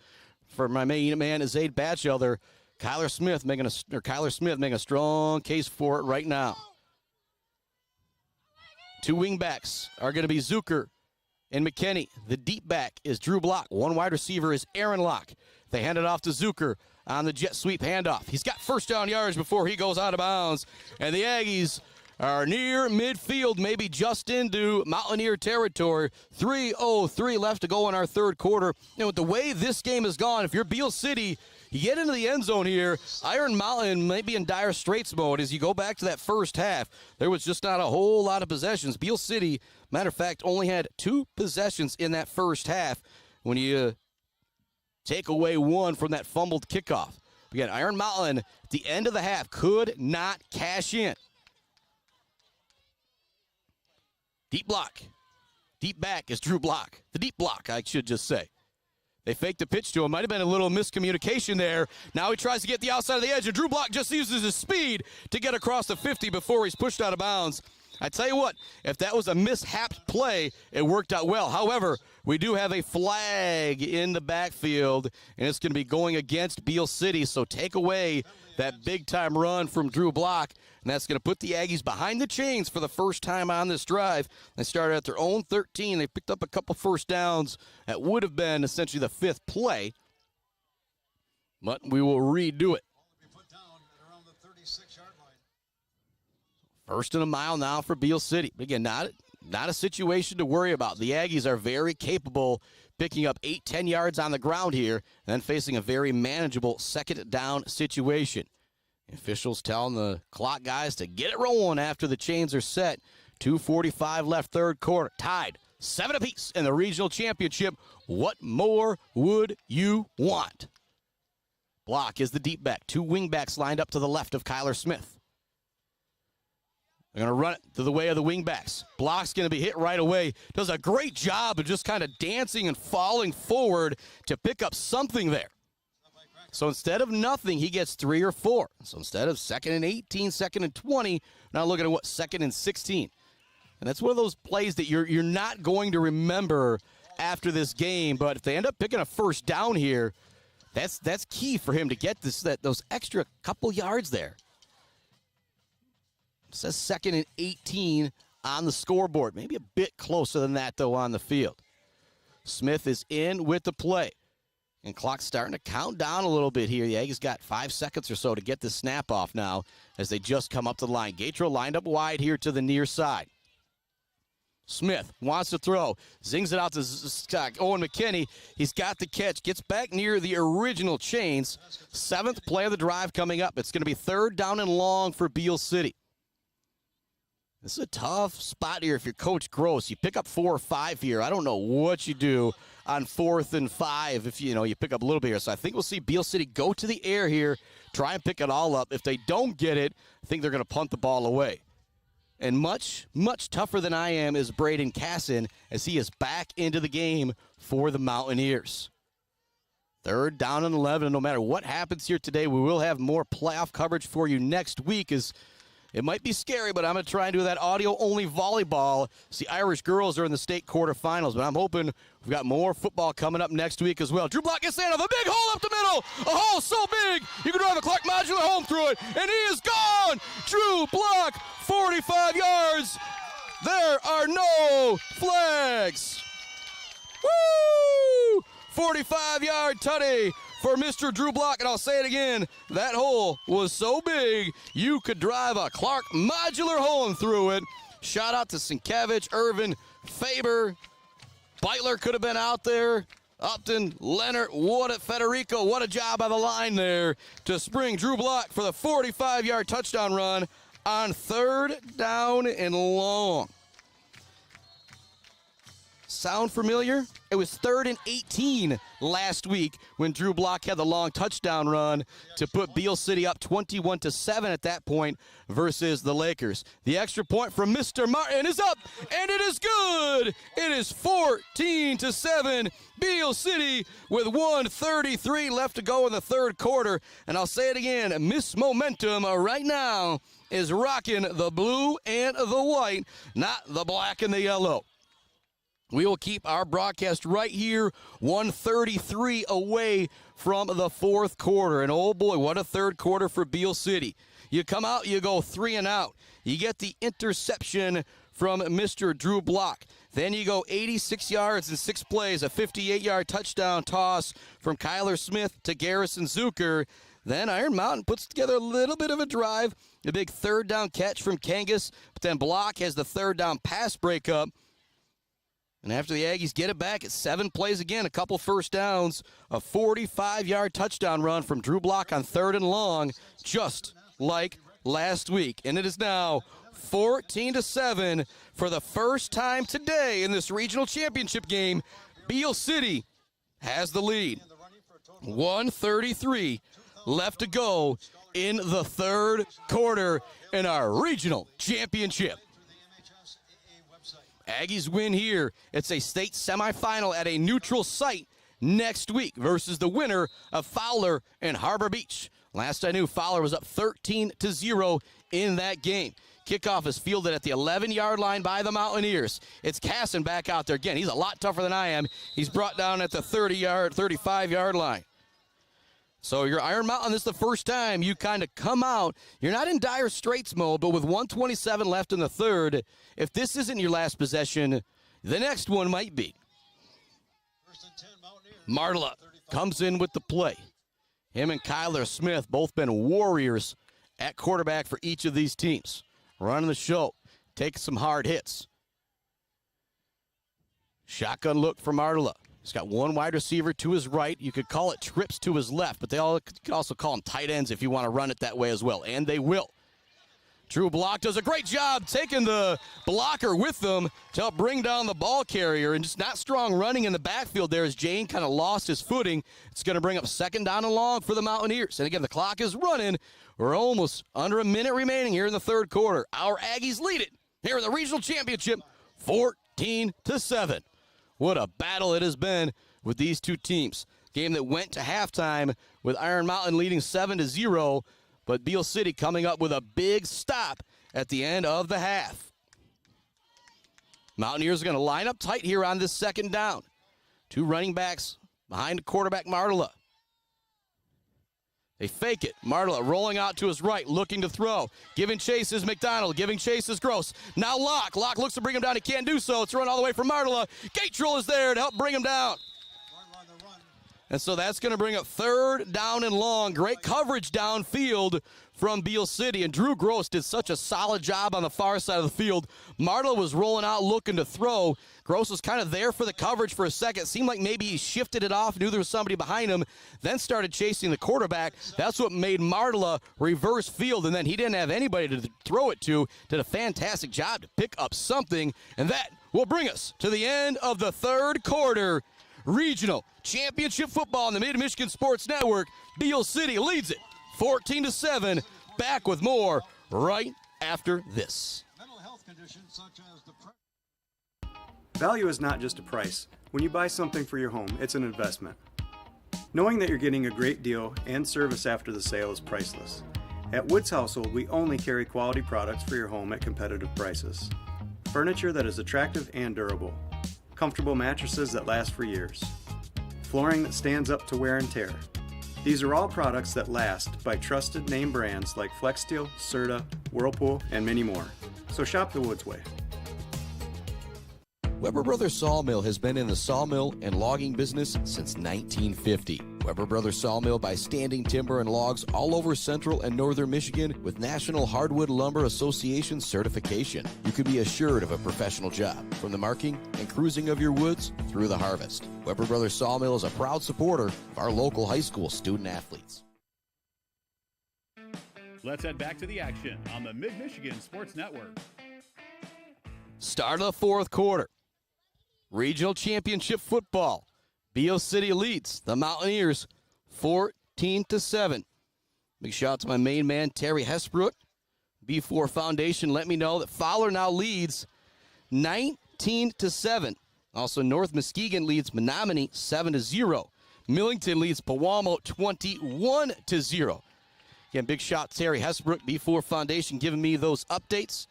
Speaker 1: for my main man, Zaid Batchelder. Kyler Smith making a strong case for it right now. 2 wing backs are going to be Zucker and McKinney. The deep back is Drew Block. 1 wide receiver is Aaron Locke. They hand it off to Zucker on the jet sweep handoff. He's got first down yards before he goes out of bounds. And the Aggies are near midfield, maybe just into Mountaineer territory. 3:03 left to go in our third quarter. And with the way this game has gone, if you're Beal City, you get into the end zone here, Iron Mountain may be in dire straits mode as you go back to that first half. There was just not a whole lot of possessions. Beal City, matter of fact, only had 2 possessions in that first half when you take away 1 from that fumbled kickoff. Again, Iron Mountain at the end of the half could not cash in. Deep block. Deep back is Drew Block. The deep block, I should just say. They faked the pitch to him. Might have been a little miscommunication there. Now he tries to get the outside of the edge, and Drew Block just uses his speed to get across the 50 before he's pushed out of bounds. I tell you what, if that was a mishapped play, it worked out well. However, we do have a flag in the backfield, and it's going to be going against Beal City. So take away that big-time run from Drew Block, and that's going to put the Aggies behind the chains for the first time on this drive. They started at their own 13. They picked up a couple first downs. That would have been essentially the 5th play, but we will redo it. First and a mile now for Beal City. Again, not a situation to worry about. The Aggies are very capable picking up 8-10 yards on the ground here and then facing a very manageable second down situation. Officials telling the clock guys to get it rolling after the chains are set. 2:45 left, third quarter. Tied 7 apiece in the regional championship. What more would you want? Block is the deep back. 2 wing backs lined up to the left of Kyler Smith. They're going to run it to the way of the wingbacks. Block's going to be hit right away. Does a great job of just kind of dancing and falling forward to pick up something there. So instead of nothing, he gets 3 or 4. So instead of 2nd and 18, 2nd and 20, now looking at what, 2nd and 16. And that's one of those plays that you're not going to remember after this game. But if they end up picking a first down here, that's key for him to get those extra couple yards there. It says 2nd and 18 on the scoreboard. Maybe a bit closer than that, though, on the field. Smith is in with the play. And clock's starting to count down a little bit here. The Aggies got 5 seconds or so to get the snap off now as they just come up to the line. Gatro lined up wide here to the near side. Smith wants to throw. Zings it out to Owen McKinney. He's got the catch. Gets back near the original chains. 7th play of the drive coming up. It's going to be 3rd down and long for Beal City. This is a tough spot here if you're Coach Gross. You pick up 4 or 5 here. I don't know what you do on 4th and 5 if you pick up a little bit here. So I think we'll see Beal City go to the air here, try and pick it all up. If they don't get it, I think they're going to punt the ball away. And much, much tougher than I am is Braden Casson as he is back into the game for the Mountaineers. 3rd down and 11. And no matter what happens here today, we will have more playoff coverage for you next week. It might be scary, but I'm going to try and do that audio-only volleyball. See, Irish girls are in the state quarterfinals, but I'm hoping we've got more football coming up next week as well. Drew Block gets in of a big hole up the middle. A hole so big, you can drive a Clark Modular home through it, and he is gone. Drew Block, 45 yards. There are no flags. Woo! 45-yard tutty for Mr. Drew Block, and I'll say it again, that hole was so big you could drive a Clark Modular home through it. Shout out to Sienkiewicz, Irvin, Faber, Beitler could have been out there, Upton, Leonard, Federico, what a job by the line there to spring Drew Block for the 45-yard touchdown run on 3rd down and long. Sound familiar? It was 3rd and 18 last week when Drew Block had the long touchdown run to put Beal City up 21-7 at that point versus the Lakers. The extra point from Mr. Martin is up, and it is good. It is 14-7. Beal City with 1:33 left to go in the 3rd quarter. And I'll say it again, Miss Momentum right now is rocking the blue and the white, not the black and the yellow. We will keep our broadcast right here, 1:33 away from the 4th quarter. And oh boy, what a 3rd quarter for Beal City. You come out, you go 3 and out. You get the interception from Mr. Drew Block. Then you go 86 yards in 6 plays, a 58-yard touchdown toss from Kyler Smith to Garrison Zucker. Then Iron Mountain puts together a little bit of a drive. A big third down catch from Kangas. But then Block has the third down pass breakup. And after the Aggies get it back, it's 7 plays again, a couple first downs, a 45-yard touchdown run from Drew Block on 3rd and long, just like last week. And it is now 14-7 for the first time today in this regional championship game. Beal City has the lead. 1:33 left to go in the third quarter in our regional championship. Aggies win here. It's a state semifinal at a neutral site next week versus the winner of Fowler and Harbor Beach. Last I knew, Fowler was up 13-0 in that game. Kickoff is fielded at the 11-yard line by the Mountaineers. It's Casson back out there again. He's a lot tougher than I am. He's brought down at the 35-yard line. So you're Iron Mountain, this is the first time you kind of come out. You're not in dire straits mode, but with 1:27 left in the third, if this isn't your last possession, the next one might be. Martla comes in with the play. Him and Kyler Smith, both been warriors at quarterback for each of these teams. Running the show, taking some hard hits. Shotgun look for Martla. He's got one wide receiver to his right. You could call it trips to his left, but you could also call them tight ends if you want to run it that way as well, and they will. Drew Block does a great job taking the blocker with them to help bring down the ball carrier, and just not strong running in the backfield there as Jane kind of lost his footing. It's going to bring up 2nd down and long for the Mountaineers. And again, the clock is running. We're almost under a minute remaining here in the third quarter. Our Aggies lead it here in the regional championship, 14-7. What a battle it has been with these two teams. Game that went to halftime with Iron Mountain leading 7-0, but Beal City coming up with a big stop at the end of the half. Mountaineers are going to line up tight here on this 2nd down. 2 running backs behind the quarterback, Martla. They fake it. Martla rolling out to his right, looking to throw. Giving chase is McDonald. Giving chase is Gross. Now Locke. Locke looks to bring him down. He can't do so. It's run all the way from Martla. Gatrell is there to help bring him down. And so that's going to bring up 3rd down and long. Great coverage downfield from Beal City. And Drew Gross did such a solid job on the far side of the field. Martla was rolling out looking to throw. Gross was kind of there for the coverage for a second. Seemed like maybe he shifted it off, knew there was somebody behind him, then started chasing the quarterback. That's what made Martla reverse field, and then he didn't have anybody to throw it to. Did a fantastic job to pick up something, and that will bring us to the end of the third quarter. Regional championship football on the Mid-Michigan Sports Network. Beal City leads it 14-7. Back with more right after this.
Speaker 3: Value is not just a price. When you buy something for your home, it's an investment. Knowing that you're getting a great deal and service after the sale is priceless. At Woods Household, we only carry quality products for your home at competitive prices. Furniture that is attractive and durable. Comfortable mattresses that last for years. Flooring that stands up to wear and tear. These are all products that last by trusted name brands like FlexSteel, Serta, Whirlpool, and many more. So shop the Woods way.
Speaker 16: Weber Brothers Sawmill has been in the sawmill and logging business since 1950. Weber Brothers Sawmill buys standing timber and logs all over central and northern Michigan with National Hardwood Lumber Association certification. You can be assured of a professional job, from the marking and cruising of your woods through the harvest. Weber Brothers Sawmill is a proud supporter of our local high school student athletes.
Speaker 9: Let's head back to the action on the Mid-Michigan Sports Network.
Speaker 1: Start of the fourth quarter. Regional championship football. Beal City leads the Mountaineers 14-7. Big shout out to my main man, Terry Hesbrook. B4 Foundation let me know that Fowler now leads 19-7. Also, North Muskegon leads Menominee 7-0. Millington leads Pewamo 21-0. Again, big shout to Terry Hesbrook, B4 Foundation, giving me those updates.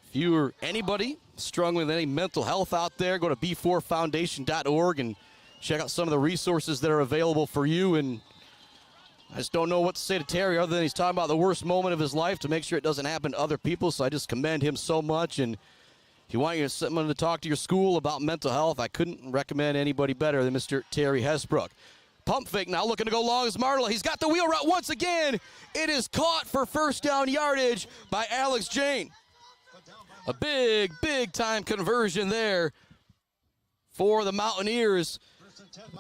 Speaker 1: If you or anybody struggling with any mental health out there, go to b4foundation.org and check out some of the resources that are available for you. And I just don't know what to say to Terry other than he's talking about the worst moment of his life to make sure it doesn't happen to other people. So I just commend him so much. And if you want someone to talk to your school about mental health, I couldn't recommend anybody better than Mr. Terry Hesbrook. Pump fake now, looking to go long as Martella. He's got the wheel route once again. It is caught for first down yardage by Alex Jane. A big, big time conversion there for the Mountaineers.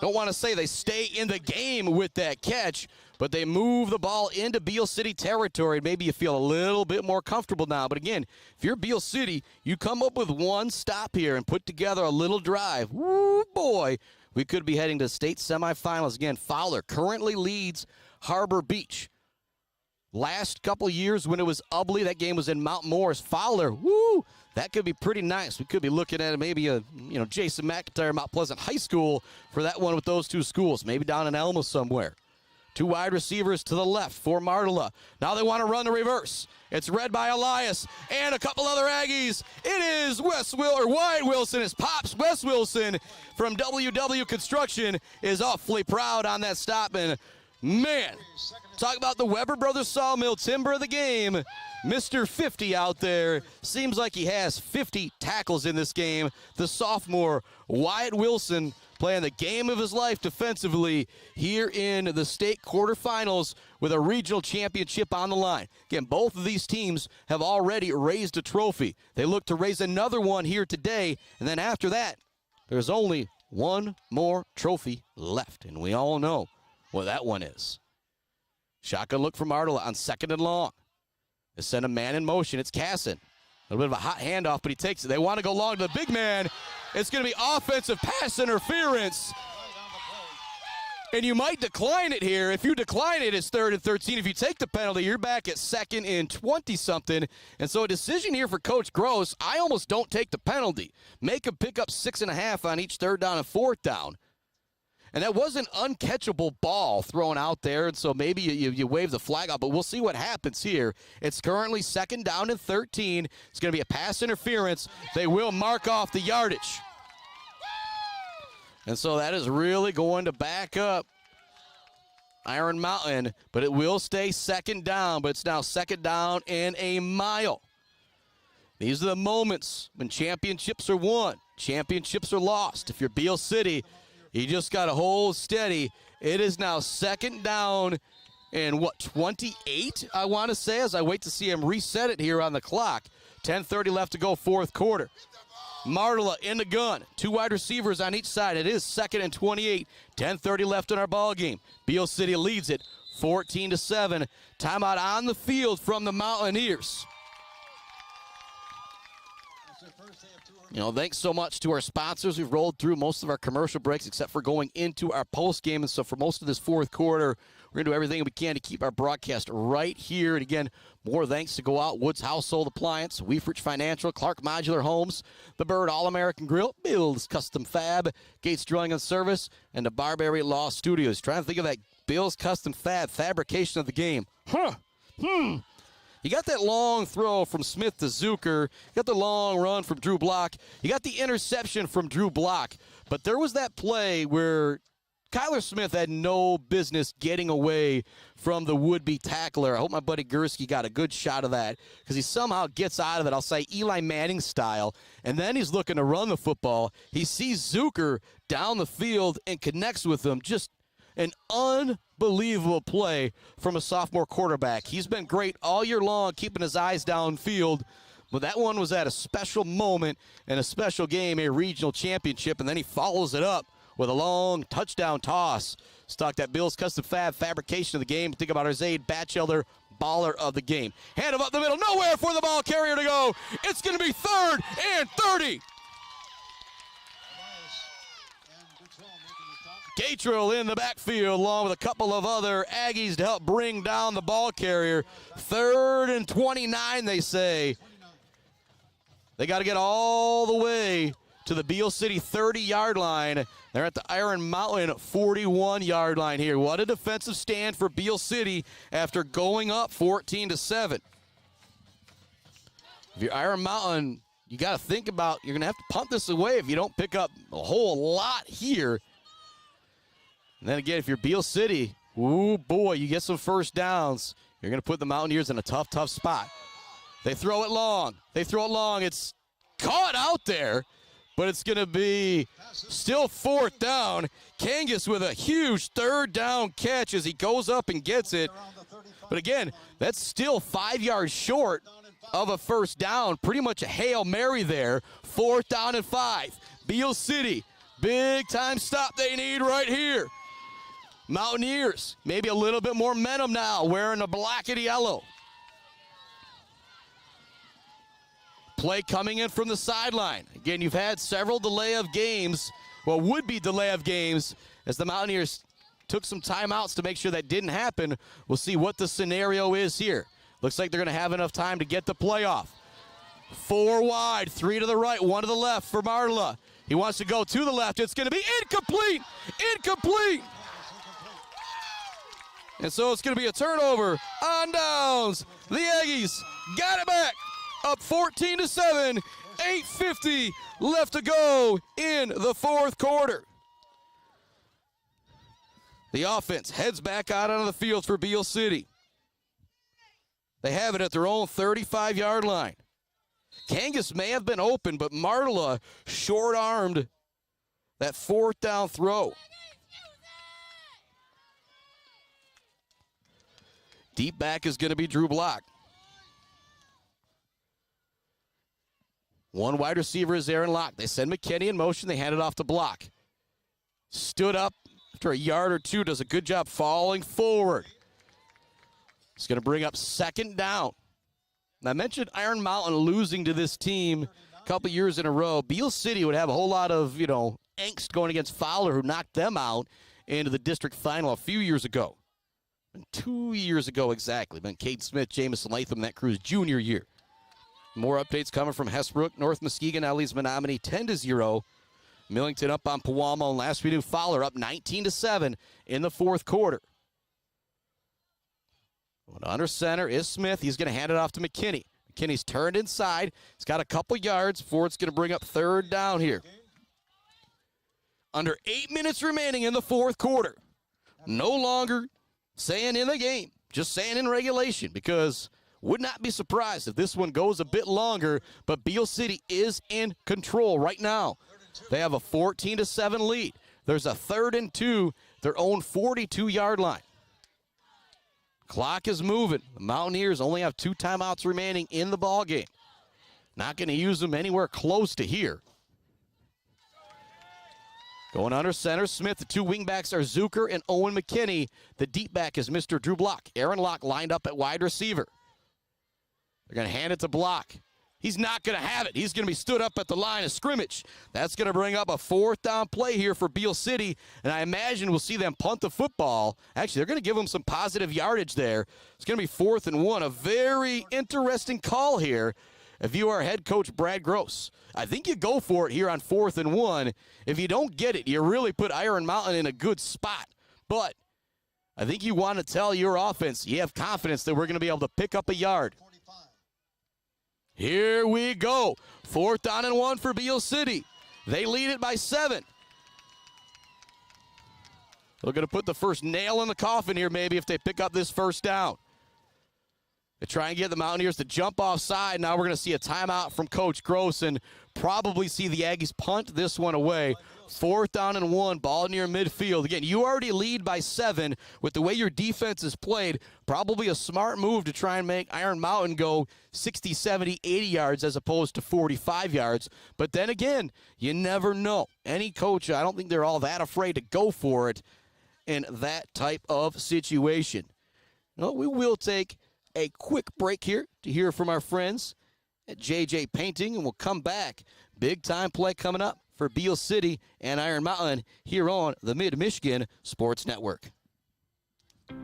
Speaker 1: Don't want to say they stay in the game with that catch, but they move the ball into Beal City territory. Maybe you feel a little bit more comfortable now. But again, if you're Beal City, you come up with one stop here and put together a little drive. Woo, boy, we could be heading to state semifinals. Again, Fowler currently leads Harbor Beach. Last couple years when it was Ubley, that game was in Mount Morris. Fowler, woo, that could be pretty nice. We could be looking at maybe a Jason McIntyre, Mount Pleasant High School for that one with those two schools, maybe down in Elma somewhere. Two wide receivers to the left for Martella. Now they want to run the reverse. It's read by Elias and a couple other Aggies. It is Wyatt Wilson. It's Pops. Wes Wilson from WW Construction is awfully proud on that stop. And man, talk about the Weber Brothers Sawmill timber of the game. Mr. 50 out there. Seems like he has 50 tackles in this game. The sophomore, Wyatt Wilson, playing the game of his life defensively here in the state quarterfinals with a regional championship on the line. Again, both of these teams have already raised a trophy. They look to raise another one here today, and then after that, there's only one more trophy left, and we all know what that one is. Shotgun look from Martella on 2nd and long. They send a man in motion. It's Casson. A little bit of a hot handoff, but he takes it. They want to go long to the big man. It's going to be offensive pass interference. And you might decline it here. If you decline it, it's 3rd and 13. If you take the penalty, you're back at 2nd and 20-something. And so a decision here for Coach Gross, I almost don't take the penalty. Make him pick up 6.5 on each 3rd down and 4th down. And that was an uncatchable ball thrown out there, and so maybe you wave the flag out, but we'll see what happens here. It's currently 2nd down and 13. It's going to be a pass interference. They will mark off the yardage. And so that is really going to back up Iron Mountain, but it will stay 2nd down, but it's now 2nd down and a mile. These are the moments when championships are won, championships are lost. If you're Beal City, you just got to hold steady. It is now 2nd down and 28, I want to say, as I wait to see him reset it here on the clock. 10:30 left to go, 4th quarter. Martella in the gun. Two wide receivers on each side. It is 2nd and 28. 10:30 left in our ball game. Beal City leads it 14-7. Timeout on the field from the Mountaineers. Thanks so much to our sponsors. We've rolled through most of our commercial breaks except for going into our post game. And so for most of this 4th quarter, we're going to do everything we can to keep our broadcast right here. And again, more thanks to Go Out, Woods Household Appliance, Weefrich Financial, Clark Modular Homes, The Bird All-American Grill, Bill's Custom Fab, Gates Drilling and Service, and the Barberry Law Studios. Trying to think of that Bill's Custom Fab fabrication of the game. You got that long throw from Smith to Zucker. You got the long run from Drew Block. You got the interception from Drew Block. But there was that play where Kyler Smith had no business getting away from the would-be tackler. I hope my buddy Gursky got a good shot of that because he somehow gets out of it, I'll say Eli Manning style, and then he's looking to run the football. He sees Zucker down the field and connects with him. Just an unbelievable play from a sophomore quarterback. He's been great all year long, keeping his eyes downfield. But that one was at a special moment and a special game, a regional championship, and then he follows it up with a long touchdown toss. Stuck that Bill's Custom Fab fabrication of the game. Think about our Zaid Batchelder, baller of the game. Hand him up the middle, nowhere for the ball carrier to go. It's going to be 3rd and 30. Gatrell in the backfield along with a couple of other Aggies to help bring down the ball carrier. 3rd and 29, they say. They got to get all the way to the Beal City 30-yard line. They're at the Iron Mountain 41-yard line here. What a defensive stand for Beal City after going up 14-7. If you're Iron Mountain, you got to think about you're going to have to punt this away if you don't pick up a whole lot here. And then again, if you're Beal City, ooh, boy, you get some first downs. You're going to put the Mountaineers in a tough, tough spot. They throw it long. It's caught out there but it's going to be still 4th down. Kangas with a huge 3rd down catch as he goes up and gets it. But again, that's still 5 yards short of a 1st down. Pretty much a Hail Mary there. 4th down and 5. Beal City, big time stop they need right here. Mountaineers, maybe a little bit more momentum now, wearing the black and yellow. Play coming in from the sideline. Again, you've had several delay of games, well, would-be delay of games, as the Mountaineers took some timeouts to make sure that didn't happen. We'll see what the scenario is here. Looks like they're going to have enough time to get the playoff. 4 wide, 3 to the right, 1 to the left for Marla. He wants to go to the left. It's going to be incomplete. Incomplete. And so it's going to be a turnover on downs. The Aggies got it back. Up 14-7. 8:50 left to go in the 4th quarter. The offense heads back out onto the field for Beal City. They have it at their own 35-yard line. Kangas may have been open, but Marla short-armed that 4th down throw. Deep back is going to be Drew Block. 1 wide receiver is Aaron Locke. They send McKinney in motion. They hand it off to Block. Stood up after a yard or 2. Does a good job falling forward. It's going to bring up 2nd down. And I mentioned Iron Mountain losing to this team a couple years in a row. Beal City would have a whole lot of, angst going against Fowler, who knocked them out into the district final a few years ago. And 2 years ago exactly. Been Cade Smith, Jamison Latham, that crew's junior year. More updates coming from Hesbrook. North Muskegon, Ellie's Menominee 10-0. Millington up on Pewamo. And last we knew, Fowler up 19-7 in the 4th quarter. Under center is Smith. He's going to hand it off to McKinney. McKinney's turned inside. He's got a couple yards before it's going to bring up 3rd down here. Under 8 minutes remaining in the 4th quarter. No longer saying in the game, just saying in regulation, because would not be surprised if this one goes a bit longer, but Beal City is in control right now. They have a 14-7 lead. There's a 3rd and 2, their own 42-yard line. Clock is moving. The Mountaineers only have 2 timeouts remaining in the ball game. Not going to use them anywhere close to here. Going under center, Smith. The 2 wingbacks are Zucker and Owen McKinney. The deep back is Mr. Drew Block. Aaron Locke lined up at wide receiver. They're going to hand it to Block. He's not going to have it. He's going to be stood up at the line of scrimmage. That's going to bring up a 4th down play here for Beal City, and I imagine we'll see them punt the football. Actually, they're going to give them some positive yardage there. It's going to be 4th and 1. A very interesting call here if you are head coach Brad Gross. I think you go for it here on 4th and 1. If you don't get it, you really put Iron Mountain in a good spot. But I think you want to tell your offense you have confidence that we're going to be able to pick up a yard. Here we go. 4th down and 1 for Beal City. They lead it by 7. They're going to put the first nail in the coffin here maybe if they pick up this 1st down. They try and get the Mountaineers to jump offside. Now we're going to see a timeout from Coach Gross and probably see the Aggies punt this one away. 4th down and 1, ball near midfield. Again, you already lead by 7. With the way your defense is played, probably a smart move to try and make Iron Mountain go 60, 70, 80 yards as opposed to 45 yards. But then again, you never know. Any coach, I don't think they're all that afraid to go for it in that type of situation. No, we will take a quick break here to hear from our friends at JJ Painting, and we'll come back. Big time play coming up for Beal City and Iron Mountain here on the Mid-Michigan Sports Network.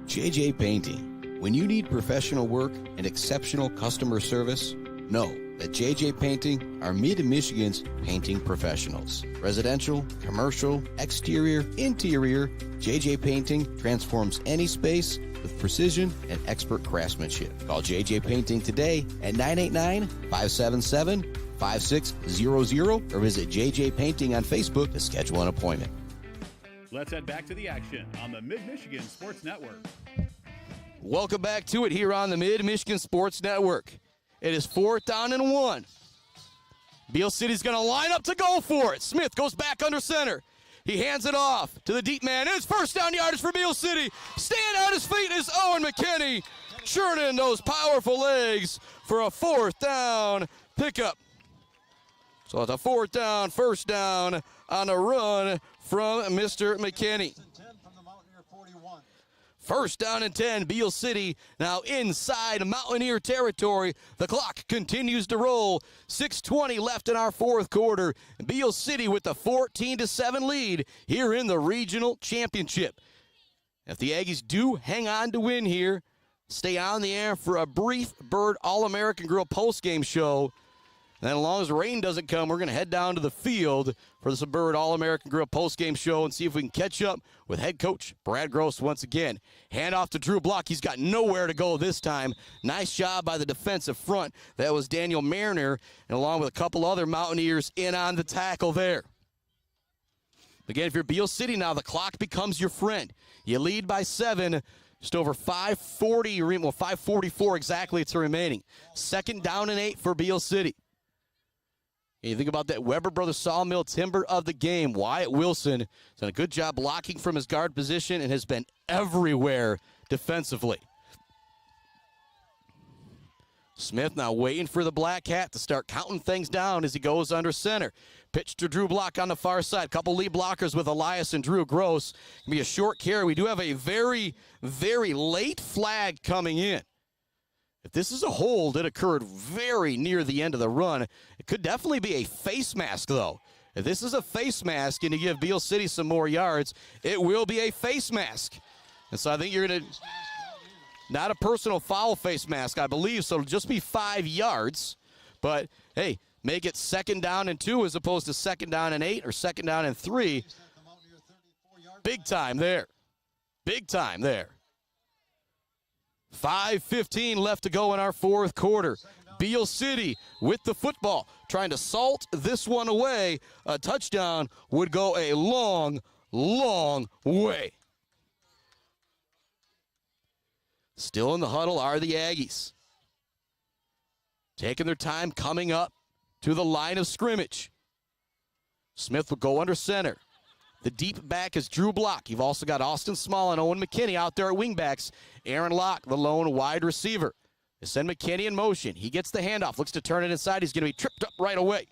Speaker 16: JJ Painting. When you need professional work and exceptional customer service, know that JJ Painting are Mid-Michigan's painting professionals. Residential, commercial, exterior, interior, JJ Painting transforms any space with precision and expert craftsmanship. Call JJ Painting today at 989-577-5600 or visit JJ Painting on Facebook to schedule an appointment.
Speaker 9: Let's head back to the action on the Mid-Michigan Sports Network.
Speaker 1: Welcome back to it here on the Mid-Michigan Sports Network. It is 4th down and 1. Beal City's going to line up to go for it. Smith goes back under center. He hands it off to the deep man. It's first down yardage for Beal City. Staying on his feet is Owen McKinney, churning those powerful legs for a 4th down pickup. So it's a 4th down, first down on a run from Mr. McKinney. First down and 10, Beal City now inside Mountaineer territory. The clock continues to roll. 6:20 left in our 4th quarter. Beal City with the 14-7 lead here in the regional championship. If the Aggies do hang on to win here, stay on the air for a brief Bird All-American Grill postgame show. And then as long as the rain doesn't come, we're going to head down to the field for the Bird All-American Grill postgame show and see if we can catch up with head coach Brad Gross once again. Hand off to Drew Block. He's got nowhere to go this time. Nice job by the defensive front. That was Daniel Mariner, and along with a couple other Mountaineers in on the tackle there. Again, if you're Beal City now, the clock becomes your friend. You lead by 7. Just over 5:44 exactly it's remaining. 2nd down and 8 for Beal City. And you think about that Weber Brothers Sawmill timber of the game. Wyatt Wilson has done a good job blocking from his guard position and has been everywhere defensively. Smith now waiting for the black hat to start counting things down as he goes under center. Pitch to Drew Block on the far side. Couple lead blockers with Elias and Drew Gross. Gonna be a short carry. We do have a very, very late flag coming in. If this is a hold, it occurred very near the end of the run. It could definitely be a face mask, though. If this is a face mask and you give Beal City some more yards, it will be a face mask. And so I think you're going to, not a personal foul face mask, I believe, so it'll just be 5 yards. But, hey, make it 2nd down and 2 as opposed to 2nd down and 8 or 2nd down and 3. Big time there. Big time there. 5:15 left to go in our 4th quarter. Beal City with the football, trying to salt this one away. A touchdown would go a long, long way. Still in the huddle are the Aggies. Taking their time coming up to the line of scrimmage. Smith will go under center. The deep back is Drew Block. You've also got Austin Small and Owen McKinney out there at wingbacks. Aaron Locke, the lone wide receiver. They send McKinney in motion. He gets the handoff, looks to turn it inside. He's going to be tripped up right away.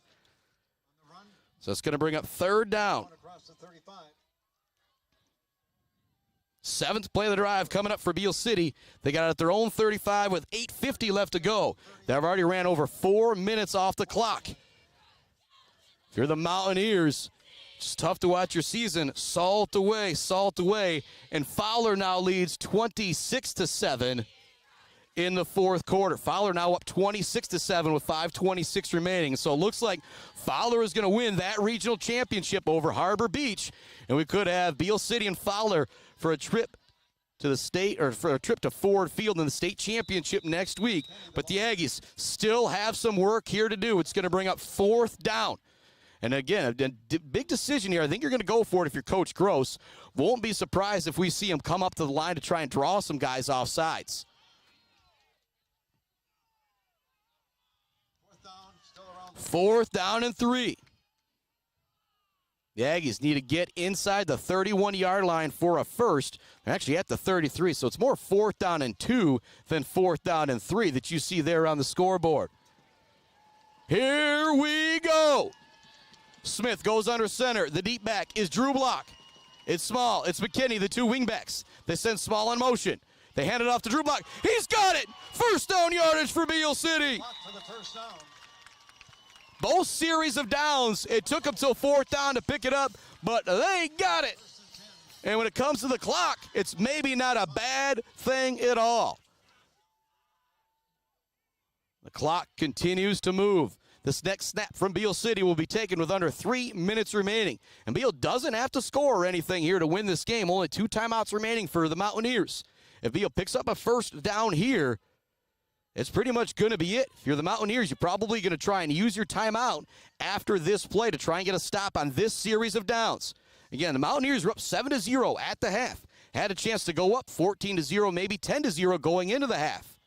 Speaker 1: So it's going to bring up 3rd down. 7th play of the drive coming up for Beal City. They got it at their own 35 with 8:50 left to go. They've already ran over 4 minutes off the clock. If you're the Mountaineers, it's tough to watch your season salt away. And Fowler now leads 26-7 in the 4th quarter. Fowler now up 26-7 with 5:26 remaining. So it looks like Fowler is going to win that regional championship over Harbor Beach. And we could have Beal City and Fowler for a trip to the state, or for a trip to Ford Field in the state championship next week. But the Aggies still have some work here to do. It's going to bring up 4th down. And again, a big decision here. I think you're going to go for it if you're Coach Gross. Won't be surprised if we see him come up to the line to try and draw some guys off sides. 4th down and 3. The Aggies need to get inside the 31-yard line for a first. They're actually at the 33, so it's more 4th down and 2 than 4th down and 3 that you see there on the scoreboard. Here we go. Smith goes under center. The deep back is Drew Block. It's Small. It's McKinney, the 2 wingbacks. They send Small in motion. They hand it off to Drew Block. He's got it. First down yardage for Beal City. Both series of downs, it took them till 4th down to pick it up, but they got it. And when it comes to the clock, it's maybe not a bad thing at all. The clock continues to move. This next snap from Beal City will be taken with under 3 minutes remaining. And Beal doesn't have to score anything here to win this game. Only 2 timeouts remaining for the Mountaineers. If Beal picks up a first down here, it's pretty much going to be it. If you're the Mountaineers, you're probably going to try and use your timeout after this play to try and get a stop on this series of downs. Again, the Mountaineers were up 7-0 at the half. Had a chance to go up 14-0, maybe 10-0 going into the half.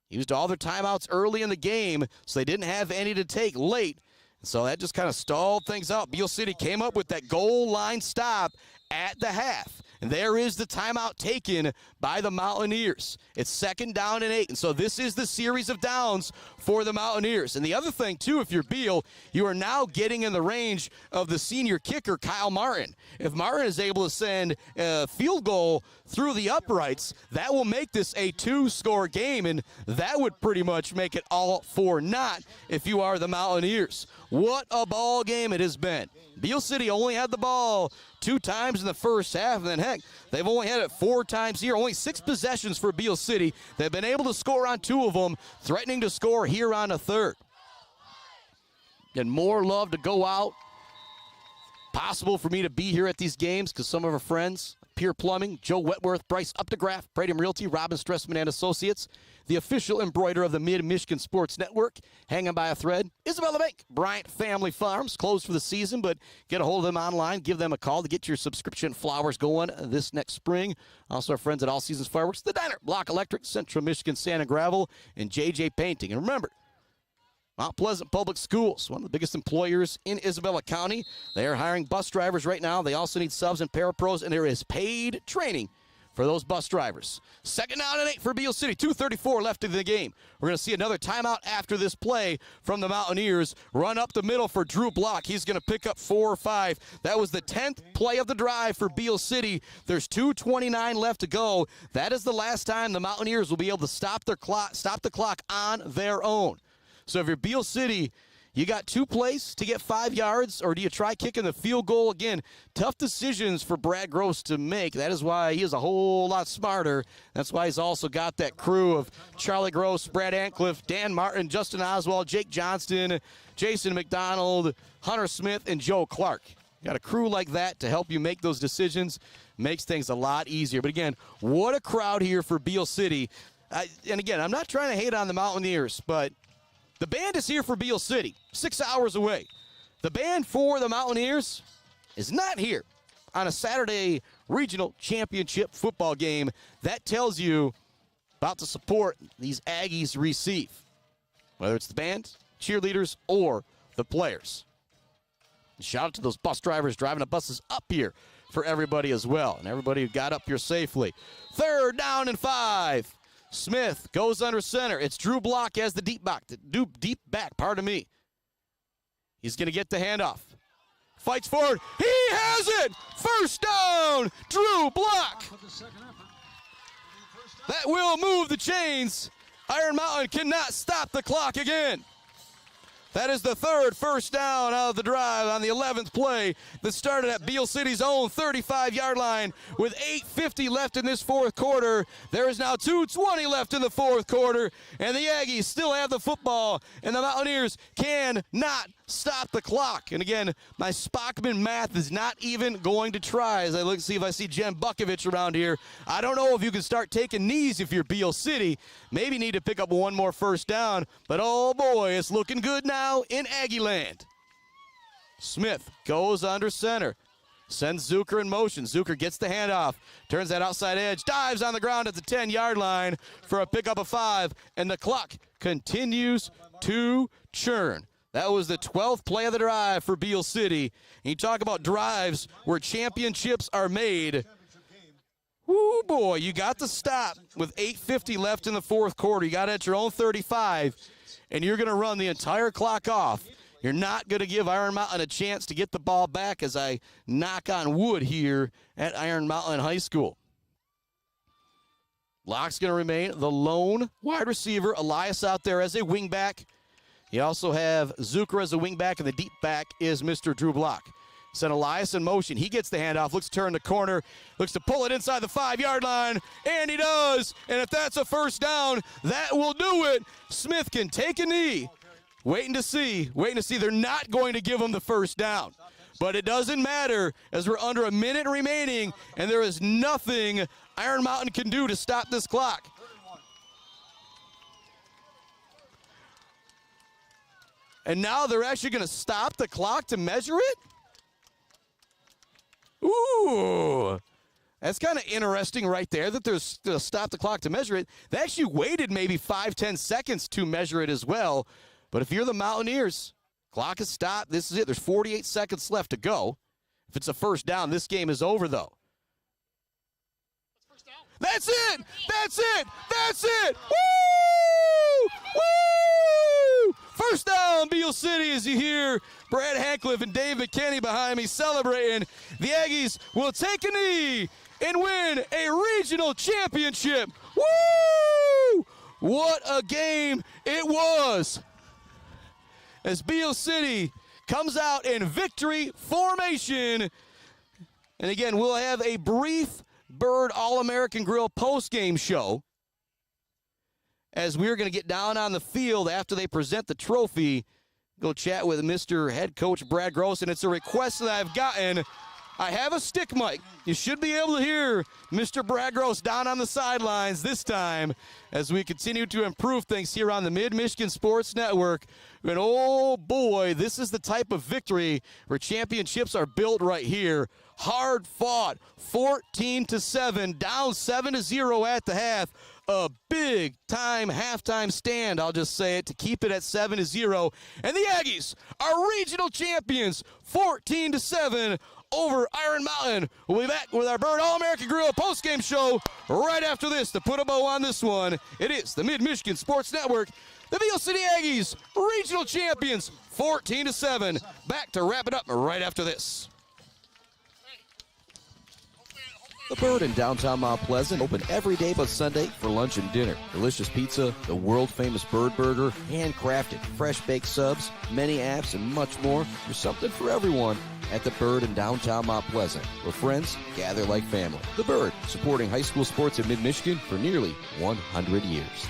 Speaker 1: Used all their timeouts early in the game, so they didn't have any to take late. So that just kind of stalled things out. Beal City came up with that goal line stop at the half. And there is the timeout taken by the Mountaineers. It's 2nd down and 8. And so this is the series of downs for the Mountaineers. And the other thing, too, if you're Beal, you are now getting in the range of the senior kicker, Kyle Martin. If Martin is able to send a field goal through the uprights, that will make this a 2-score game. And that would pretty much make it all for naught if you are the Mountaineers. What a ball game it has been. Beal City only had the ball 2 times in the first half, and then, heck, they've only had it 4 times here. Only 6 possessions for Beal City. They've been able to score on 2 of them, threatening to score here on a 3rd. And more love to go out. Possible for me to be here at these games because some of our friends, Pier Plumbing, Joe Wetworth, Bryce Updegraff, Braden Realty, Robin Stressman and Associates, the official embroiderer of the Mid-Michigan Sports Network, hanging by a thread, Isabella Bank, Bryant Family Farms, closed for the season, but get a hold of them online, give them a call to get your subscription flowers going this next spring. Also our friends at All Seasons Fireworks, The Diner, Block Electric, Central Michigan Sand and Gravel, and JJ Painting. And remember, Mount Pleasant Public Schools, one of the biggest employers in Isabella County. They are hiring bus drivers right now. They also need subs and parapros, and there is paid training for those bus drivers. 2nd down and 8 for Beal City. 2:34 left in the game. We're going to see another timeout after this play from the Mountaineers. Run up the middle for Drew Block. He's going to pick up 4 or 5. That was the 10th play of the drive for Beal City. There's 2:29 left to go. That is the last time the Mountaineers will be able to stop the clock on their own. So if you're Beal City, you got 2 plays to get 5 yards, or do you try kicking the field goal again? Tough decisions for Brad Gross to make. That is why he is a whole lot smarter. That's why he's also got that crew of Charlie Gross, Brad Ancliffe, Dan Martin, Justin Oswald, Jake Johnston, Jason McDonald, Hunter Smith, and Joe Clark. You got a crew like that to help you make those decisions. Makes things a lot easier. But again, what a crowd here for Beal City. And again, I'm not trying to hate on the Mountaineers, but the band is here for Beal City, 6 hours away. The band for the Mountaineers is not here on a Saturday regional championship football game. That tells you about the support these Aggies receive, whether it's the band, cheerleaders, or the players. Shout out to those bus drivers driving the buses up here for everybody as well, and everybody who got up here safely. 3rd down and 5. Smith goes under center. It's Drew Block as the deep back, pardon me. He's going to get the handoff. Fights forward. He has it! 1st down, Drew Block. That will move the chains. Iron Mountain cannot stop the clock again. That is the 3rd 1st down out of the drive on the 11th play that started at Beal City's own 35-yard line with 8:50 left in this 4th quarter. There is now 2:20 left in the 4th quarter, and the Aggies still have the football, and the Mountaineers cannot stop the clock. And again, my Spockman math is not even going to try as I look to see if I see Jen Bukovich around here. I don't know if you can start taking knees if you're Beal City. Maybe need to pick up 1 more 1st down, but oh boy, it's looking good now in Aggie land. Smith goes under center, sends Zucker in motion. Zucker gets the handoff, turns that outside edge, dives on the ground at the 10-yard line for a pickup of 5, and the clock continues to churn. That was the 12th play of the drive for Beal City. And you talk about drives where championships are made. Woo, boy, you got the stop with 8:50 left in the 4th quarter. You got it at your own 35, and you're going to run the entire clock off. You're not going to give Iron Mountain a chance to get the ball back as I knock on wood here at Iron Mountain High School. Locke's going to remain the lone wide receiver. Elias out there as a wingback. You also have Zucker as a wingback, and the deep back is Mr. Drew Block. Send Elias in motion. He gets the handoff, looks to turn the corner, looks to pull it inside the 5-yard line, and he does. And if that's a 1st down, that will do it. Smith can take a knee. Waiting to see. They're not going to give him the 1st down. But it doesn't matter as we're under a minute remaining, and there is nothing Iron Mountain can do to stop this clock. And now they're actually going to stop the clock to measure it? Ooh. That's kind of interesting right there that there's stop the clock to measure it. They actually waited maybe 5-10 seconds to measure it as well. But if you're the Mountaineers, clock is stopped. This is it. There's 48 seconds left to go. If it's a first down, this game is over, though. That's it! That's it! That's it! Woo! Woo! First down, Beal City, as you hear Brad Hancliffe and Dave McKinney behind me celebrating. The Aggies will take a knee and win a regional championship. Woo! What a game it was! As Beal City comes out in victory formation. And again, we'll have a brief Bird All-American Grill post-game show as we're going to get down on the field after they present the trophy. Go chat with Mr. Head Coach Brad Gross, and it's a request that I've gotten. I have a stick mic. You should be able to hear Mr. Brad Gross down on the sidelines this time as we continue to improve things here on the Mid-Michigan Sports Network. And oh boy, this is the type of victory where championships are built right here. Hard fought, 14-7, down 7-0 at the half. A big-time halftime stand, I'll just say it, to keep it at 7-0. And the Aggies are regional champions, 14-7 over Iron Mountain. We'll be back with our Bird All-American Grill post-game show right after this to put a bow on this one. It is the Mid-Michigan Sports Network. The Beal City Aggies, regional champions, 14-7. Back to wrap it up right after this.
Speaker 16: The Bird in downtown Mount Pleasant, open every day but Sunday for lunch and dinner. Delicious pizza, the world-famous Bird Burger, handcrafted, fresh-baked subs, many apps, and much more. There's something for everyone at The Bird in downtown Mount Pleasant, where friends gather like family. The Bird, supporting high school sports in mid-Michigan for nearly 100 years.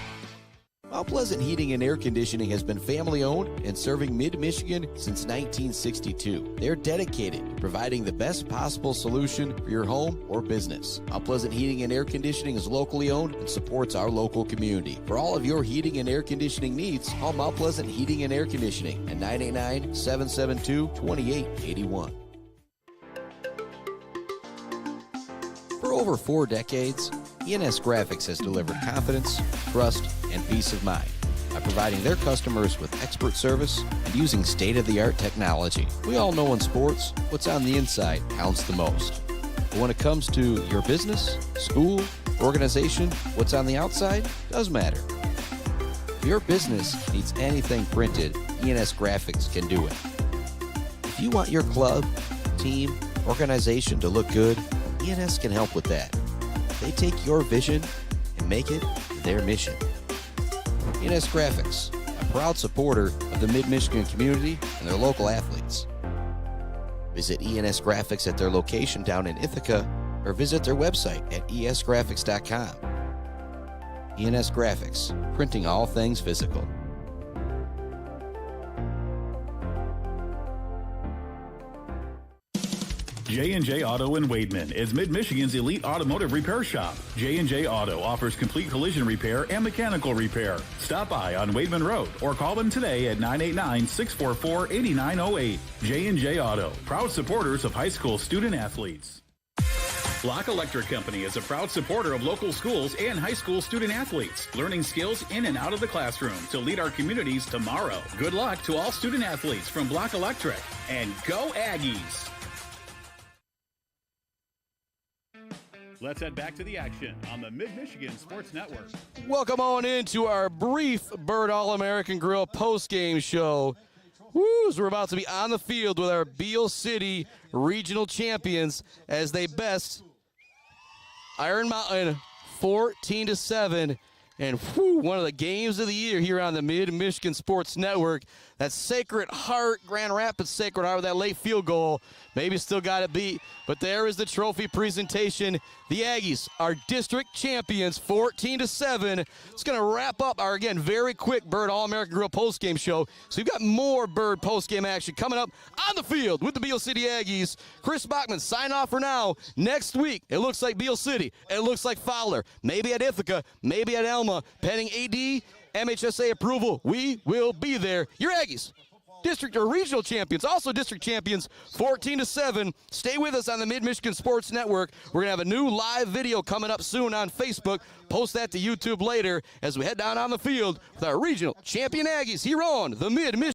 Speaker 16: Mount Pleasant Heating and Air Conditioning has been family-owned and serving mid-Michigan since 1962. They're dedicated to providing the best possible solution for your home or business. Mount Pleasant Heating and Air Conditioning is locally owned and supports our local community. For all of your heating and air conditioning needs, call Mount Pleasant Heating and Air Conditioning at 989-772-2881. For over 4 decades, ENS Graphics has delivered confidence, trust, and peace of mind by providing their customers with expert service and using state-of-the-art technology. We all know in sports, what's on the inside counts the most. But when it comes to your business, school, organization, what's on the outside does matter. If your business needs anything printed, ENS Graphics can do it. If you want your club, team, organization to look good, ENS can help with that. They take your vision and make it their mission. ENS Graphics, a proud supporter of the Mid-Michigan community and their local athletes. Visit ENS Graphics at their location down in Ithaca or visit their website at esgraphics.com. ENS Graphics, printing all things physical.
Speaker 9: J&J Auto in Wademan is Mid-Michigan's elite automotive repair shop. J&J Auto offers complete collision repair and mechanical repair. Stop by on Wademan Road or call them today at 989-644-8908. J&J Auto, proud supporters of high school student athletes. Block Electric Company is a proud supporter of local schools and high school student athletes, learning skills in and out of the classroom to lead our communities tomorrow. Good luck to all student athletes from Block Electric, and go Aggies! Let's head back to the action on the Mid-Michigan Sports Network.
Speaker 1: Welcome on into our brief Bird All-American Grill post-game show. Woo, so we're about to be on the field with our Beal City regional champions as they best Iron Mountain 14-7. And whew, one of the games of the year here on the Mid-Michigan Sports Network. That Sacred Heart, Grand Rapids Sacred Heart with that late field goal. Maybe still got it beat, but there is the trophy presentation. The Aggies are district champions, 14-7. It's going to wrap up our, again, very quick Bird All-American Grill postgame show. So we've got more Bird postgame action coming up on the field with the Beal City Aggies. Chris Bachman, sign off for now. Next week, it looks like Beal City. It looks like Fowler. Maybe at Ithaca, maybe at Elma. Pending AD, MHSA approval, we will be there. Your Aggies district or regional champions, also district champions, 14-7. Stay with us on the Mid-Michigan Sports Network. We're going to have a new live video coming up soon on Facebook. Post that to YouTube later as we head down on the field with our regional champion Aggies here on the Mid-Michigan